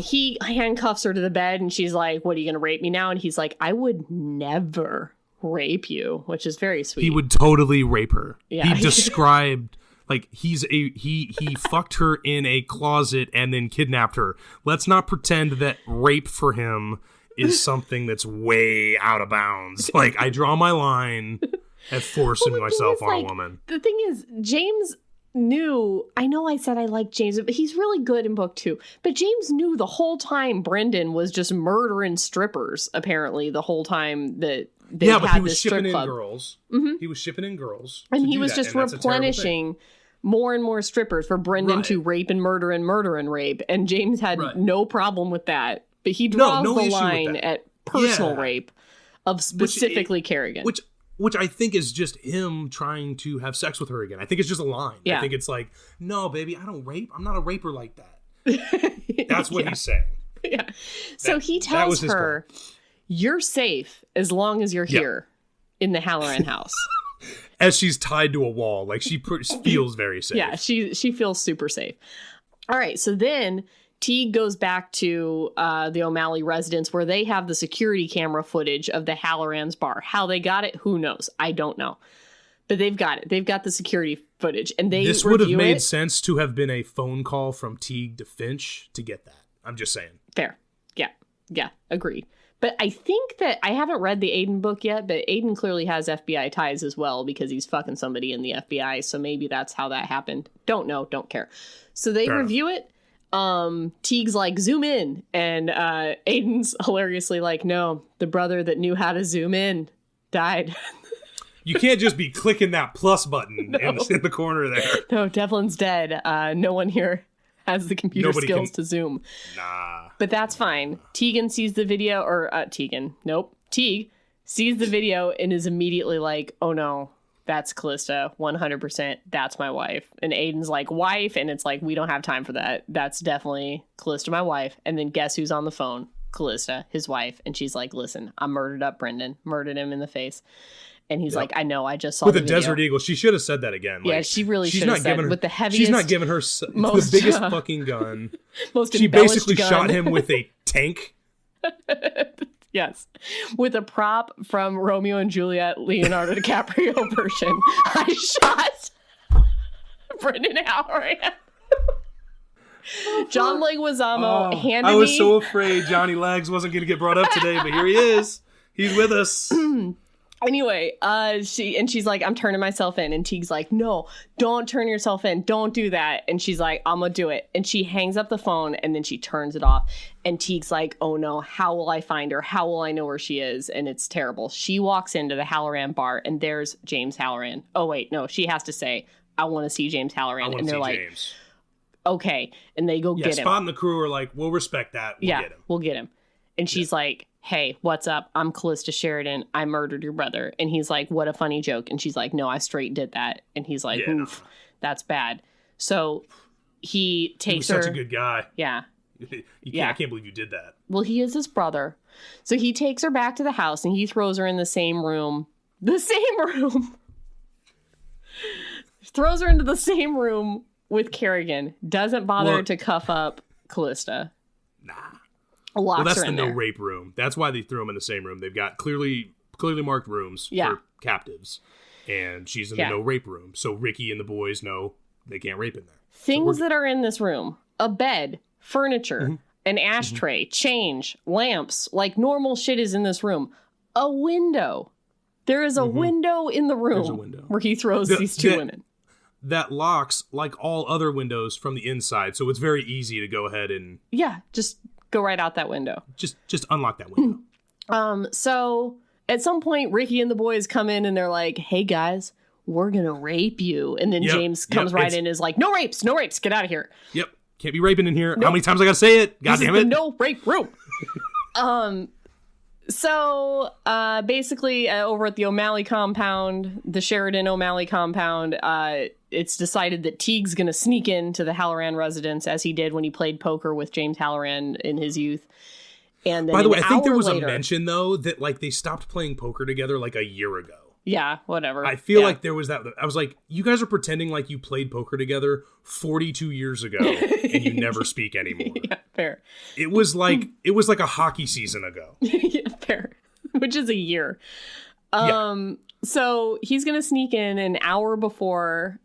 he handcuffs her to the bed and she's like, what, are you going to rape me now? And he's like, I would never rape you, which is very sweet. He would totally rape her. Yeah. He described... Like he fucked her in a closet and then kidnapped her. Let's not pretend that rape for him is something that's way out of bounds. Like, I draw my line at forcing myself on a woman. The thing is, James knew, I know I said I like James, but he's really good in book 2. But James knew the whole time Brendan was just murdering strippers, apparently, the whole time that they had but he was this shipping strip in club. girls. He was shipping in girls. And he was just replenishing more and more strippers for Brendan to rape and murder and rape. And James had no problem with that. But he draws the line at personal rape of specifically Kerrigan. Which I think is just him trying to have sex with her again. I think it's just a line. Yeah. I think it's like, no, baby, I don't rape. I'm not a raper like that. That's what he's saying. Yeah. So he tells her, you're safe as long as you're here in the Halloran house. As she's tied to a wall. Like, she feels very safe. Yeah, she feels super safe. All right, so then Teague goes back to the O'Malley residence where they have the security camera footage of the Halloran's bar. How they got it, who knows? I don't know. But they've got it. They've got the security footage. And this would have made sense to have been a phone call from Teague to Finch to get that. I'm just saying. Fair. Yeah, agreed. But I think that I haven't read the Aiden book yet, but Aiden clearly has FBI ties as well because he's fucking somebody in the FBI. So maybe that's how that happened. Don't know. Don't care. So they review it. Teague's like, zoom in. And Aiden's hilariously like, no, the brother that knew how to zoom in died. You can't just be clicking that plus button in the corner there. No, Devlin's dead. No one here has the computer skills to zoom. Nah. But that's fine. Tegan sees the video, Teague sees the video and is immediately like, oh no, that's Callista, 100%, that's my wife. And Aiden's like, wife? And it's like, we don't have time for that. That's definitely Callista, my wife. And then guess who's on the phone? Callista, his wife. And she's like, listen, I murdered up Brendan, murdered him in the face. And he's like, I know, I just saw with the a video. Desert Eagle. She should have said that again. Yeah, she really should have said with the heaviest. She's not giving her the biggest fucking gun. She basically gun. shot him with a tank. Yes. With a prop from Romeo and Juliet, Leonardo DiCaprio version. I shot Brendan Halloran. John Leguizamo handed me... I was so afraid Johnny Legs wasn't going to get brought up today, but here he is. He's with us. Anyway, she's like, I'm turning myself in. And Teague's like, no, don't turn yourself in. Don't do that. And she's like, I'm going to do it. And she hangs up the phone and then she turns it off. And Teague's like, oh no, how will I find her? How will I know where she is? And it's terrible. She walks into the Halloran bar and there's James Halloran. Oh, wait, no, she has to say, I want to see James Halloran. And they're like, James. Okay. And they go get him. Spot and the crew are like, we'll respect that. We'll get him. And she's like, hey, what's up? I'm Callista Sheridan. I murdered your brother. And he's like, what a funny joke. And she's like, no, I straight did that. And he's like, oof, that's bad. So he takes her. He was such a good guy. Yeah. I can't believe you did that. Well, he is his brother. So he takes her back to the house and he throws her in the same room. Throws her into the same room with Kerrigan. Doesn't bother to cuff up Callista. Nah. Well, that's the no rape room. That's why they threw them in the same room. They've got clearly marked rooms for captives, and she's in the no rape room. So Ricky and the boys know they can't rape in there. Things that are in this room: a bed, furniture, an ashtray, change, lamps, like normal shit is in this room. A window. There is a window in the room where he throws these two women. That locks like all other windows from the inside, so it's very easy to go ahead and just go right out that window. Just unlock that window. So at some point, Ricky and the boys come in and they're like, hey guys, we're going to rape you. And then James comes in and is like, no rapes, get out of here. Yep. Can't be raping in here. Nope. How many times I got to say it? God damn it. No rape room. So basically over at the O'Malley compound, the Sheridan O'Malley compound, it's decided that Teague's going to sneak into the Halloran residence as he did when he played poker with James Halloran in his youth. And then by the way, I think there was a mention though that like they stopped playing poker together like a year ago. Yeah, whatever. I feel like there was that. I was like, you guys are pretending like you played poker together 42 years ago and you never speak anymore. Yeah, fair. It was like a hockey season ago. Yeah, fair. Which is a year. So he's going to sneak in an hour before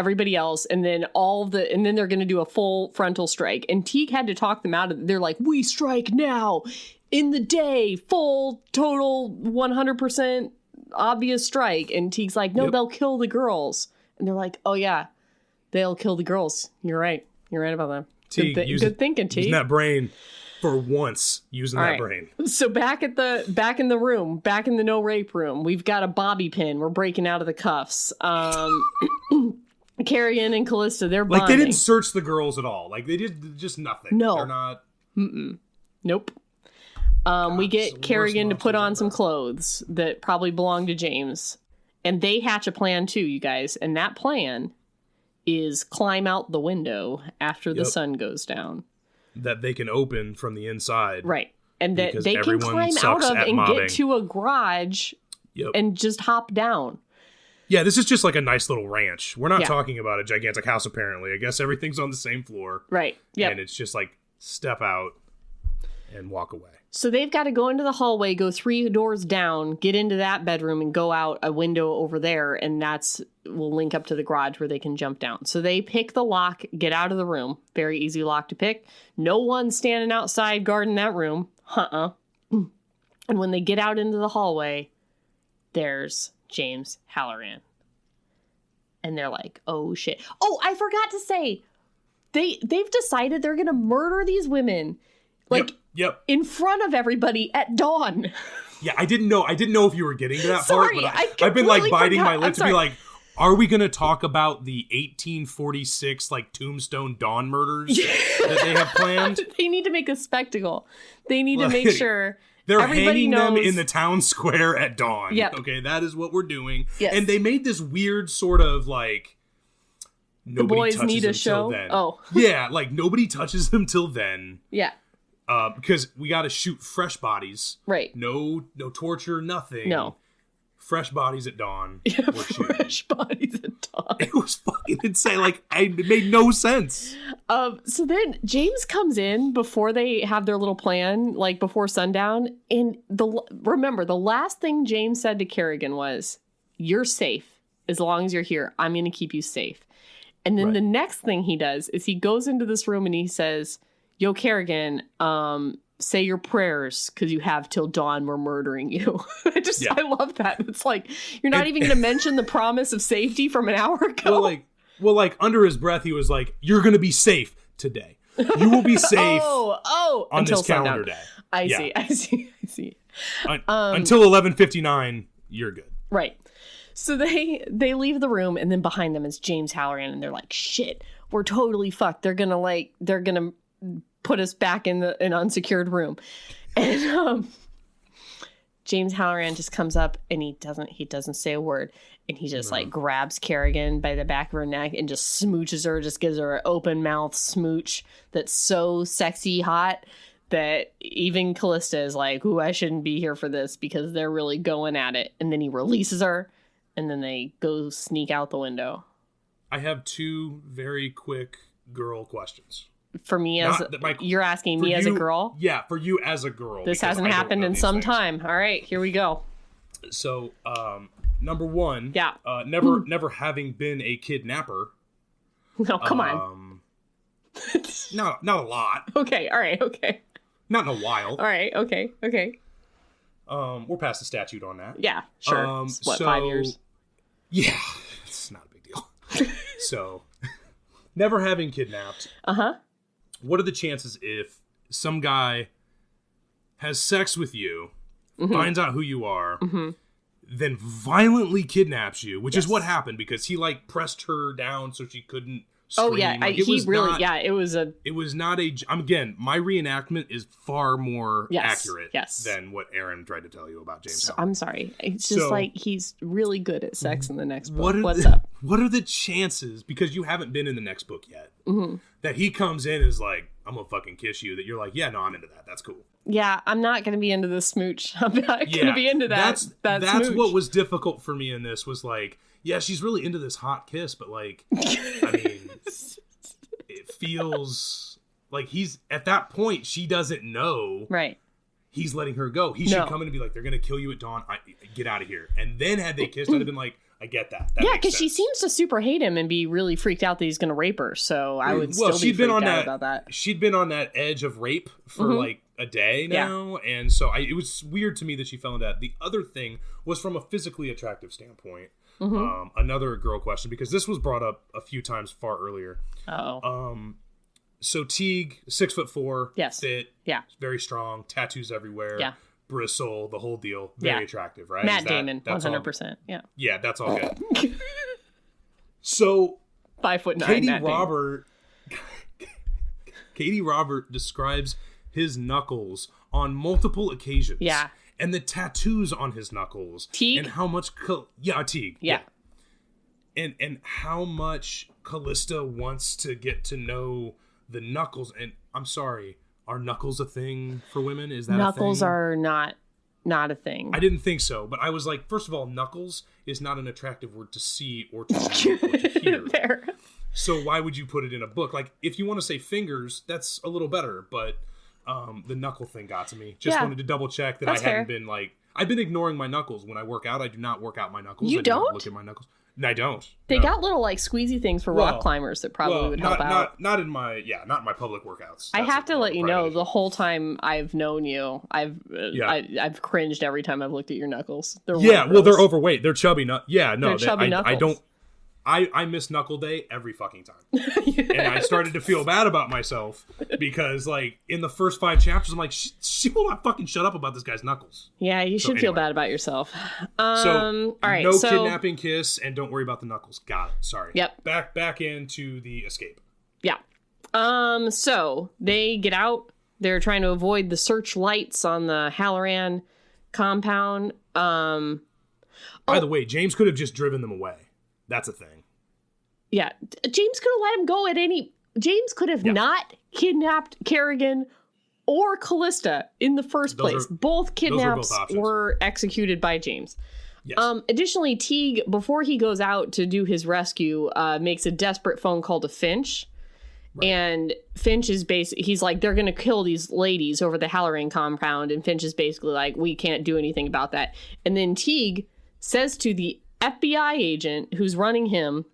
everybody else, and then and then they're going to do a full frontal strike. And Teague had to talk them out of it. They're like, we strike now, in the day, full, total, 100% obvious strike. And Teague's like, no, they'll kill the girls. And they're like, oh yeah, they'll kill the girls. You're right. You're right about that. Teague, good thinking, Teague. Using that brain for once. Using that brain. So back in the room, back in the no rape room, we've got a bobby pin. We're breaking out of the cuffs. Kerrigan and Callista, they're bonding. Like, they didn't search the girls at all. Like, they did just nothing. No. They're not. Nope. We get Kerrigan to put on some clothes that probably belong to James. And they hatch a plan too, you guys. And that plan is climb out the window after the sun goes down. That they can open from the inside. Right. And that they can climb out of and get to a garage and just hop down. Yeah, this is just like a nice little ranch. We're not talking about a gigantic house, apparently. I guess everything's on the same floor. Right. Yeah. And it's just like step out and walk away. So they've got to go into the hallway, go 3 doors down, get into that bedroom, and go out a window over there. And will link up to the garage where they can jump down. So they pick the lock, get out of the room. Very easy lock to pick. No one standing outside guarding that room. And when they get out into the hallway, there's James Halloran. And they're like, oh shit. Oh, I forgot to say, they've decided they're going to murder these women. Like, in front of everybody at dawn. Yeah, I didn't know if you were getting to that part, but I've been like biting my lip to be like, are we going to talk about the 1846 like Tombstone Dawn murders that they have planned? They need to make a spectacle. They need to make sure they're everybody hanging knows them in the town square at dawn. Yep. Okay, that is what we're doing. Yes. And they made this weird sort of like the boys need a show. Then. Oh, yeah, like nobody touches them till then. Yeah. Because we got to shoot fresh bodies. Right. No torture, nothing. No. Fresh bodies at dawn. Yeah, fresh bodies at dawn. It was fucking insane. Like, it made no sense. So then James comes in before they have their little plan, like before sundown. And remember, the last thing James said to Kerrigan was, you're safe. As long as you're here, I'm going to keep you safe. And then the next thing he does is he goes into this room and he says, yo, Kerrigan, say your prayers because you have till dawn. We're murdering you. I love that. It's like, you're not even going to mention the promise of safety from an hour ago. Well, like under his breath, he was like, you're going to be safe today. You will be safe on this calendar day. I see. Until 11:59, you're good. Right. So they leave the room, and then behind them is James Halloran, and they're like, shit, we're totally fucked. They're going to put us back in an unsecured room. And James Halloran just comes up and he doesn't say a word, and he just like grabs Kerrigan by the back of her neck and just smooches her, just gives her an open mouth smooch that's so sexy hot that even Callista is like, ooh, I shouldn't be here for this because they're really going at it. And then he releases her and then they go sneak out the window. I have 2 very quick girl questions. For me, you're asking me as a girl? Yeah, for you as a girl. This hasn't happened in some time. All right, here we go. So, number 1, never having been a kidnapper. No, come on. Not a lot. Okay, all right, okay. Not in a while. All right, okay. We're past the statute on that. Yeah, sure. 5 years? Yeah, it's not a big deal. So, never having kidnapped. Uh-huh. What are the chances if some guy has sex with you, finds out who you are, then violently kidnaps you, which is what happened because he like pressed her down so she couldn't scream. Oh yeah, like, it was not a... Again, my reenactment is far more accurate yes. than what Erin tried to tell you about James. So, I'm sorry. It's just like he's really good at sex in the next book. What's up? What are the chances, because you haven't been in the next book yet, that he comes in and is like, I'm gonna fucking kiss you, that you're like, yeah, no, I'm into that. That's cool. Yeah, I'm not going to be into the smooch. I'm not going to be into that. That's smooch. What was difficult for me in this was like, yeah, she's really into this hot kiss, but like, I mean, it feels like he's at that point. She doesn't know. Right. He's letting her go. He should come in and be like, they're going to kill you at dawn. Get out of here. And then had they kissed, I'd have been like, I get that. Yeah, because she seems to super hate him and be really freaked out that he's going to rape her. So I would still be freaked out about that. She'd been on that edge of rape for like a day now. Yeah. And so it was weird to me that she fell into that. The other thing was from a physically attractive standpoint. Another girl question, because this was brought up a few times far earlier. So Teague, 6'4", fit, very strong, tattoos everywhere, bristle, the whole deal, very attractive, right? Matt Damon, 100%. Yeah, that's all good. So 5'9", Katee Robert describes his knuckles on multiple occasions. Yeah. And the tattoos on his knuckles. Teague? And how much... Teague. Yeah. And how much Callista wants to get to know the knuckles. And I'm sorry, are knuckles a thing for women? Is that knuckles a thing? Are not a thing. I didn't think so. But I was like, first of all, knuckles is not an attractive word to see or to read or to hear. Fair. So why would you put it in a book? Like, if you want to say fingers, that's a little better. But... the knuckle thing got to me. Just wanted to double check that I hadn't been like... I've been ignoring my knuckles when I work out. I do not work out my knuckles. You don't? Look at my knuckles. No, I don't. They got little like squeezy things for rock climbers that probably would help out. Not in my public workouts. I have to let you know, the whole time I've known you, I've cringed every time I've looked at your knuckles. They're overweight. They're chubby. They're chubby knuckles. I miss Knuckle Day every fucking time. And I started to feel bad about myself because, like, in the first 5 chapters, I'm like, she will not fucking shut up about this guy's knuckles. Yeah, you should feel bad about yourself. All right, kidnapping kiss, and don't worry about the knuckles. Got it. Sorry. Yep. Back into the escape. Yeah. So they get out. They're trying to avoid the searchlights on the Halloran compound. By the way, James could have just driven them away. That's a thing. Yeah. James could have let him go at any... James could have not kidnapped Kerrigan or Callista in the first place. Both kidnaps were executed by James. Yes. Additionally, Teague, before he goes out to do his rescue, makes a desperate phone call to Finch. Right. And Finch is he's like, they're going to kill these ladies over the Halloran compound. And Finch is basically like, we can't do anything about that. And then Teague says to the FBI agent who's running him,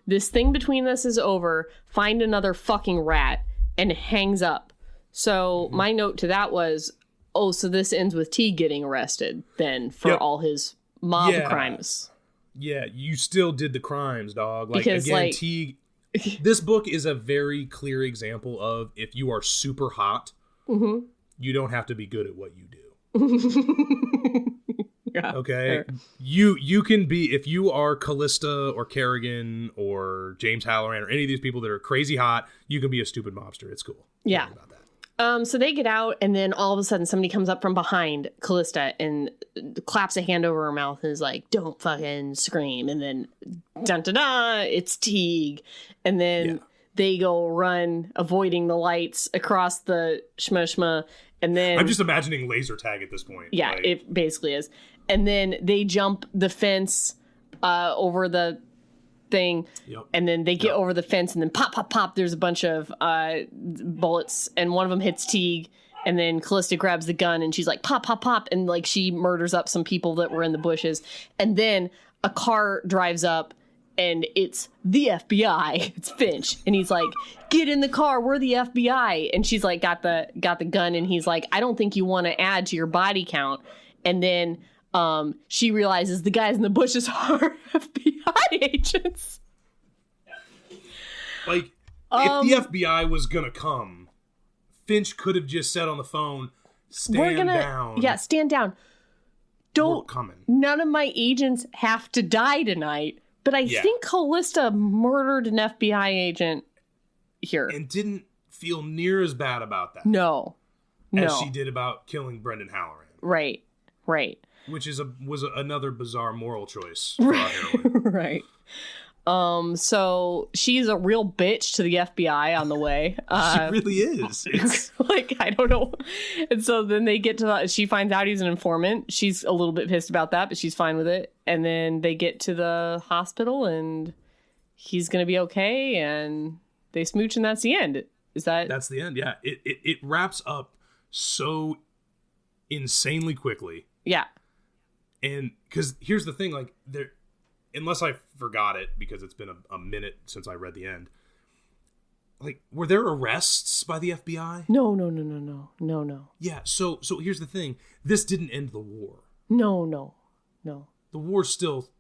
this thing between us is over. Find another fucking rat, and hangs up. So my note to that was, so this ends with Teague getting arrested then for all his mob crimes. Yeah, you still did the crimes, dog. Like, because, again, Teague... This book is a very clear example of, if you are super hot, you don't have to be good at what you do. Yeah, okay, fair. You can be, if you are Callista or Kerrigan or James Halloran or any of these people that are crazy hot, you can be a stupid mobster. It's cool. Yeah. About that. So they get out, and then all of a sudden somebody comes up from behind Callista and claps a hand over her mouth and is like, "Don't fucking scream!" And then dun dun dun, it's Teague, and then they go run, avoiding the lights across the shma. And then I'm just imagining laser tag at this point. Yeah, like, it basically is. And then they jump the fence over the thing. Yep. And then they get over the fence, and then pop, pop, pop. There's a bunch of bullets, and one of them hits Teague. And then Callista grabs the gun, and she's like, pop, pop, pop. And like she murders up some people that were in the bushes. And then a car drives up, and it's the FBI. It's Finch. And he's like, get in the car. We're the FBI. And she's like, got the gun. And he's like, I don't think you want to add to your body count. And then she realizes the guys in the bushes are FBI agents. Like, if the FBI was going to come, Finch could have just said on the phone, stand down. Yeah, stand down. We're coming. None of my agents have to die tonight. But I think Callista murdered an FBI agent here. And didn't feel near as bad about that. No. As she did about killing Brendan Halloran. Right. Which was another bizarre moral choice for our heroine. Right. So she's a real bitch to the FBI on the way. She really is. It's like, I don't know. And so then they get to she finds out he's an informant. She's a little bit pissed about that, but she's fine with it. And then they get to the hospital, and he's going to be okay. And they smooch, and that's the end. That's the end. Yeah. It wraps up so insanely quickly. Yeah. And because here's the thing, like, there, unless I forgot it because it's been a minute since I read the end. Like, were there arrests by the FBI? No. Yeah. So here's the thing. This didn't end the war. No. The war's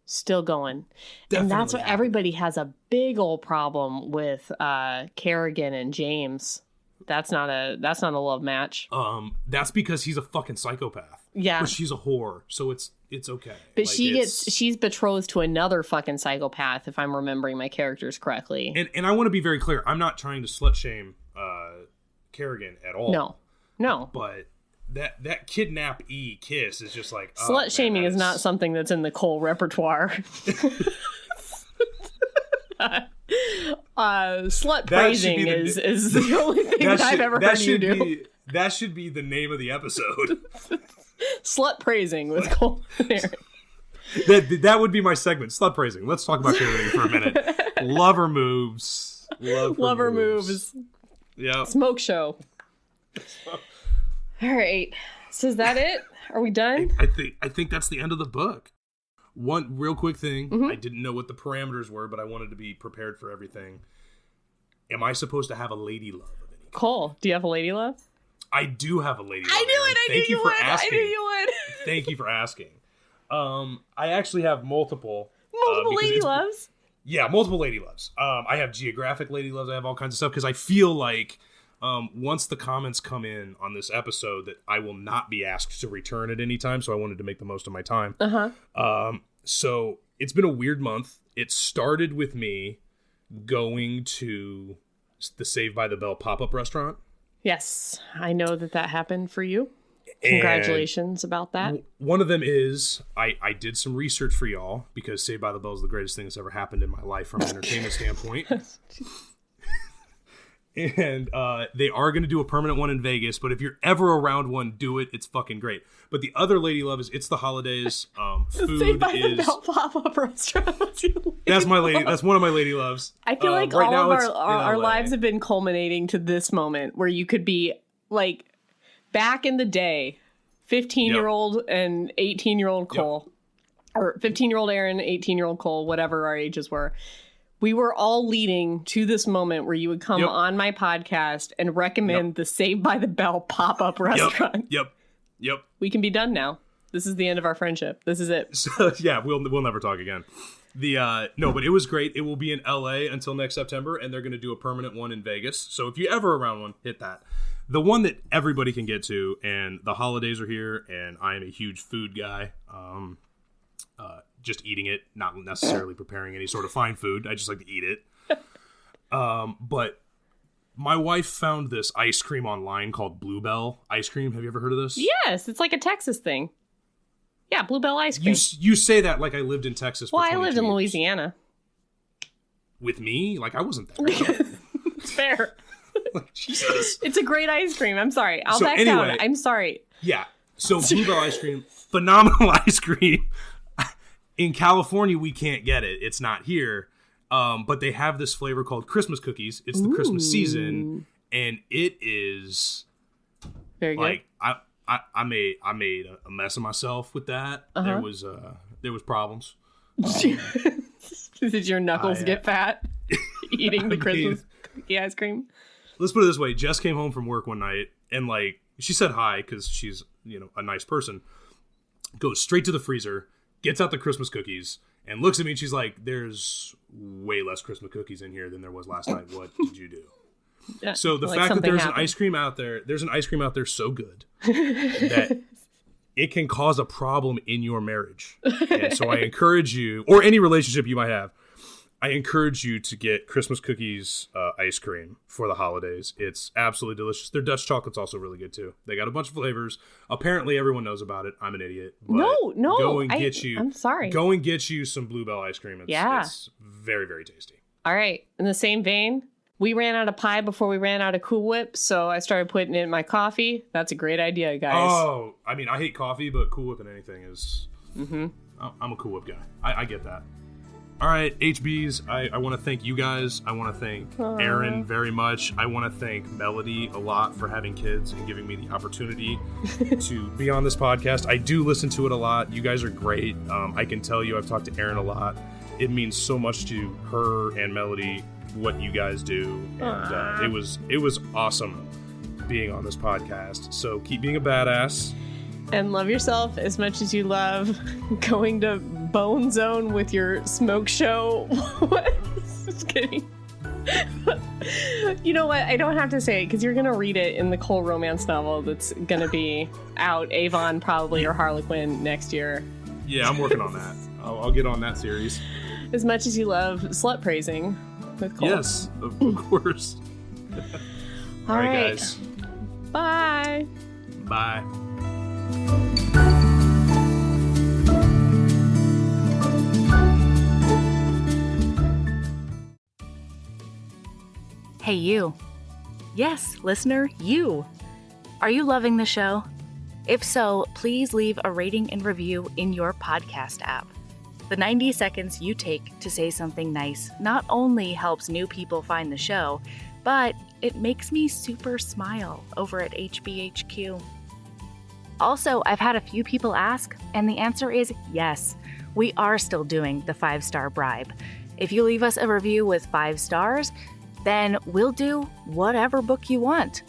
still going. And that's what everybody has a big old problem with Kerrigan and James. That's not a love match. That's because he's a fucking psychopath. Yeah. But she's a whore, so it's okay. But like, she's betrothed to another fucking psychopath, if I'm remembering my characters correctly. And I want to be very clear. I'm not trying to slut shame Kerrigan at all. No. But that kidnap kiss is just like slut shaming is not something that's in the Cole repertoire. Slut praising is the only thing that I've ever heard you do. That should be the name of the episode. Slut praising with Cole and Erin. That would be my segment. Slut praising. Let's talk about Kerrigan for a minute. Lover moves. Lover moves. Yeah. Smoke show. All right. So is that it? Are we done? I think that's the end of the book. One real quick thing. Mm-hmm. I didn't know what the parameters were, but I wanted to be prepared for everything. Am I supposed to have a lady love of any kind? Cole, do you have a lady love? I do have a lady love. I knew it. Thank you for asking. I knew you would. Thank you for asking. I actually have multiple. Multiple lady loves? Yeah, multiple lady loves. I have geographic lady loves. I have all kinds of stuff because I feel like once the comments come in on this episode that I will not be asked to return at any time, so I wanted to make the most of my time. So it's been a weird month. It started with me going to the Saved by the Bell pop-up restaurant. Yes, I know that happened for you. Congratulations about that. One of them is I did some research for y'all because Saved by the Bell is the greatest thing that's ever happened in my life from an entertainment standpoint. And they are going to do a permanent one in Vegas, but if you're ever around one, do it. It's fucking great. But the other lady love is it's the holidays. Food Saved by the Bell pop-up restaurant. That's my lady. That's one of my lady loves. I feel like right all of our lives have been culminating to this moment where you could be like back in the day, 15-year-old and 18-year-old Cole, or 15-year-old Erin, 18-year-old Cole, whatever our ages were. We were all leading to this moment where you would come on my podcast and recommend the Saved by the Bell pop-up restaurant. Yep. We can be done now. This is the end of our friendship. This is it. So, yeah, we'll never talk again. No, but it was great. It will be in LA until next September, and they're going to do a permanent one in Vegas. So if you're ever around one, hit that. The one that everybody can get to, and the holidays are here, and I am a huge food guy. Just eating it, not necessarily preparing any sort of fine food. I just like to eat it. But my wife found this ice cream online called Bluebell ice cream. Have you ever heard of this? Yes, it's like a Texas thing. Yeah, Bluebell ice cream. You say that like I lived in Texas for 22 I lived in years. Louisiana. With me? Like, I wasn't there. It's fair. Like, Jesus. It's a great ice cream. I'm sorry. I'll back down. I'm sorry. Yeah. So Bluebell ice cream, phenomenal ice cream. In California, we can't get it. It's not here. But they have this flavor called Christmas cookies. It's the Christmas season, and it is very good. Like I made a mess of myself with that. There was problems. Did your knuckles get fat eating the Christmas cookie ice cream? Let's put it this way: Jess came home from work one night, and like she said hi because she's a nice person. Goes straight to the freezer. Gets out the Christmas cookies and looks at me and she's like, there's way less Christmas cookies in here than there was last night. What did you do? Yeah, so the fact that there's an ice cream out there so good that it can cause a problem in your marriage. And so I encourage you, or any relationship you might have, I encourage you to get Christmas cookies ice cream for the holidays. It's absolutely delicious. Their Dutch chocolate's also really good too. They got a bunch of flavors. Apparently everyone knows about it. I'm an idiot. No. I'm sorry. Go and get you some Bluebell ice cream. It's very, very tasty. All right. In the same vein, we ran out of pie before we ran out of Cool Whip, so I started putting it in my coffee. That's a great idea, guys. Oh, I mean, I hate coffee, but Cool Whip and anything is... Mm-hmm. I'm a Cool Whip guy. I get that. All right, HBs, I want to thank you guys. I want to thank Erin very much. I want to thank Melody a lot for having kids and giving me the opportunity to be on this podcast. I do listen to it a lot. You guys are great. I can tell you I've talked to Erin a lot. It means so much to her and Melody what you guys do. And it was awesome being on this podcast. So keep being a badass. And love yourself as much as you love going to Bone Zone with your smoke show. What? Just kidding. You know what? I don't have to say it because you're going to read it in the Cole romance novel that's going to be out, Avon probably, or Harlequin next year. Yeah, I'm working on that. I'll get on that series. As much as you love slut praising with Cole. Yes, of course. All right, guys. Bye. Bye. Hey, you. Yes, listener, you. Are you loving the show? If so, please leave a rating and review in your podcast app. The 90 seconds you take to say something nice not only helps new people find the show, but it makes me super smile over at HBHQ. Also, I've had a few people ask, and the answer is yes. We are still doing the 5-star bribe. If you leave us a review with 5 stars, then we'll do whatever book you want.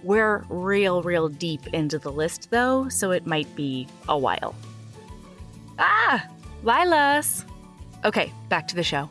We're real deep into the list, though, so it might be a while. Lilas! Okay, back to the show.